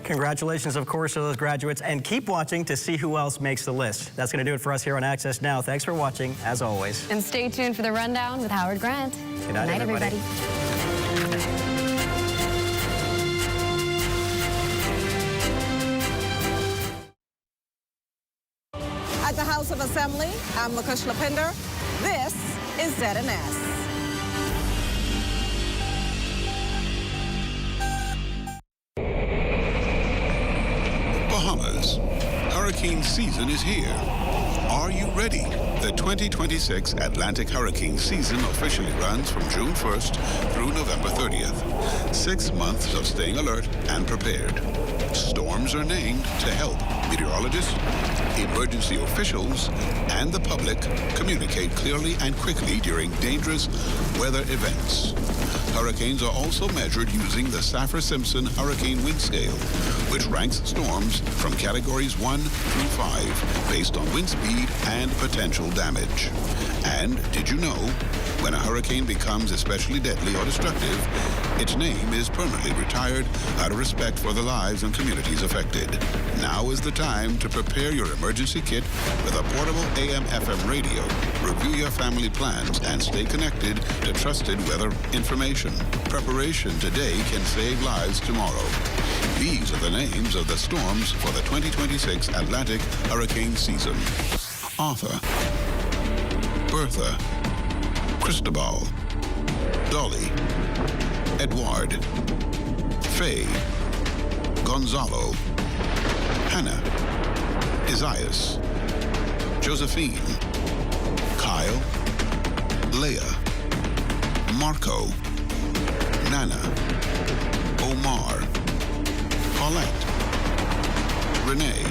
Congratulations, of course, to those graduates, and keep watching to see who else makes the list. That's going to do it for us here on Access Now. Thanks for watching, as always. And stay tuned for the rundown with Howard Grant. Good night, everybody. At the House of Assembly, I'm Lakush Lapinder. This is ZNS. Bahamas. Hurricane season is here. Are you ready? The 2026 Atlantic hurricane season officially runs from June 1st through November 30th. 6 months of staying alert and prepared. Storms are named to help meteorologists, emergency officials, and the public communicate clearly and quickly during dangerous weather events. Hurricanes are also measured using the Saffir-Simpson Hurricane Wind Scale, which ranks storms from categories 1 through 5 based on wind speed and potential damage. And did you know, when a hurricane becomes especially deadly or destructive, its name is permanently retired out of respect for the lives and communities affected. Now is the time to prepare your emergency kit with a portable AM/FM radio. Review your family plans and stay connected to trusted weather information. Preparation today can save lives tomorrow. These are the names of the storms for the 2026 Atlantic hurricane season. Arthur, Bertha, Cristobal, Dolly, Edward, Faye, Gonzalo, Hannah, Isaias, Josephine, Kyle, Leah, Marco, Nana, Omar, Paulette, Renee,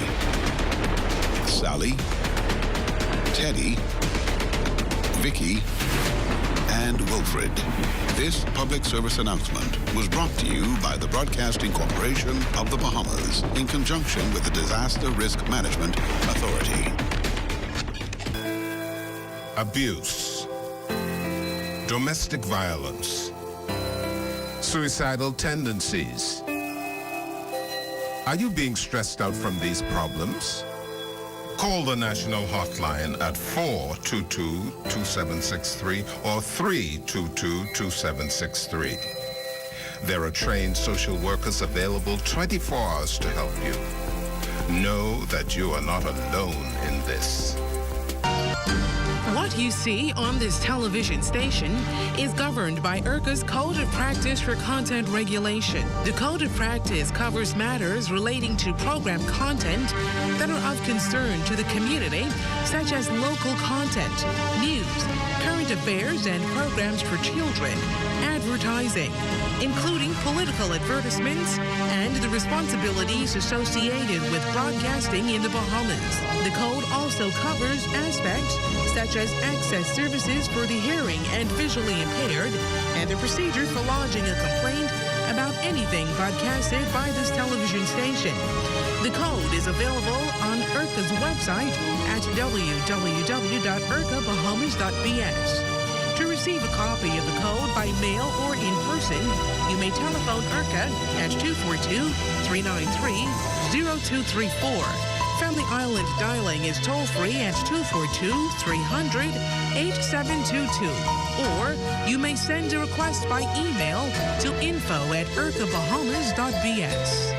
Sally, Teddy, Vicky, and Wilfred. This public service announcement was brought to you by the Broadcasting Corporation of the Bahamas in conjunction with the Disaster Risk Management Authority. Abuse, domestic violence, suicidal tendencies. Are you being stressed out from these problems? Call the national hotline at 422-2763 or 322-2763. There are trained social workers available 24 hours to help you. Know that you are not alone in this. What you see on this television station is governed by IRCA's Code of Practice for Content Regulation. The Code of Practice covers matters relating to program content that are of concern to the community, such as local content, news, current affairs, and programs for children, advertising, including political advertisements, and the responsibilities associated with broadcasting in the Bahamas. The code also covers aspects such as access services for the hearing and visually impaired, and the procedure for lodging a complaint about anything broadcasted by this television station. The code is available on IRCA's website at www.ircabahamas.bs. To receive a copy of the code by mail or in person, you may telephone IRCA at 242-393-0234. Family Island dialing is toll-free at 242-300-8722. Or you may send a request by email to info@ircabahamas.bs.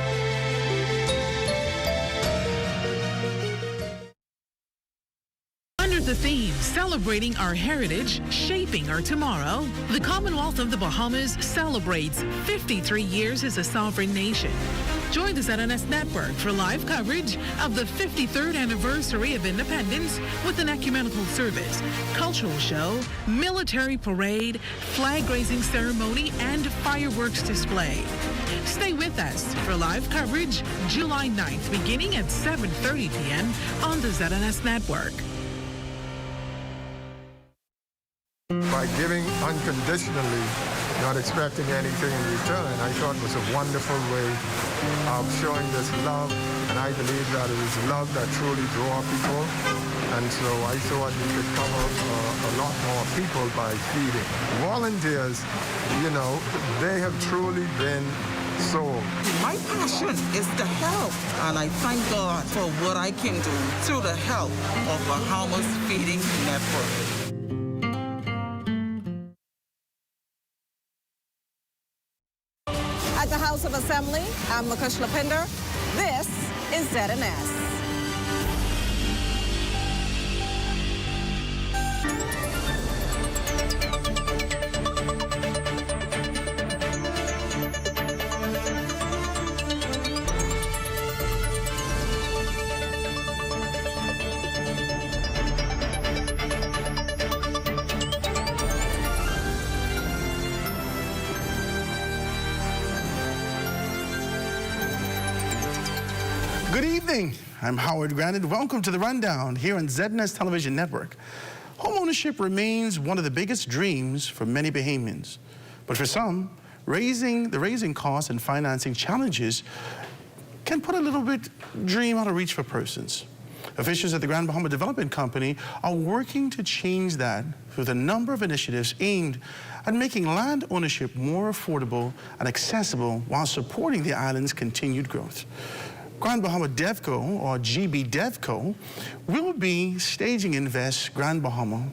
Under the theme, celebrating our heritage, shaping our tomorrow, the Commonwealth of the Bahamas celebrates 53 years as a sovereign nation. Join the ZNS network for live coverage of the 53rd anniversary of independence with an ecumenical service, cultural show, military parade, flag-raising ceremony, and fireworks display. Stay with us for live coverage July 9th, beginning at 7:30 p.m. on the ZNS network. By giving unconditionally, not expecting anything in return, I thought was a wonderful way of showing this love, and I believe that it is love that truly draws people, and so I thought we could cover a lot more people by feeding. Volunteers, you know, they have truly been sold. My passion is to help, and I thank God for what I can do through the help of Bahamas Feeding Network. At the House of Assembly, I'm Makush Lapinder. This is ZNS. Good evening. I'm Howard Grant. Welcome to The Rundown here on ZNS Television Network. Homeownership remains one of the biggest dreams for many Bahamians. But for some, the raising costs and financing challenges can put a little bit dream out of reach for persons. Officials at the Grand Bahama Development Company are working to change that with a number of initiatives aimed at making land ownership more affordable and accessible while supporting the island's continued growth. Grand Bahama DevCo, or GB DevCo, will be staging Invest Grand Bahama,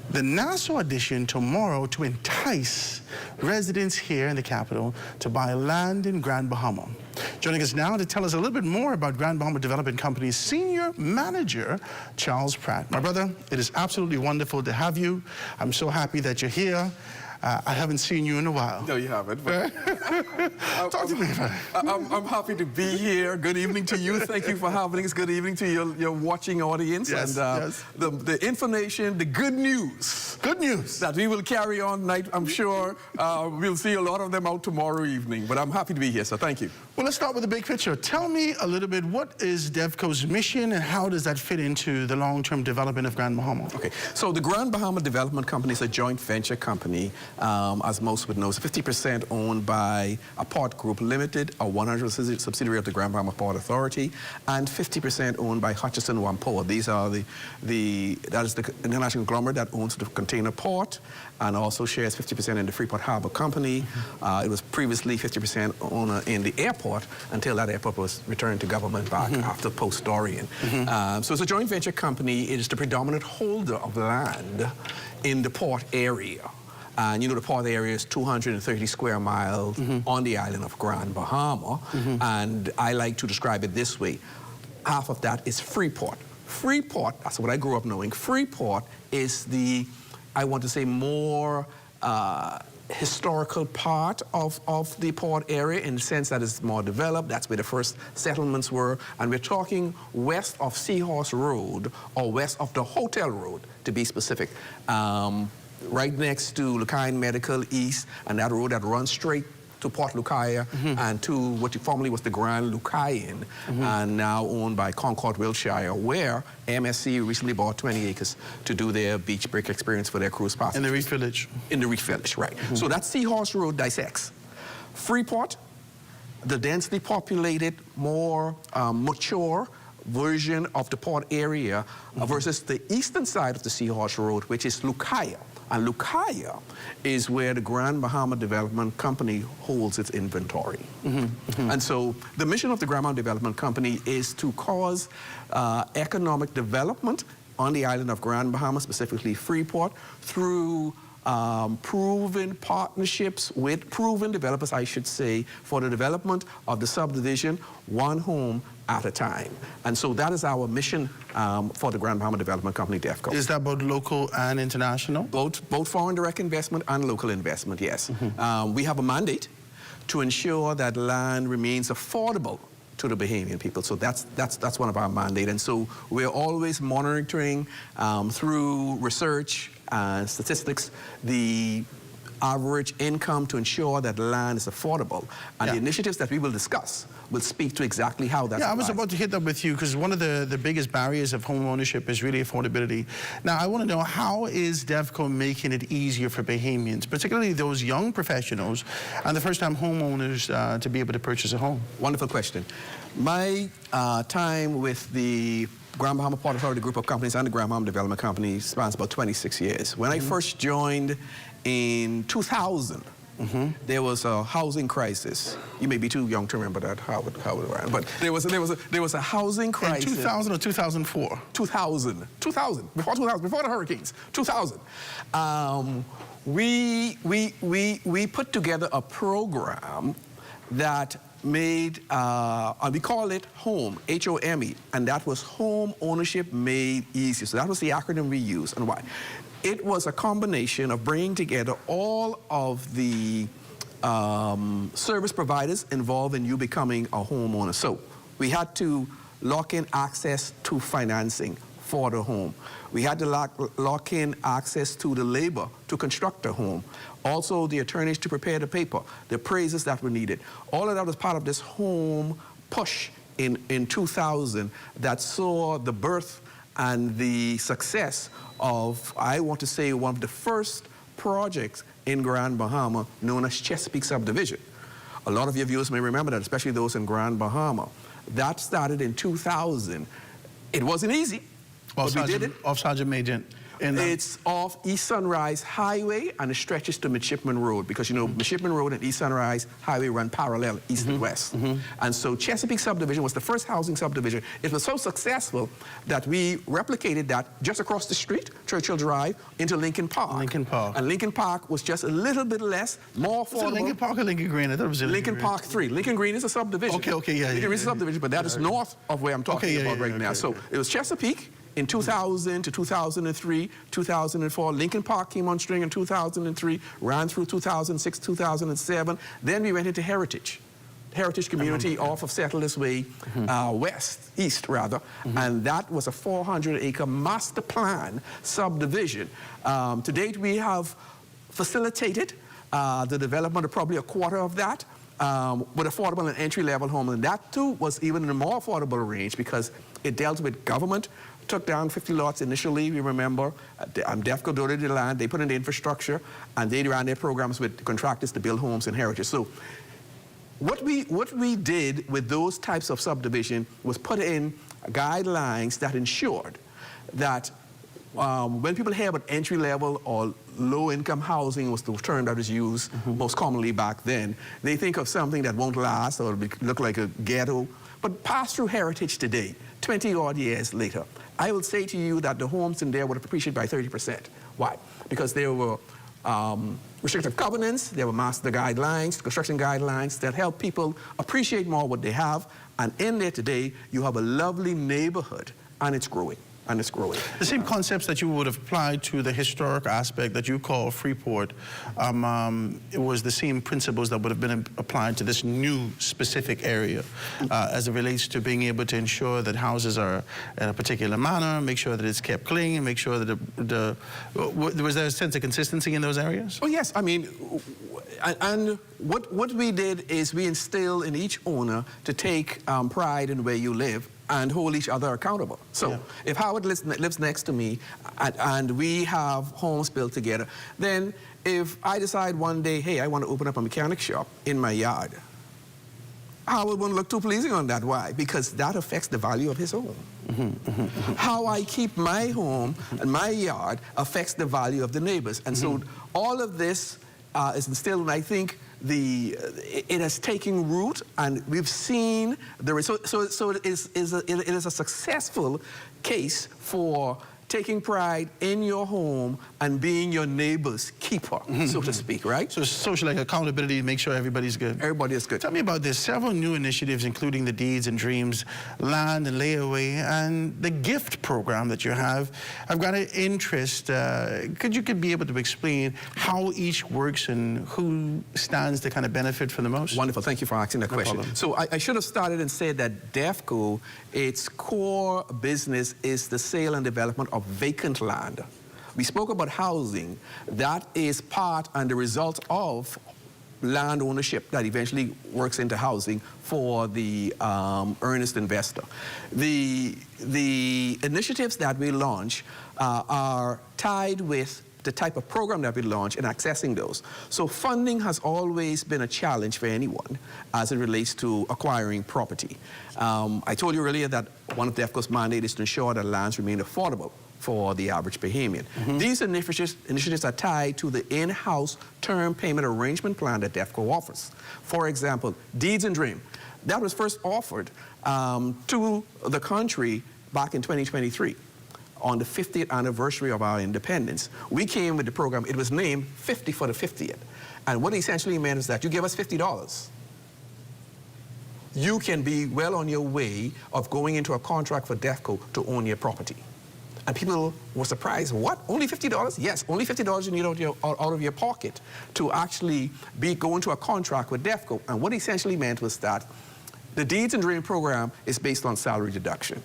the Nassau edition, tomorrow to entice residents here in the capital to buy land in Grand Bahama. Joining us now to tell us a little bit more about Grand Bahama Development Company's Senior Manager, Charles Pratt. My brother, it is absolutely wonderful to have you. I'm so happy that you're here. I haven't seen you in a while. No, you haven't. But Talk to me about it. I'm happy to be here. Good evening to you. Thank you for having us. Good evening to your watching audience. Yes, and the information, the good news. Good news. That we will carry on tonight. I'm sure we'll see a lot of them out tomorrow evening. But I'm happy to be here, so thank you. Well, let's start with the big picture. Tell me a little bit, what is DevCo's mission and how does that fit into the long-term development of Grand Bahama? Okay, so the Grand Bahama Development Company is a joint venture company, as most would know. It's 50% owned by a Port Group Limited, a 100% subsidiary of the Grand Bahama Port Authority, and 50% owned by Hutchison Whampoa. These are that is the international conglomerate that owns the container port and also shares 50% in the Freeport Harbor Company. It was previously 50% owner in the airport until that airport was returned to government back after post-Dorian. So it's a joint venture company. It is the predominant holder of land in the port area. And you know, the port area is 230 square miles on the island of Grand Bahama. And I like to describe it this way. Half of that is Freeport. Freeport, that's what I grew up knowing. Freeport is the, I want to say, more historical part of the port area in the sense that it's more developed. That's where the first settlements were. And we're talking west of Seahorse Road, or west of the Hotel Road, to be specific. Right next to Lucayan Medical East, and that road that runs straight to Port Lucaya and to what formerly was the Grand Lucayan, and now owned by Concord Wiltshire, where MSC recently bought 20 acres to do their beach break experience for their cruise passengers. In the Reef Village. In the Reef Village, right. So that Seahorse Road dissects Freeport, the densely populated, more mature version of the port area versus the eastern side of the Seahorse Road, which is Lucaya. And Lucaya is where the Grand Bahama Development Company holds its inventory. And so the mission of the Grand Bahama Development Company is to cause economic development on the island of Grand Bahama, specifically Freeport, through proven partnerships with proven developers, I should say, for the development of the subdivision, one home at a time. And so that is our mission for the Grand Bahama Development Company, DevCo. Is that both local and international? Both foreign direct investment and local investment, yes. We have a mandate to ensure that land remains affordable to the Bahamian people. So that's one of our mandates. And so we're always monitoring through research and statistics the average income to ensure that land is affordable. And the initiatives that we will discuss will speak to exactly how that's I was about to hit that with you because one of the biggest barriers of home ownership is really affordability. Now, I want to know, how is DevCo making it easier for Bahamians, particularly those young professionals and the first-time homeowners to be able to purchase a home? Wonderful question. My time with the Grand Bahama Port Authority group of companies and the Grand Bahama Development Company spans about 26 years. When I first joined in 2000, there was a housing crisis. You may be too young to remember that, how it ran, but there was a housing crisis. In 2000 or 2004? 2000, before the hurricanes, 2000. We put together a program that made, we call it HOME, H-O-M-E, and that was Home Ownership Made Easy. So that was the acronym we used. And why? It was a combination of bringing together all of the service providers involved in you becoming a homeowner. So we had to lock in access to financing for the home. We had to lock in access to the labor to construct a home. Also, the attorneys to prepare the paper, the appraisers that were needed. All of that was part of this home push in 2000 that saw the birth and the success of, I want to say, one of the first projects in Grand Bahama known as Chesapeake Subdivision. A lot of your viewers may remember that, especially those in Grand Bahama. That started in 2000. It wasn't easy, but we did it. Off Sergeant Major. It's off East Sunrise Highway, and it stretches to Midshipman Road, because, you know, Midshipman Road and East Sunrise Highway run parallel east and west. And so Chesapeake Subdivision was the first housing subdivision. It was so successful that we replicated that just across the street, Churchill Drive, into Lincoln Park. Lincoln Park. And Lincoln Park was just a little bit less, more affordable. Was it Lincoln Park or Lincoln Green? I thought it was Lincoln Park 3. Lincoln Green is a subdivision. Okay, yeah. Lincoln Green is a subdivision, but that is north of where I'm talking about right now. So it was Chesapeake in 2000 to 2003, 2004. Lincoln Park came on string in 2003, ran through 2006, 2007. Then we went into Heritage community off of Settlers Way, east rather, and that was a 400-acre master plan subdivision. To date, we have facilitated the development of probably a quarter of that with affordable and entry-level homes, and that too was even in a more affordable range because it dealt with government. Took down 50 lots initially, we remember. DEFCO donated the land, they put in the infrastructure, and they ran their programs with contractors to build homes in Heritage. So what we did with those types of subdivision was put in guidelines that ensured that when people hear about entry-level or low-income housing was the term that was used most commonly back then, they think of something that won't last or look like a ghetto. But pass through Heritage today, 20-odd years later, I will say to you that the homes in there would have appreciated by 30%. Why? Because there were restrictive covenants, there were master guidelines, construction guidelines that help people appreciate more what they have. And in there today, you have a lovely neighborhood, and it's growing. And it's growing. The same concepts that you would have applied to the historic aspect that you call Freeport, it was the same principles that would have been applied to this new specific area as it relates to being able to ensure that houses are in a particular manner, make sure that it's kept clean, make sure that was there a sense of consistency in those areas? Oh yes, I mean, and what we did is we instilled in each owner to take pride in where you live and hold each other accountable. So if Howard lives next to me and we have homes built together, then if I decide one day, hey, I want to open up a mechanic shop in my yard, Howard won't look too pleasing on that. Why? Because that affects the value of his home. How I keep my home and my yard affects the value of the neighbors. And so all of this is instilled, and I think it has taken root, and we've seen so it is a successful case for taking pride in your home and being your neighbor's keeper, so to speak, right? So social accountability to make sure everybody's good. Everybody is good. Tell me about this. Several new initiatives, including the Deeds and Dreams, Land and Layaway, and the gift program that you have. I've got an interest. Could you be able to explain how each works and who stands to kind of benefit from the most? Wonderful. Thank you for asking that question. Problem. So I should have started and said that DEFCO, its core business is the sale and development of vacant land. We spoke about housing. That is part and the result of land ownership that eventually works into housing for the earnest investor. The initiatives that we launch are tied with the type of program that we launch and accessing those. So funding has always been a challenge for anyone as it relates to acquiring property. I told you earlier that one of DEFCO's mandate is to ensure that lands remain affordable for the average Bahamian. These initiatives are tied to the in-house term payment arrangement plan that DEFCO offers. For example, Deeds and Dream. That was first offered to the country back in 2023. On the 50th anniversary of our independence. We came with the program, it was named 50 for the 50th. And what it essentially meant is that you give us $50. You can be well on your way of going into a contract for DEFCO to own your property. And people were surprised, what, only $50? Yes, only $50 you need out of your pocket to actually go into a contract with DEFCO. And what it essentially meant was that the Deeds and Dream program is based on salary deduction.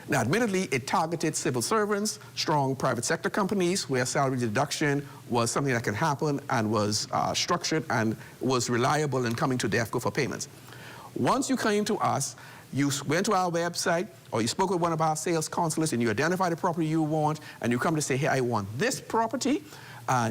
Now, admittedly, it targeted civil servants, strong private sector companies, where salary deduction was something that could happen and was structured and was reliable in coming to DEFCO for payments. Once you came to us, you went to our website or you spoke with one of our sales counselors and you identified the property you want and you come to say, hey, I want this property.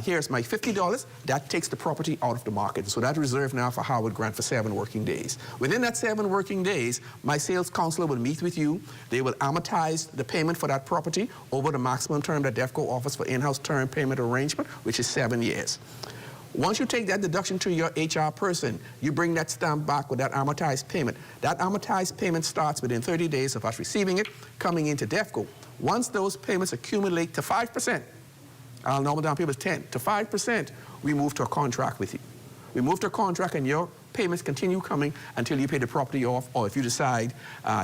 Here's my $50. That takes the property out of the market. So that's reserved now for Howard Grant for 7 working days. Within that 7 working days, my sales counselor will meet with you. They will amortize the payment for that property over the maximum term that DEFCO offers for in-house term payment arrangement, which is 7 years. Once you take that deduction to your HR person, you bring that stamp back with that amortized payment. That amortized payment starts within 30 days of us receiving it, coming into DEFCO. Once those payments accumulate to 5%, our normal down payment is 10 to 5%, we move to a contract with you. We move to a contract and your payments continue coming until you pay the property off, or if you decide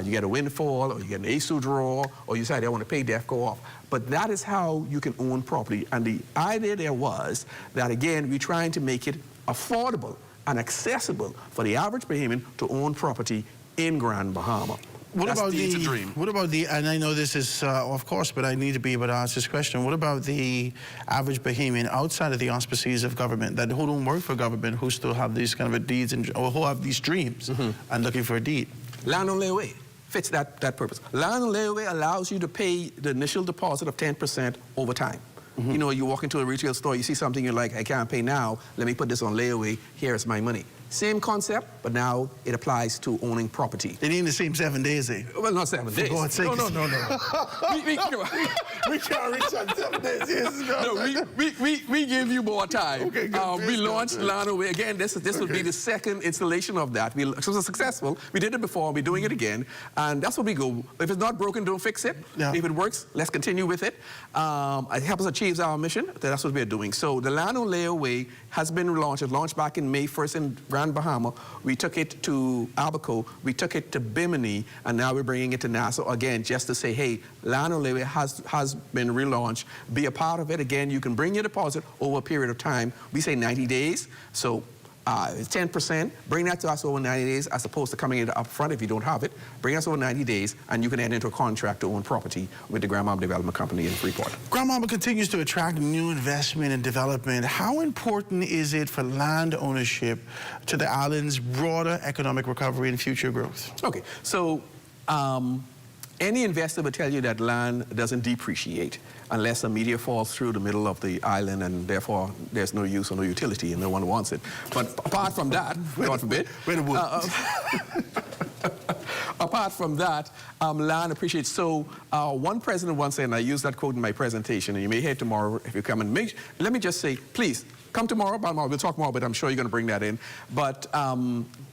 you get a windfall, or you get an ASU draw, or you decide I want to pay DEFCO off. But that is how you can own property. And the idea there was that, again, we're trying to make it affordable and accessible for the average Bahamian to own property in Grand Bahama. What That's about the dream. What about the, and I know this is off course, but I need to be able to ask this question. What about the average Bahamian outside of the auspices of government, that who don't work for government, who still have these kind of deeds, and, or who have these dreams and looking for a deed? Land on layaway fits that purpose. Land on layaway allows you to pay the initial deposit of 10% over time. You know, you walk into a retail store, you see something you're like, I can't pay now, let me put this on layaway, here's my money. Same concept, but now it applies to owning property. They need the same 7 days, eh? Well, not 7 days. For God's sake. No. we can't reach on 7 days. Yes, no, we give you more time. Okay, good. We launched Land Away. Again, this will be the second installation of that. It was successful. We did it before, we're doing it again. And that's where we go. If it's not broken, don't fix it. Yeah. If it works, let's continue with it. It helps us achieve our mission. That's what we're doing. So the Land on Layaway has been launched. It launched back in May 1st in Grand Bahama. We took it to Abaco. We took it to Bimini. And now we're bringing it to Nassau again, just to say, hey, Land on Layaway has been relaunched. Be a part of it. Again, you can bring your deposit over a period of time. We say 90 days. So it's 10%. Bring that to us over 90 days as opposed to coming in up front if you don't have it. Bring us over 90 days and you can enter into a contract to own property with the Grand Bahama Development Company in Freeport. Grand Bahama continues to attract new investment and development. How important is it for land ownership to the island's broader economic recovery and future growth? Okay, so any investor will tell you that land doesn't depreciate unless a meteor falls through the middle of the island and therefore there's no use or no utility and no one wants it. But apart from that, God forbid, apart from that, land appreciates. So one president once said, and I use that quote in my presentation, and you may hear it tomorrow if you come and let me just say, please, come tomorrow, we'll talk more, but I'm sure you're going to bring that in. But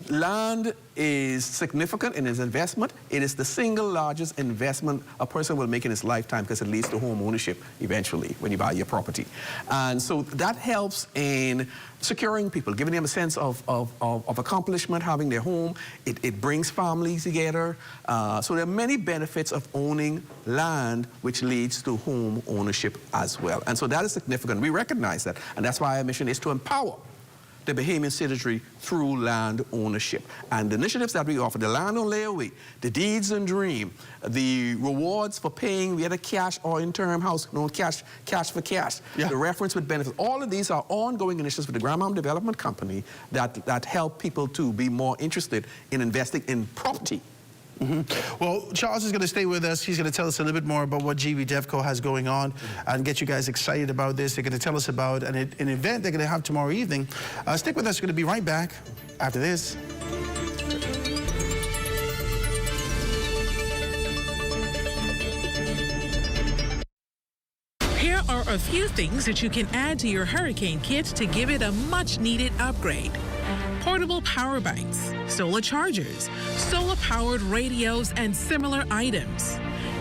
land is significant in its investment. It is the single largest investment a person will make in his lifetime because it leads to home ownership eventually when you buy your property. And so that helps in securing people, giving them a sense of accomplishment, having their home. It brings families together. So there are many benefits of owning land, which leads to home ownership as well. And so that is significant. We recognize that. And that's why our mission is to empower the Bahamian citizenry through land ownership. And the initiatives that we offer, the Land on Layaway, the Deeds and Dream, the rewards for paying, we had a cash or interim house, no cash for cash, the reference with benefits. All of these are ongoing initiatives with the Grand Bahama Development Company that help people to be more interested in investing in property. Well, Charles is going to stay with us. He's going to tell us a little bit more about what GB DevCo has going on and get you guys excited about this. They're going to tell us about an event they're going to have tomorrow evening. Stick with us. We're going to be right back after this. Here are a few things that you can add to your hurricane kit to give it a much-needed upgrade. Portable power banks, solar chargers, solar-powered radios, and similar items.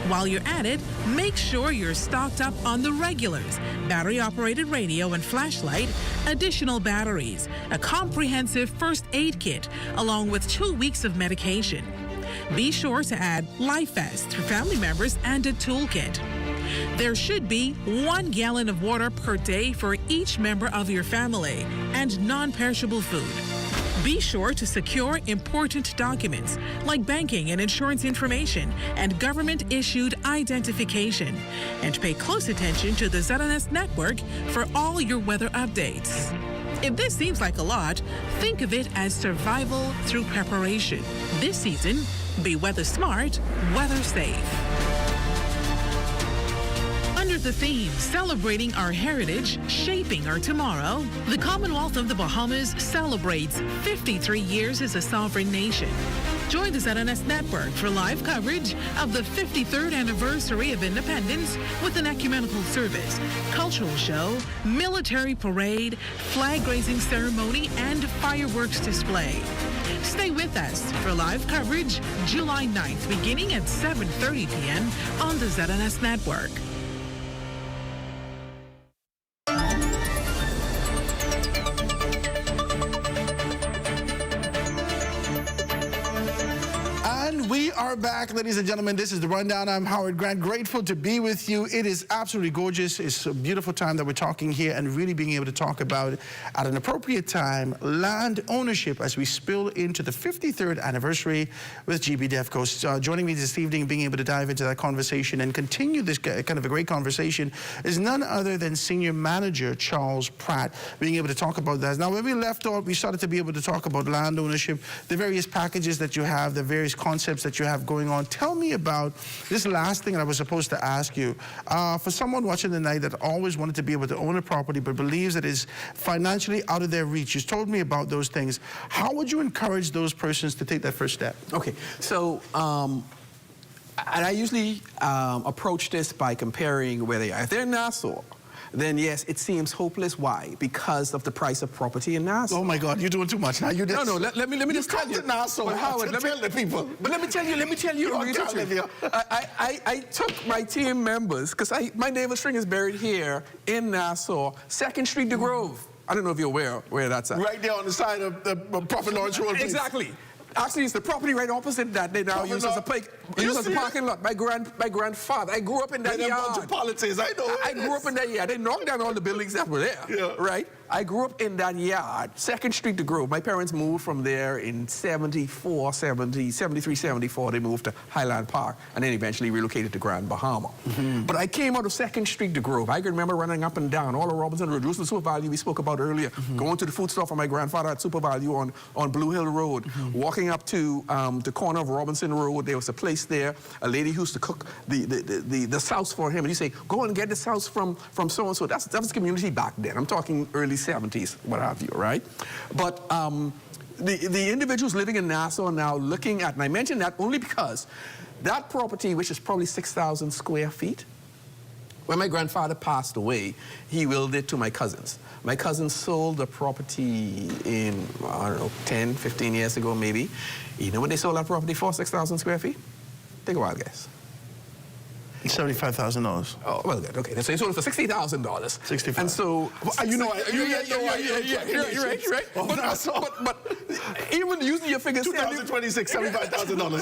While you're at it, make sure you're stocked up on the regulars, battery-operated radio and flashlight, additional batteries, a comprehensive first aid kit, along with 2 weeks of medication. Be sure to add life vests for family members and a toolkit. There should be 1 gallon of water per day for each member of your family and non-perishable food. Be sure to secure important documents like banking and insurance information and government-issued identification. And pay close attention to the ZNS network for all your weather updates. If this seems like a lot, think of it as survival through preparation. This season, be weather smart, weather safe. Under the theme, celebrating our heritage, shaping our tomorrow, the Commonwealth of the Bahamas celebrates 53 years as a sovereign nation. Join the ZNS network for live coverage of the 53rd anniversary of independence with an ecumenical service, cultural show, military parade, flag-raising ceremony, and fireworks display. Stay with us for live coverage July 9th, beginning at 7:30 p.m. on the ZNS network. We are back, ladies and gentlemen. This is The Rundown. I'm Howard Grant. Grateful to be with you. It is absolutely gorgeous. It's a beautiful time that we're talking here and really being able to talk about, at an appropriate time, land ownership as we spill into the 53rd anniversary with GB DevCo. Joining me this evening, being able to dive into that conversation and continue this kind of a great conversation, is none other than Senior Manager Charles Pratt, being able to talk about that. Now, when we left off, we started to be able to talk about land ownership, the various packages that you have, the various concepts that you have going on. Tell me about this last thing I was supposed to ask you. For someone watching tonight that always wanted to be able to own a property but believes it is financially out of their reach, you told me about those things. How would you encourage those persons to take that first step? Okay, so and I usually approach this by comparing where they are. If they're in Nassau, then yes, it seems hopeless. Why? Because of the price of property in Nassau. Oh my God, you're doing too much now. You just, no, let me just tell you. Nassau, but Howard, let me tell the people. But let me tell you. I took my team members, because my naval string is buried here in Nassau, 2nd Street, the Grove. I don't know if you're aware where that's at. Right there on the side of the Prophet Lawrence Road. Exactly. Actually, it's the property right opposite that they now use as a parking lot. My grandfather, I grew up in that yard. Politics, I know. I grew up in that yard. They knocked down all the buildings that were there, right? I grew up in that yard, 2nd Street, the Grove. My parents moved from there in 73, 74. They moved to Highland Park and then eventually relocated to Grand Bahama. But I came out of 2nd Street, the Grove. I can remember running up and down all of Robinson Road, Jerusalem Super Value we spoke about earlier, going to the food store for my grandfather at Super Value on Blue Hill Road, walking up to the corner of Robinson Road. There was a place there, a lady who used to cook the sauce for him. And you say, go and get the sauce from so-and-so. That was community back then. I'm talking early 70s, what have you, right? But the individuals living in Nassau are now looking at, and I mention that only because that property, which is probably 6,000 square feet, when my grandfather passed away, he willed it to my cousins. My cousins sold the property in, I don't know, 10, 15 years ago maybe. You know what they sold that property for, 6,000 square feet? Take a wild guess. $75,000. Oh, well, good. Okay, so they sold it for $60,000. $65,000. And so, you know, you're right. But even using your figures, 2026, $75,000.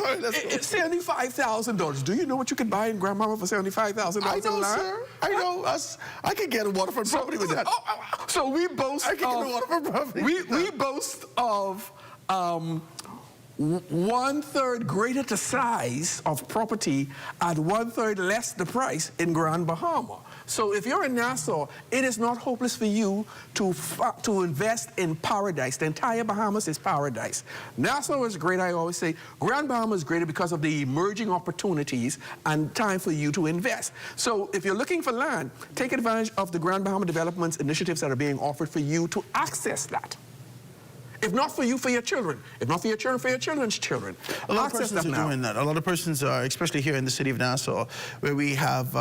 $75,000. Do you know what you could buy in Grandmama for $75,000? I know, sir. I know. I could get a waterfront property with that. So we boast. I can get a waterfront property. We boast of. 1/3 greater the size of property at 1/3 less the price in Grand Bahama. So if you're in Nassau, it is not hopeless for you to invest in paradise. The entire Bahamas is paradise. Nassau is great, I always say. Grand Bahama is greater because of the emerging opportunities and time for you to invest. So if you're looking for land, take advantage of the Grand Bahama Development's initiatives that are being offered for you to access that. If not for you, for your children. If not for your children, for your children's children. A lot of persons are doing that. A lot of persons are, especially here in the city of Nassau, where we have,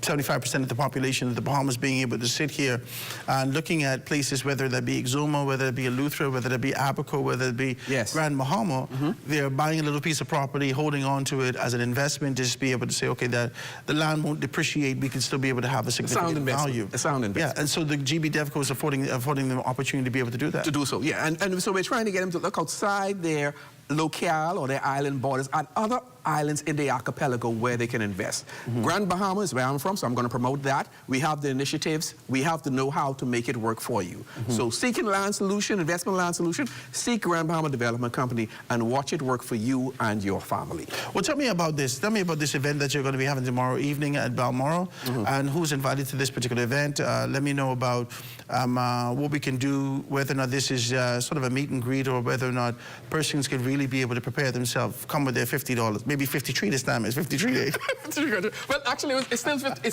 75% of the population of the Bahamas being able to sit here and looking at places, whether that be Exuma, whether it be Eleuthera, whether it be Abaco, whether it be Grand Bahama, they're buying a little piece of property, holding on to it as an investment, just be able to say, okay, that the land won't depreciate, we can still be able to have a significant value. A sound investment. Yeah, and so the GB DevCo is affording them opportunity to be able to do that. To do so, yeah. And so we're trying to get them to look outside their locale or their island borders and other islands in the archipelago where they can invest. Grand Bahama is where I'm from, so I'm going to promote that. We have the initiatives. We have the know-how to make it work for you. So seeking land solution, investment land solution, seek Grand Bahama Development Company and watch it work for you and your family. Well, tell me about this. Tell me about this event that you're going to be having tomorrow evening at Balmoral, and who's invited to this particular event. Let me know about what we can do, whether or not this is sort of a meet and greet, or whether or not persons can really be able to prepare themselves, come with their $50. Maybe 53 this time. It's 53 days. Well, actually, it's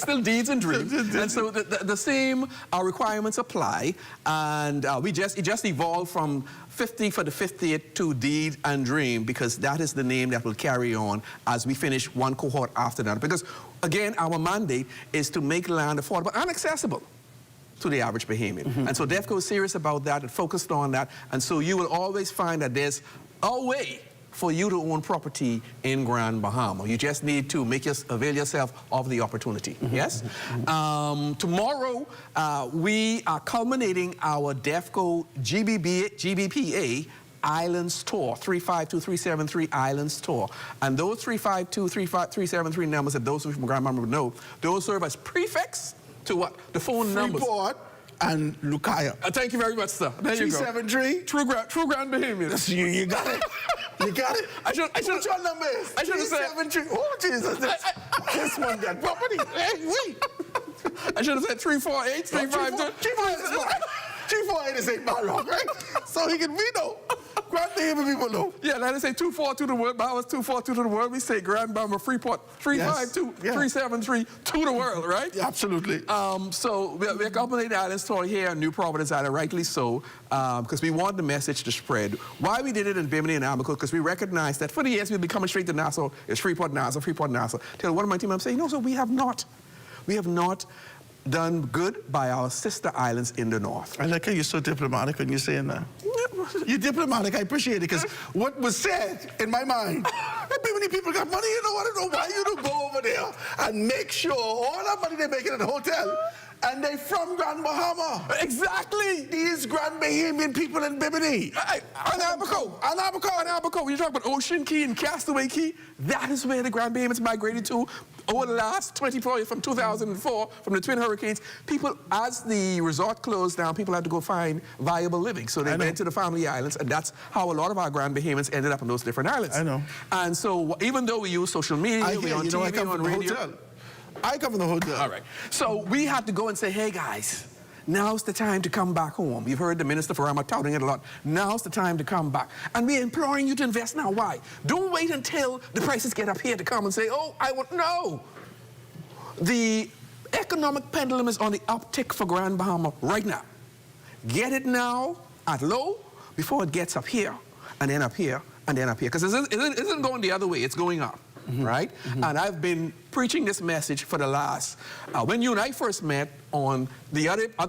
still deeds and dreams. And so the same requirements apply. And it just evolved from 50 for the 50th to deed and dream, because that is the name that will carry on as we finish one cohort after that. Because, again, our mandate is to make land affordable and accessible to the average Bahamian. And so DEFCO is serious about that and focused on that. And so you will always find that there's a way for you to own property in Grand Bahama. You just need to avail yourself of the opportunity. Yes? Tomorrow, we are culminating our DEFCO GBPA Islands Tour, 352-373 Islands Tour. And those 352-373 numbers, if those of you from Grand Bahama would know, those serve as prefix to what? The phone numbers. Freeport and Lucaya. Thank you very much, sir. There you go. 373. True Grand Bahamian. You got it. You got it. What your number is? I should have said. 373. Oh, Jesus. This one got property. Hey, wait. I should have said 348, 352. 348 is 8 Mile Rock, right? So he can, we know. Grand Bahama people know. Yeah, now they say 242 to the world. Bahamas 242 to the world. We say Grand Bahama Freeport 352, 373 to the world, right? Yeah, absolutely. So we're accommodating the Islands Tour here in New Providence Island, rightly so, because we want the message to spread. Why we did it in Bimini and Amoco, because we recognize that for the years we've been coming straight to Nassau. It's Freeport, Nassau, Freeport, Nassau. Tell one of my team, I'm saying, no, so we have not done good by our sister islands in the north. I like how you're so diplomatic when you're saying that. You're diplomatic. I appreciate it, because what was said in my mind, many people got money, you know, I don't know why you don't go over there and make sure all that money they're making at the hotel, and they from Grand Bahama. Exactly. These Grand Bahamian people in Bimini. Anabaco. You talk about Ocean Key and Castaway Key. That is where the Grand Bahamians migrated to over the last 24 years, from 2004, from the twin hurricanes. People, as the resort closed down, people had to go find viable living. So they went to the family islands, and that's how a lot of our Grand Bahamians ended up on those different islands. I know. And so even though we use social media, we on TV, on radio. I come from the hotel. All right. So we had to go and say, hey, guys, now's the time to come back home. You've heard the Minister for Rama touting it a lot. Now's the time to come back. And we're imploring you to invest now. Why? Don't wait until the prices get up here to come and say, oh, no. The economic pendulum is on the uptick for Grand Bahama right now. Get it now at low before it gets up here, and then up here, and then up here. Because it isn't going the other way. It's going up. Right? And I've been preaching this message for the last, when you and I first met on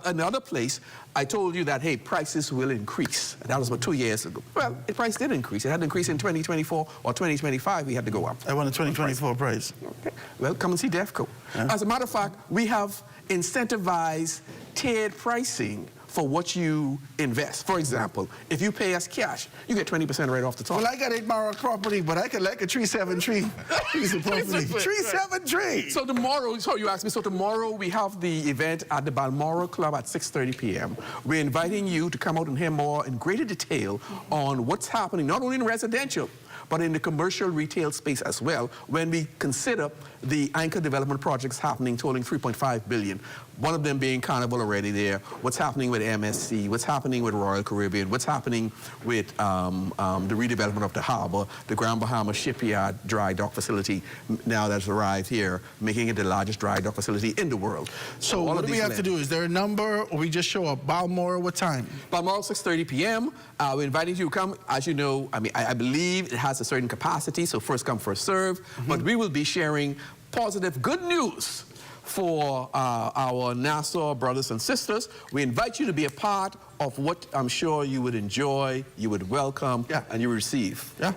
another place, I told you that, hey, prices will increase. And that was about 2 years ago. Well, the price did increase. It had to increase in 2024 or 2025, we had to go up. I want a 2024 price. Okay. Well, come and see DEFCO. As a matter of fact, we have incentivized tiered pricing for what you invest. For example, if you pay us cash, you get 20% right off the top. Well, I got 8 Mile Rock property, but I can like a 373 piece of property. 373! So tomorrow, so you asked me, so tomorrow we have the event at the Balmoral Club at 6:30 p.m. We're inviting you to come out and hear more in greater detail on what's happening, not only in residential, but in the commercial retail space as well, when we consider the anchor development projects happening, totaling $3.5 billion. One of them being Carnival already there, what's happening with MSC, what's happening with Royal Caribbean, what's happening with the redevelopment of the harbor, the Grand Bahama Shipyard dry dock facility now that's arrived here, making it the largest dry dock facility in the world. So what do we have to do? Is there a number, or we just show up? Balmoral, what time? Balmoral, 6:30 p.m. We're inviting you to come. As you know, I believe it has a certain capacity, so first come, first serve. But we will be sharing positive, good news for our Nassau brothers and sisters. We invite you to be a part of what I'm sure you would enjoy, you would welcome, and you receive. Yeah.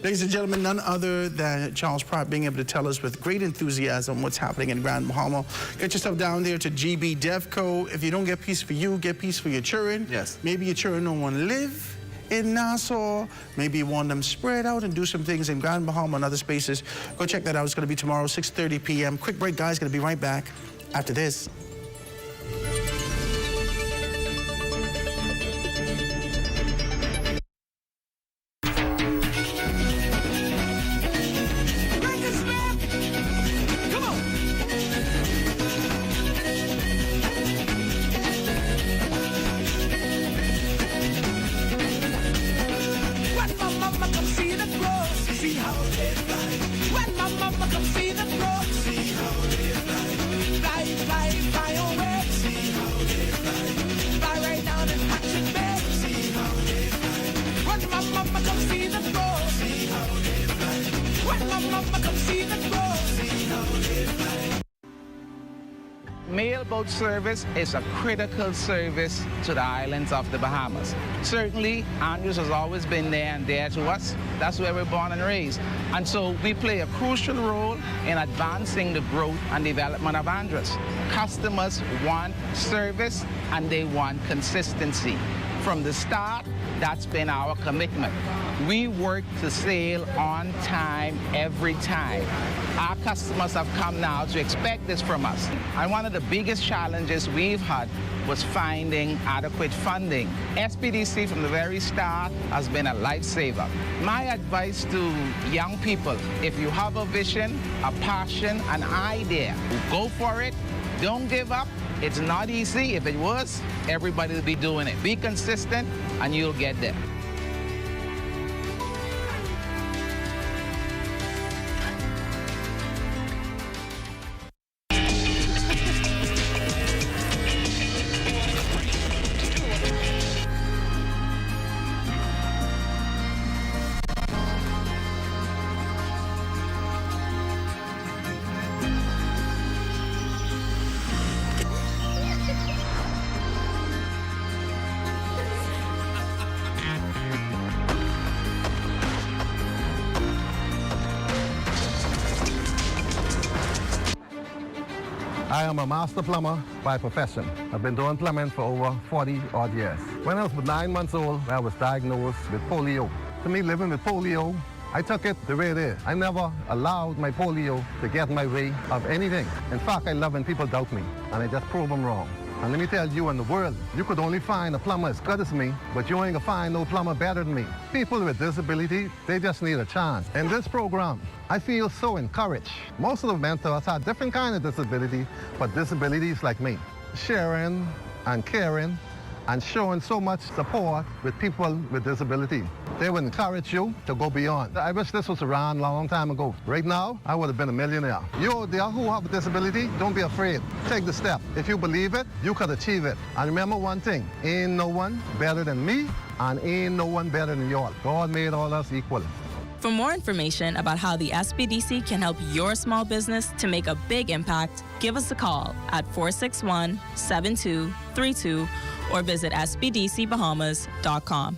Ladies and gentlemen, none other than Charles Pratt being able to tell us with great enthusiasm what's happening in Grand Bahama. Get yourself down there to GB DEFCO. If you don't get peace for you, get peace for your children. Yes. Maybe your children don't want to live in Nassau. Maybe you want them spread out and do some things in Grand Bahama and other spaces. Go check that out. It's going to be tomorrow, 6:30 p.m. Quick break, guys. Going to be right back after this. Mailboat service is a critical service to the islands of the Bahamas. Certainly, Andrews has always been there and dear to us. That's where we're born and raised. And so we play a crucial role in advancing the growth and development of Andrews. Customers want service and they want consistency. From the start, that's been our commitment. We work to sail on time every time. Our customers have come now to expect this from us. And one of the biggest challenges we've had was finding adequate funding. SPDC from the very start has been a lifesaver. My advice to young people, if you have a vision, a passion, an idea, go for it. Don't give up. It's not easy. If it was, everybody would be doing it. Be consistent and you'll get there. I am a master plumber by profession. I've been doing plumbing for over 40 odd years. When I was 9 months old, I was diagnosed with polio. To me, living with polio, I took it the way it is. I never allowed my polio to get in my way of anything. In fact, I love when people doubt me, and I just prove them wrong. And let me tell you, in the world, you could only find a plumber as good as me, but you ain't gonna find no plumber better than me. People with disability, they just need a chance. In this program, I feel so encouraged. Most of the mentors have different kind of disability, but disabilities like me. Sharing and caring and showing so much support with people with disability. They would encourage you to go beyond. I wish this was around a long time ago. Right now, I would have been a millionaire. You out there who have a disability, don't be afraid. Take the step. If you believe it, you could achieve it. And remember one thing, ain't no one better than me, and ain't no one better than y'all. God made all us equal. For more information about how the SPDC can help your small business to make a big impact, give us a call at 461-7232 or visit spdcbahamas.com.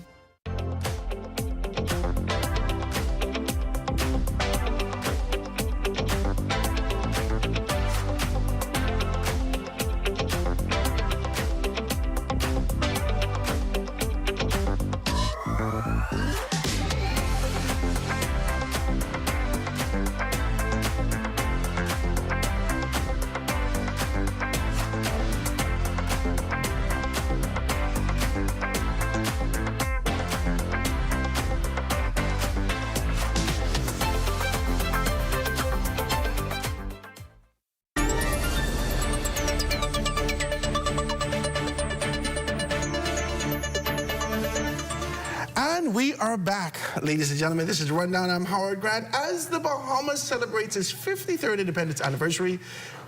And we are back, ladies and gentlemen. This is Rundown. I'm Howard Grant. As the Bahamas celebrates its 53rd independence anniversary,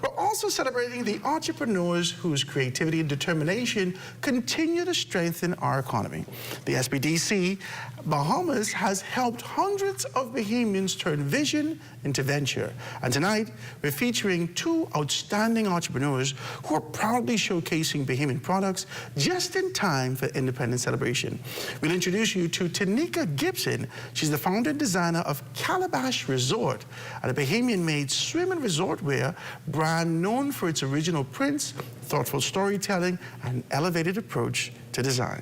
we're also celebrating the entrepreneurs whose creativity and determination continue to strengthen our economy. The SPDC Bahamas has helped hundreds of Bahamians turn vision into venture. And tonight, we're featuring two outstanding entrepreneurs who are proudly showcasing Bahamian products just in time for Independence celebration. We'll introduce you to Tanika Gibson. She's the founder and designer of Calabash Resort, a Bahamian-made swim and resort wear brand known for its original prints, thoughtful storytelling, and elevated approach to design.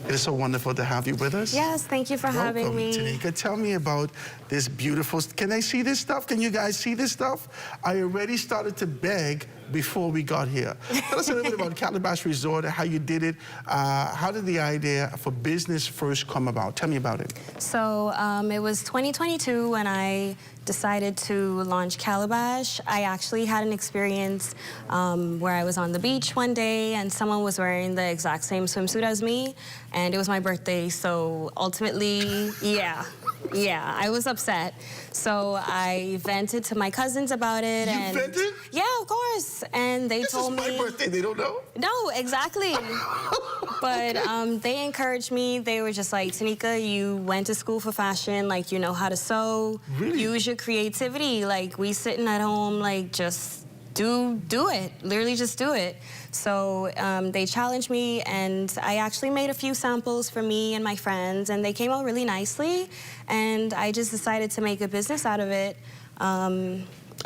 It is so wonderful to have you with us. Yes, thank you for having me. Tanika, tell me about this beautiful, can I see this stuff? Can you guys see this stuff? I already started to beg before we got here. Tell us a little bit about Calabash Resort, how you did it. How did the idea for business first come about? Tell me about it. So it was 2022 when I decided to launch Calabash. I actually had an experience where I was on the beach one day and someone was wearing the exact same swimsuit as me, and it was my birthday, so ultimately, yeah, I was upset. So I vented to my cousins about it. You vented? Yeah, of course. And they told me... This is my birthday, they don't know? No, exactly. But they encouraged me. They were just like, Tanika, you went to school for fashion, like, you know how to sew. Really? Use your creativity. Like, we sitting at home, like, just do it. Literally just do it. So they challenged me, and I actually made a few samples for me and my friends, and they came out really nicely, and I just decided to make a business out of it.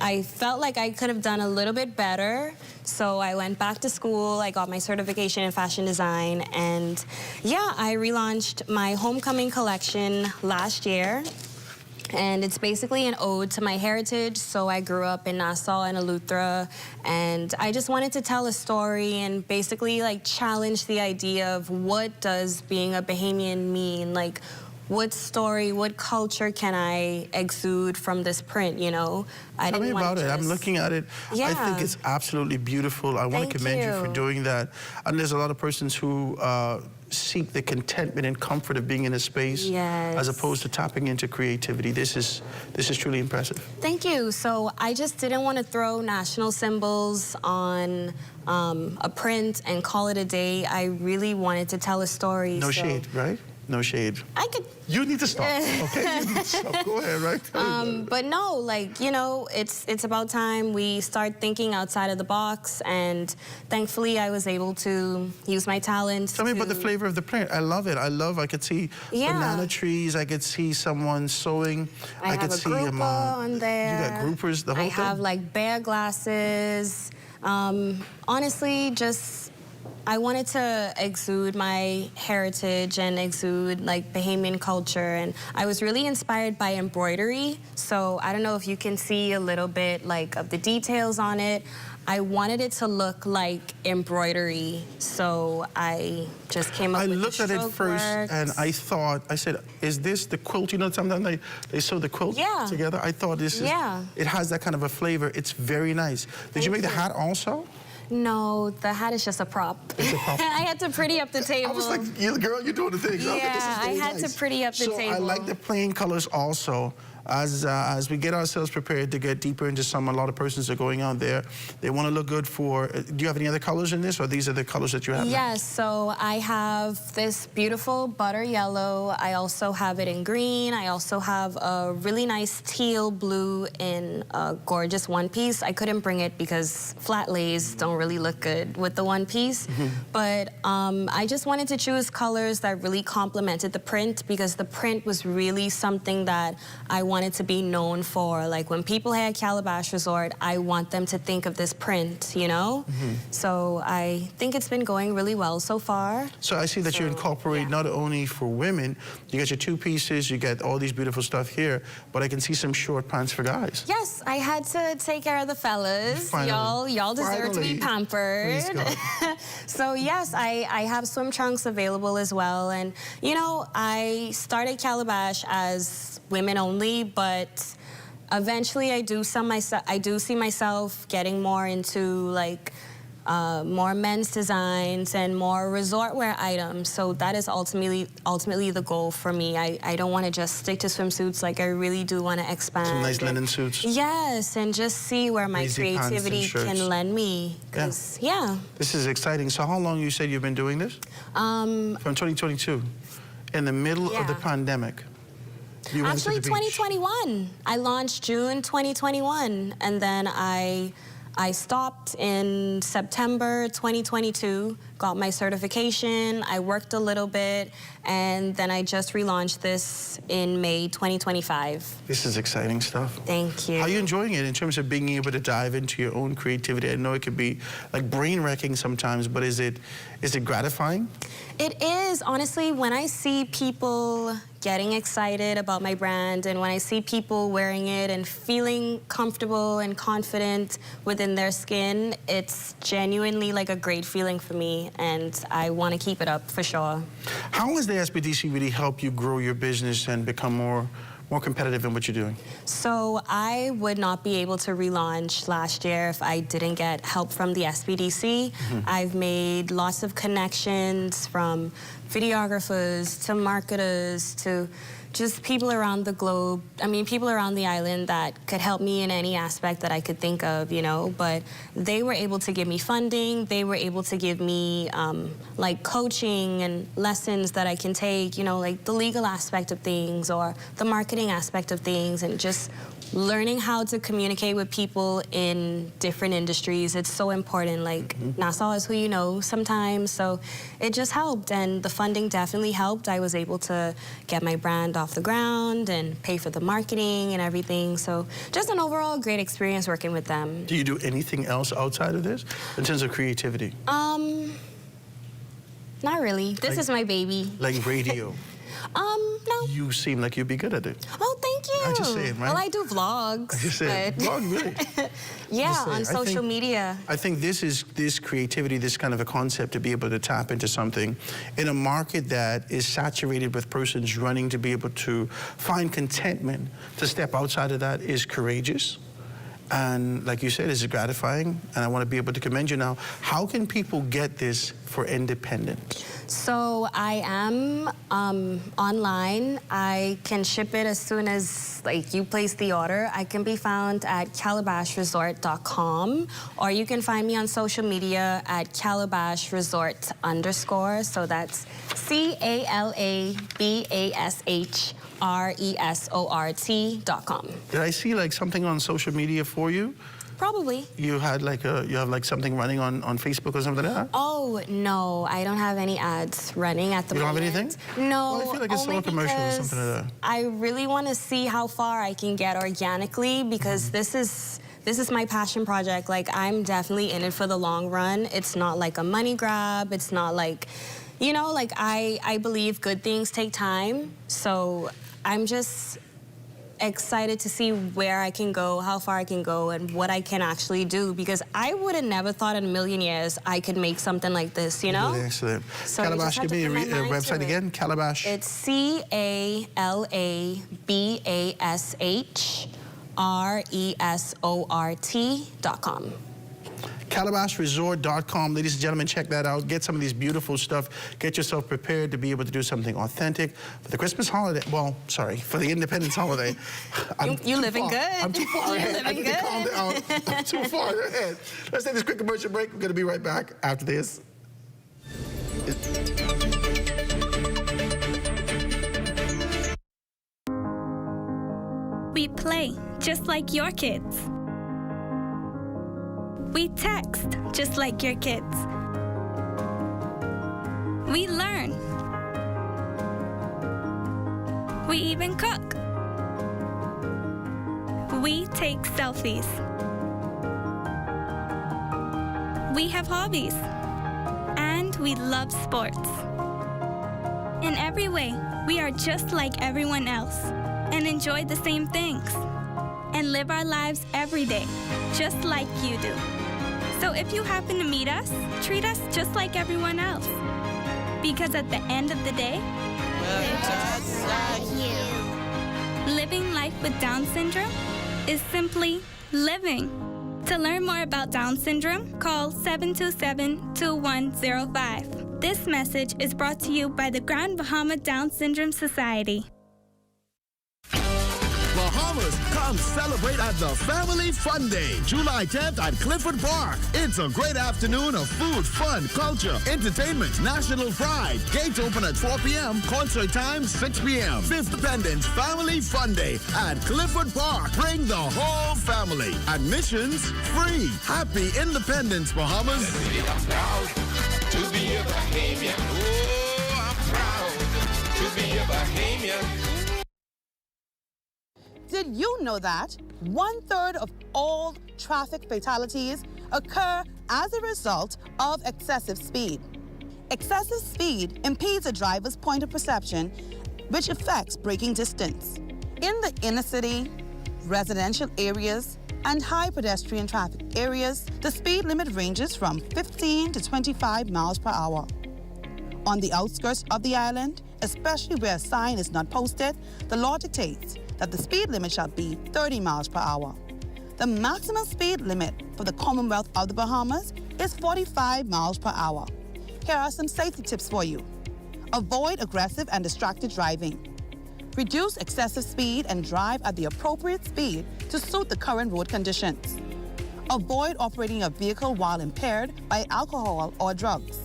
I felt like I could have done a little bit better, so I went back to school. I got my certification in fashion design, and yeah, I relaunched my homecoming collection last year. And it's basically an ode to my heritage. So I grew up in Nassau and Eleuthera, and I just wanted to tell a story and basically like challenge the idea of what does being a Bahamian mean? Like, what story, what culture can I exude from this print, you know? Tell me about it. I'm looking at it. Yeah. I think it's absolutely beautiful. I want to commend you for doing that. And there's a lot of persons who seek the contentment and comfort of being in a space as opposed to tapping into creativity. This is truly impressive. Thank you. So I just didn't want to throw national symbols on a print and call it a day. I really wanted to tell a story. No shade, right? No shade. I could... You need to stop, okay? You need to stop. Go ahead, right? But no, like, you know, it's about time we start thinking outside of the box, and thankfully I was able to use my talents. Tell me about the flavor of the print. I love it. I could see banana trees. I could see someone sewing. I could have see a grouper on there. You got groupers, the whole thing? I have like bear glasses. Honestly, just... I wanted to exude my heritage and exude like Bahamian culture, and I was really inspired by embroidery. So I don't know if you can see a little bit like of the details on it. I wanted it to look like embroidery, so I just came up with the I looked at it first works. and I said, is this the quilt? You know, sometimes they sew the quilt together. I thought this is, it has that kind of a flavor. It's very nice. Did you make the hat also? No, the hat is just a prop. It's a prop. I had to pretty up the table. I was like, girl, you're doing the thing. Yeah, I had to pretty up the table. I like the plain colors also. As we get ourselves prepared to get deeper into a lot of persons are going out there, they want to look good for, do you have any other colors in this, or these are the colors that you have now? Yes, so I have this beautiful butter yellow. I also have it in green. I also have a really nice teal blue in a gorgeous one piece. I couldn't bring it because flat lays don't really look good with the one piece. But I just wanted to choose colors that really complemented the print, because the print was really something that I wanted to be known for. Like, when people hear Calabash Resort, I want them to think of this print, you know? So I think it's been going really well so far. So I see that you incorporate not only for women, you got your two pieces, you got all these beautiful stuff here, but I can see some short pants for guys. Yes, I had to take care of the fellas. Y'all deserve to be pampered. So yes, I have swim trunks available as well. And you know, I started Calabash as women only, but eventually I do see myself getting more into like more men's designs and more resort wear items. So that is ultimately the goal for me. I don't want to just stick to swimsuits. Like, I really do want to expand. Some nice linen suits. Yes, and just see where my creativity can lend me. Yeah. This is exciting. So how long you said you've been doing this? From 2022, in the middle of the pandemic. Actually, 2021. I launched June 2021, and then I stopped in September 2022 got my certification, I worked a little bit, and then I just relaunched this in May 2025. This is exciting stuff. Thank you. How are you enjoying it in terms of being able to dive into your own creativity? I know it could be like brain-wrecking sometimes, but is it gratifying? It is. Honestly, when I see people getting excited about my brand and when I see people wearing it and feeling comfortable and confident within their skin, it's genuinely like a great feeling for me, and I want to keep it up for sure. How has the SBDC really helped you grow your business and become more competitive in what you're doing? So I would not be able to relaunch last year if I didn't get help from the SBDC. I've made lots of connections from videographers to marketers to just people around the globe. I mean, people around the island that could help me in any aspect that I could think of, you know, but they were able to give me funding. They were able to give me like coaching and lessons that I can take, you know, like the legal aspect of things or the marketing aspect of things, and just learning how to communicate with people in different industries. It's so important. Like, Nassau is who you know sometimes, so it just helped, and the funding definitely helped. I was able to get my brand off the ground and pay for the marketing and everything, so just an overall great experience working with them. Do you do anything else outside of this in terms of creativity? Not really. This is my baby. Like radio? No. You seem like you'd be good at it. Oh, thank you. I'm just saying, right? Well, I do vlogs. I just saying, vlog, really? Yeah, on social media. I think this creativity, this kind of a concept to be able to tap into something in a market that is saturated with persons running to be able to find contentment, to step outside of that is courageous. And like you said, it's gratifying, and I want to be able to commend you now. How can people get this for independent? So I am online. I can ship it as soon as like you place the order. I can be found at calabashresort.com, or you can find me on social media at calabashresort_. So that's CALABASHRESORT.com. Did I see like something on social media for you? Probably. You have like something running on Facebook or something like that? Oh, no, I don't have any ads running at the moment. You don't have anything? No. Well, I feel like it's a commercial or something like that. I really want to see how far I can get organically, because this is my passion project. Like, I'm definitely in it for the long run. It's not like a money grab. It's not like, you know, like I believe good things take time. So I'm just excited to see where I can go, how far I can go, and what I can actually do, because I would have never thought in a million years I could make something like this, you know? Really excellent. So Calabash, give me a website again, Calabash. It's CALABASHRESORT.com. CalabashResort.com. Ladies and gentlemen, check that out. Get some of these beautiful stuff. Get yourself prepared to be able to do something authentic for the Christmas holiday. Well, sorry, for the Independence holiday. You're living good. I'm too far ahead. I need to calm down. I'm too far ahead. Let's take this quick commercial break. We're going to be right back after this. We play just like your kids. We text just like your kids. We learn. We even cook. We take selfies. We have hobbies. And we love sports. In every way, we are just like everyone else and enjoy the same things and live our lives every day, just like you do. So if you happen to meet us, treat us just like everyone else. Because at the end of the day, we're just like you. Living life with Down syndrome is simply living. To learn more about Down syndrome, call 727-2105. This message is brought to you by the Grand Bahama Down Syndrome Society. Bahamas, come celebrate at the Family Fun Day, July 10th at Clifford Park. It's a great afternoon of food, fun, culture, entertainment, national pride. Gates open at 4 p.m., concert time 6 p.m. 5th Independence Family Fun Day at Clifford Park. Bring the whole family. Admissions free. Happy Independence, Bahamas. to be a Bahamian. Oh, I'm proud to be a Bahamian. Did you know that 1/3 of all traffic fatalities occur as a result of excessive speed? Excessive speed impedes a driver's point of perception, which affects braking distance. In the inner city, residential areas, and high pedestrian traffic areas, the speed limit ranges from 15 to 25 miles per hour. On the outskirts of the island, especially where a sign is not posted, the law dictates that the speed limit shall be 30 miles per hour. The maximum speed limit for the Commonwealth of the Bahamas is 45 miles per hour. Here are some safety tips for you. Avoid aggressive and distracted driving. Reduce excessive speed and drive at the appropriate speed to suit the current road conditions. Avoid operating a vehicle while impaired by alcohol or drugs.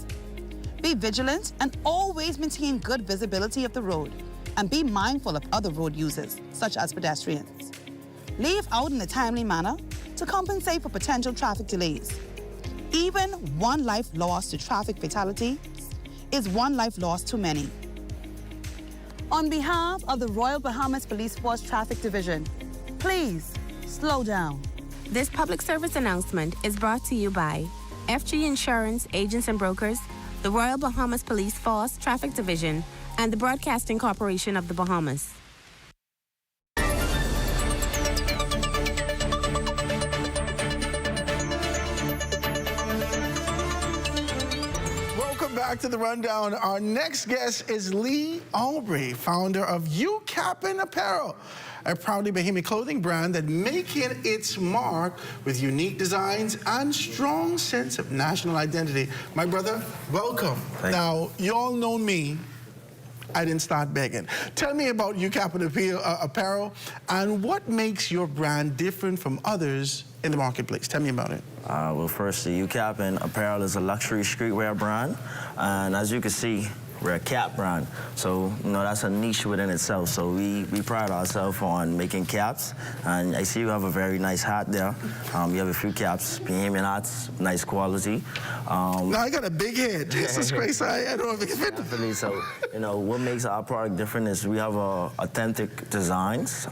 Be vigilant and always maintain good visibility of the road, and be mindful of other road users, such as pedestrians. Leave out in a timely manner to compensate for potential traffic delays. Even one life lost to traffic fatalities is one life lost too many. On behalf of the Royal Bahamas Police Force Traffic Division, please slow down. This public service announcement is brought to you by FG Insurance Agents and Brokers, the Royal Bahamas Police Force Traffic Division, and the Broadcasting Corporation of the Bahamas. Back to the rundown. Our next guest is Lee Aubrey, founder of UCapin Apparel, a proudly Bahamian clothing brand that making its mark with unique designs and strong sense of national identity. My brother, welcome. Now, you all know me. I didn't start begging. Tell me about UCapin Apparel and what makes your brand different from others in the marketplace. Tell me about it. Well, first, the UCapin Apparel is a luxury streetwear brand, and as you can see, we're a cap brand. So, you know, that's a niche within itself. So we pride ourselves on making caps. And I see you have a very nice hat there. You have a few caps, Bahamian hats, nice quality. Now, I got a big head. This is crazy. I don't know if it can fit. Definitely. So, you know, what makes our product different is we have authentic designs.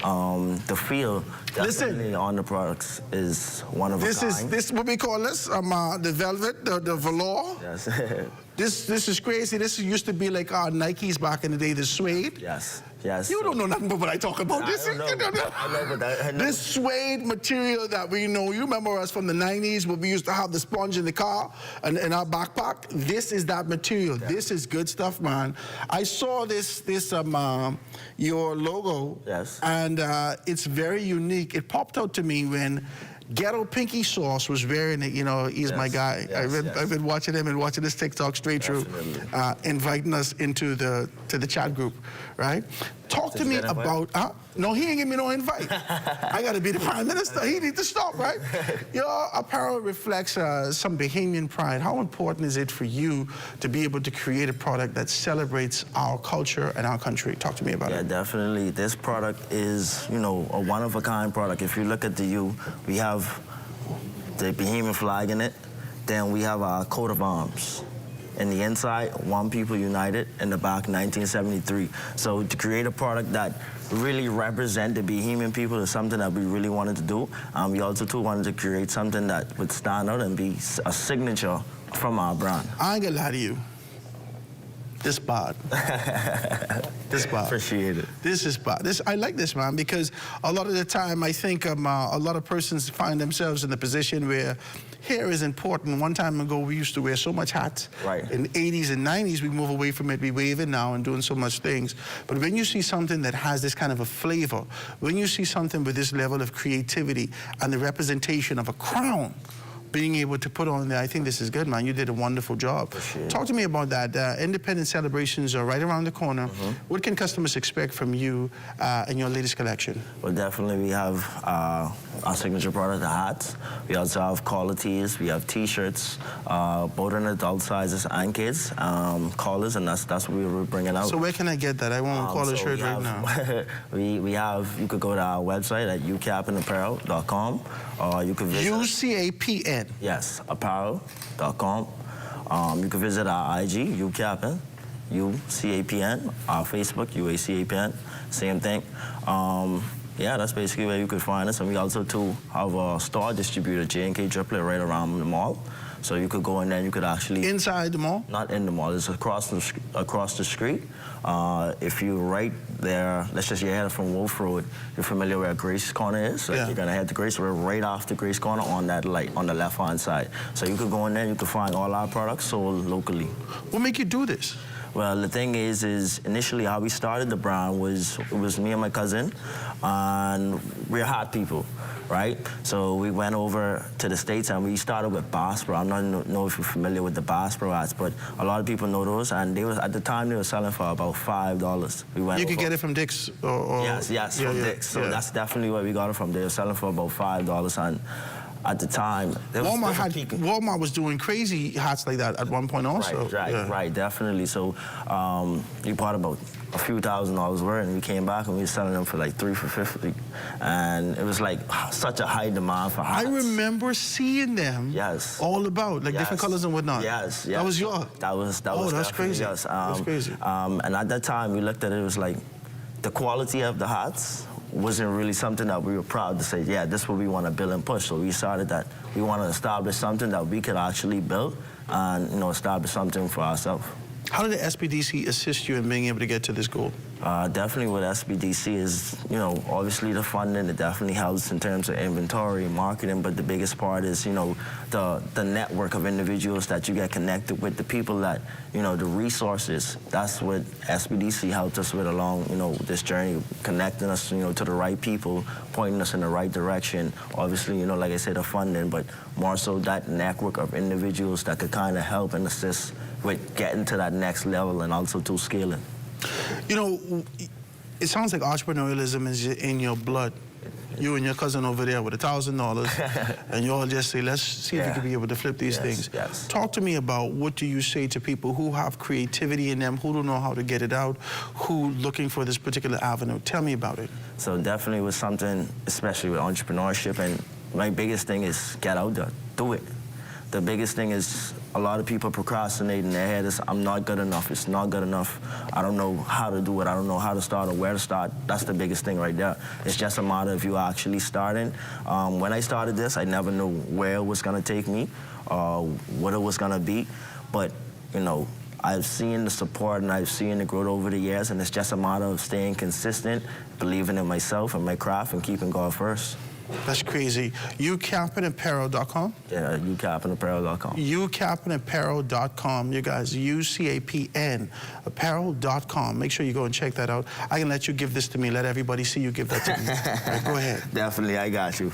The feel definitely on the products is one of a kind. This is what we call this, the velvet, the velour. Yes. This is crazy. This used to be like our Nikes back in the day, the suede. Yes, yes. You don't know nothing about what I talk about. I know, but I know. This suede material that we know, you remember us from the 90s where we used to have the sponge in the car and in our backpack? This is that material. Yeah. This is good stuff, man. I saw your logo. Yes. And it's very unique. It popped out to me when Ghetto Pinky Sauce was wearing it. You know, he's my guy. I've been watching him and watching his TikTok straight through, inviting us into the chat group, right? Talk to me about, no, he ain't give me no invite. I got to be the prime minister. He need to stop, right? Your apparel reflects some Bahamian pride. How important is it for you to be able to create a product that celebrates our culture and our country? Talk to me about it. Yeah, definitely. This product is, you know, a one-of-a-kind product. If you look at the U, we have the Bahamian flag in it. Then we have our coat of arms. In the inside, One People United. In the back, 1973. So to create a product that really represent the Bahamian people is something that we really wanted to do. We also too wanted to create something that would stand out and be a signature from our brand. I ain't gonna lie to you. This bad. This bad. Appreciate it. This is bad. I like this, man, because a lot of the time I think a lot of persons find themselves in the position where hair is important. One time ago, we used to wear so much hats. Right. In the 80s and 90s, we move away from it. We wave it now and doing so much things. But when you see something that has this kind of a flavor, when you see something with this level of creativity and the representation of a crown, being able to put on there, I think this is good, man. You did a wonderful job. Talk to me about that. Independent celebrations are right around the corner. What can customers expect from you in your latest collection? Well, definitely we have our signature product, the hats. We also have collar tees. We have T-shirts, both in adult sizes and kids, collars, and that's what we were bringing out. So where can I get that? I want a collar shirt right now. You could go to our website at ucapinapparel.com, or you could visit UCAPN. Yes, apparel.com. You can visit our IG, UCAPN, UCAPN, our Facebook, UACAPN, same thing. Yeah, that's basically where you could find us. And we also, too, have a store distributor, J&K Triplet, right around the mall. So you could go in there and you could actually... Inside the mall? Not in the mall. It's across the street. If you're right there, let's just, you're headed from Wolf Road, you're familiar where Grace Corner is? So you're going to head to Grace. We're right after Grace Corner on that light, on the left-hand side. So you could go in there and you could find all our products sold locally. What make you do this? Well, the thing is initially how we started the brand was, it was me and my cousin, and we're hat people, right? So we went over to the States and we started with Bass Pro. I don't know if you're familiar with the Bass Pro hats, but a lot of people know those, and they was, at the time they were selling for about $5. We went You could get it from Dick's? Or Yes, from Dick's. So that's definitely where we got it from. They were selling for about $5, and at the time, Walmart was doing crazy hats like that at one point also. Right, definitely. So we bought about a few $1,000s worth, and we came back and we were selling them for like $3 for $50, and it was like such a high demand for hats. I remember seeing them. Yes. All about like different colors and whatnot. Yes. That was yours. That was. That's crazy. Yes. That's crazy. And at that time, we looked at it. It was like the quality of the hats wasn't really something that we were proud to say, yeah, this is what we want to build and push. So we decided that we want to establish something that we could actually build and, you know, establish something for ourselves. How did the SBDC assist you in being able to get to this goal? Definitely with SBDC is, you know, obviously the funding, it definitely helps in terms of inventory, marketing, but the biggest part is, you know, the network of individuals that you get connected with, the people that, you know, the resources. That's what SBDC helped us with along, you know, this journey, connecting us, you know, to the right people, pointing us in the right direction. Obviously, you know, like I said, the funding, but more so that network of individuals that could kind of help and assist with getting to that next level and also to scaling. You know, it sounds like entrepreneurialism is in your blood. You and your cousin over there with $1,000, and you all just say, let's see if we can be able to flip these things. Yes. Talk to me about what do you say to people who have creativity in them, who don't know how to get it out, who looking for this particular avenue. Tell me about it. So definitely with something, especially with entrepreneurship, and my biggest thing is get out there, do it. The biggest thing is a lot of people procrastinate in their head is, I'm not good enough, it's not good enough, I don't know how to do it, I don't know how to start or where to start. That's the biggest thing right there. It's just a matter of you actually starting. When I started this, I never knew where it was gonna take me, what it was gonna be, but, you know, I've seen the support and I've seen the growth over the years, and it's just a matter of staying consistent, believing in myself and my craft, and keeping God first. That's crazy. UCAPNapparel.com? Yeah, UCAPNapparel.com. UCAPNapparel.com. You guys, UCAPN apparel.com. Make sure you go and check that out. I can let you give this to me. Let everybody see you give that to me. Right, go ahead. Definitely, I got you.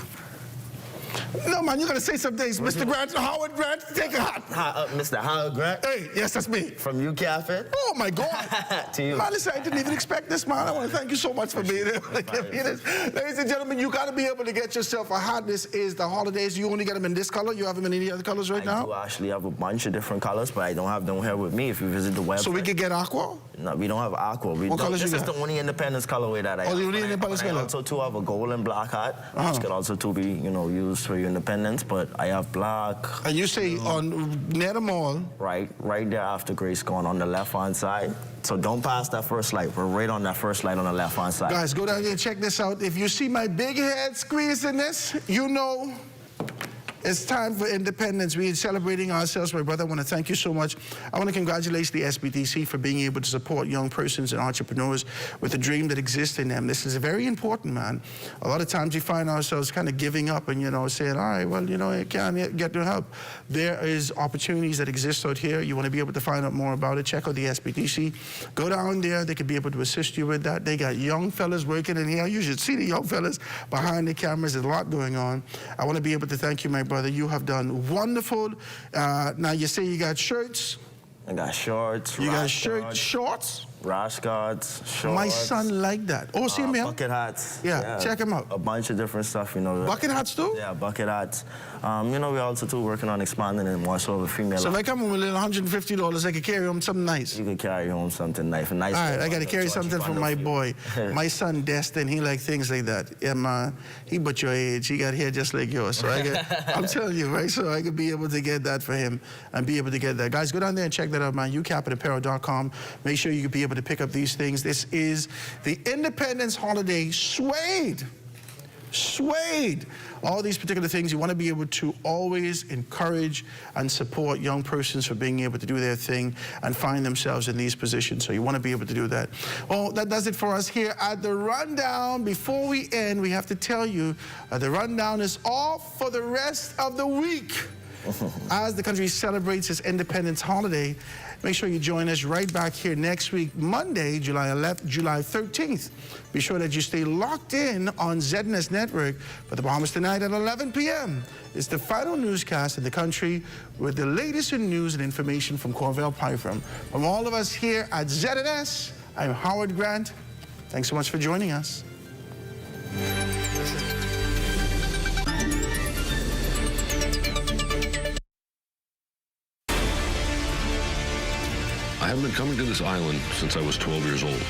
No, man, you gotta say some things. Mr. Grant, Howard Grant, take a hat. Mr. Howard Grant? Hey, yes, that's me. From UCAPN? Oh, my God. To you. Man, listen, I didn't even expect this, man. I want to thank you so much for being here. Ladies and gentlemen, you gotta be able to get yourself a hat. This is the holidays. You only get them in this color. You have them in any other colors right now? I do actually have a bunch of different colors, but I don't have them here with me. If you visit the website. So we could get aqua? No, we don't have aqua. What colors this you is got? the only Independence colorway that I have. Oh, the only Independence color? I also too have a gold and black hat, which can also too be, you know, used for your Independence, but I have black. And you say on near the mall? Right there after Grace Corner on the left-hand side. So don't pass that first light. We're right on that first light on the left-hand side. Guys, go down here and check this out. If you see my big head squeezing this, you know it's time for independence. We are celebrating ourselves. My brother, I want to thank you so much. I want to congratulate the SBDC for being able to support young persons and entrepreneurs with a dream that exists in them. This is very important, man. A lot of times we find ourselves kind of giving up and, you know, saying, all right, well, you know, I can't get no help. There is opportunities that exist out here. You want to be able to find out more about it. Check out the SBDC. Go down there. They could be able to assist you with that. They got young fellas working in here. You should see the young fellas behind the cameras. There's a lot going on. I want to be able to thank you, my brother. You have done wonderful. Now you say you got shirts. I got shorts. You got shorts. rash guards, shorts. My son liked that. Oh, see him here? Bucket hats. Yeah, check him out. A bunch of different stuff, you know. Bucket hats too? Yeah, bucket hats. You know, we're also too working on expanding and more so of a female. So if I come home with $150, I could carry home something nice. You could carry home something nice. All right, I got to carry something for my boy. My son, Destin, he like things like that. Yeah, man, he but your age. He got hair just like yours. So I'm telling you, right? So I could be able to get that for him and be able to get that. Guys, go down there and check that out, man. ucapitapparel.com. Make sure you can be able to pick up these things. This is the Independence Holiday Suede. Suede. All these particular things, you want to be able to always encourage and support young persons for being able to do their thing and find themselves in these positions. So you want to be able to do that. Well, that does it for us here at The Rundown. Before we end, we have to tell you The Rundown is off for the rest of the week as the country celebrates its Independence holiday. Make sure you join us right back here next week, Monday, July 13th. Be sure that you stay locked in on ZNS Network for the Bahamas Tonight at 11 p.m. It's the final newscast in the country with the latest in news and information from Corvell Python. From all of us here at ZNS, I'm Howard Grant. Thanks so much for joining us. I have been coming to this island since I was 12 years old.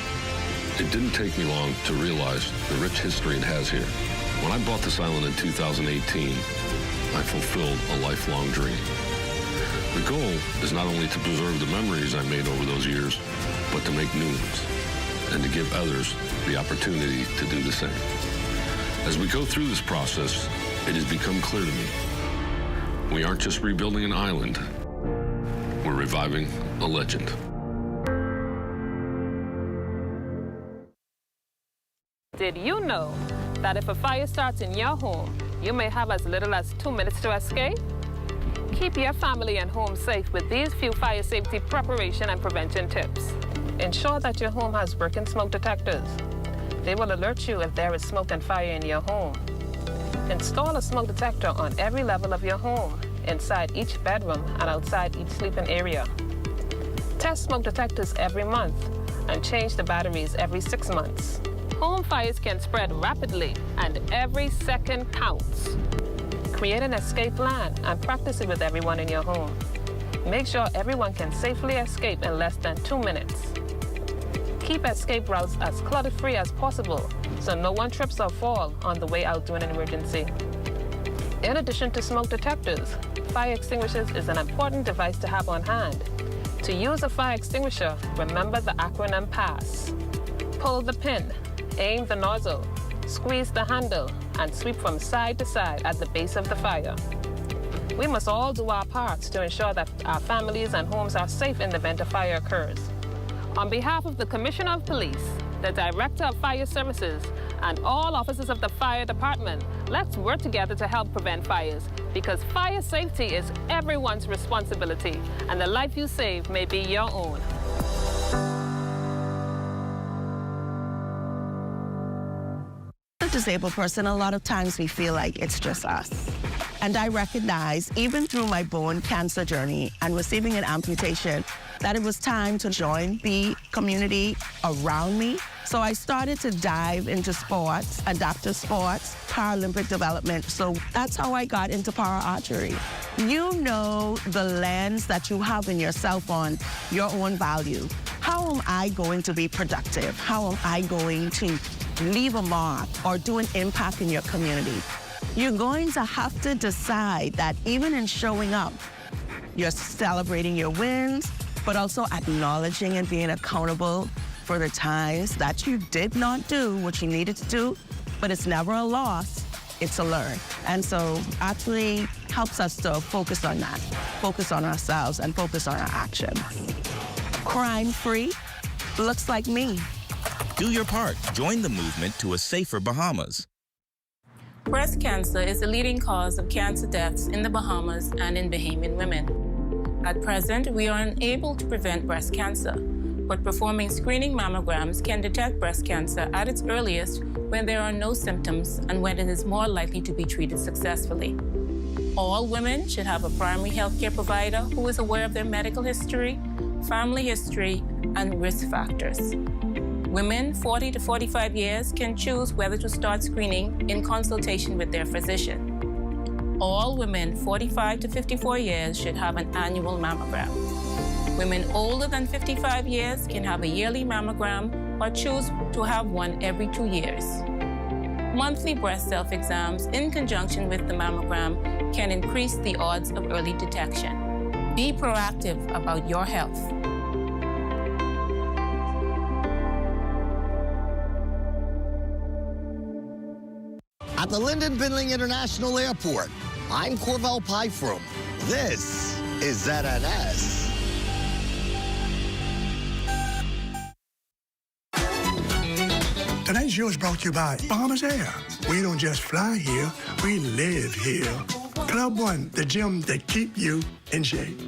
It didn't take me long to realize the rich history it has here. When I bought this island in 2018, I fulfilled a lifelong dream. The goal is not only to preserve the memories I made over those years, but to make new ones and to give others the opportunity to do the same. As we go through this process, it has become clear to me, we aren't just rebuilding an island, we're reviving a legend. Did you know that if a fire starts in your home, you may have as little as 2 minutes to escape? Keep your family and home safe with these few fire safety preparation and prevention tips. Ensure that your home has working smoke detectors. They will alert you if there is smoke and fire in your home. Install a smoke detector on every level of your home, inside each bedroom and outside each sleeping area. Test smoke detectors every month and change the batteries every 6 months. Home fires can spread rapidly and every second counts. Create an escape plan and practice it with everyone in your home. Make sure everyone can safely escape in less than 2 minutes. Keep escape routes as clutter-free as possible so no one trips or falls on the way out to an emergency. In addition to smoke detectors, fire extinguishers is an important device to have on hand. To use a fire extinguisher, remember the acronym PASS. Pull the pin, aim the nozzle, squeeze the handle, and sweep from side to side at the base of the fire. We must all do our parts to ensure that our families and homes are safe in the event a fire occurs. On behalf of the Commissioner of Police, the Director of Fire Services, and all officers of the fire department, let's work together to help prevent fires, because fire safety is everyone's responsibility, and the life you save may be your own. As a disabled person, a lot of times we feel like it's just us. And I recognize, even through my bone cancer journey and receiving an amputation, that it was time to join the community around me. So I started to dive into sports, adaptive sports, Paralympic development. So that's how I got into para archery. You know the lens that you have in yourself on your own value. How am I going to be productive? How am I going to leave a mark or do an impact in your community? You're going to have to decide that even in showing up, you're celebrating your wins, but also acknowledging and being accountable for the times that you did not do what you needed to do, but it's never a loss, it's a learn. And so actually helps us to focus on that, focus on ourselves and focus on our actions. Crime-free looks like me. Do your part. Join the movement to a safer Bahamas. Breast cancer is the leading cause of cancer deaths in the Bahamas and in Bahamian women. At present, we are unable to prevent breast cancer, but performing screening mammograms can detect breast cancer at its earliest when there are no symptoms and when it is more likely to be treated successfully. All women should have a primary health care provider who is aware of their medical history, family history, and risk factors. Women 40 to 45 years can choose whether to start screening in consultation with their physician. All women 45 to 54 years should have an annual mammogram. Women older than 55 years can have a yearly mammogram or choose to have one every 2 years. Monthly breast self-exams in conjunction with the mammogram can increase the odds of early detection. Be proactive about your health. At the Lyndon Bindling International Airport, I'm Corvell Pyfrom. This is ZNS. Tonight's show is brought to you by Bahamas Air. We don't just fly here, we live here. Club One, the gym that keep you in shape.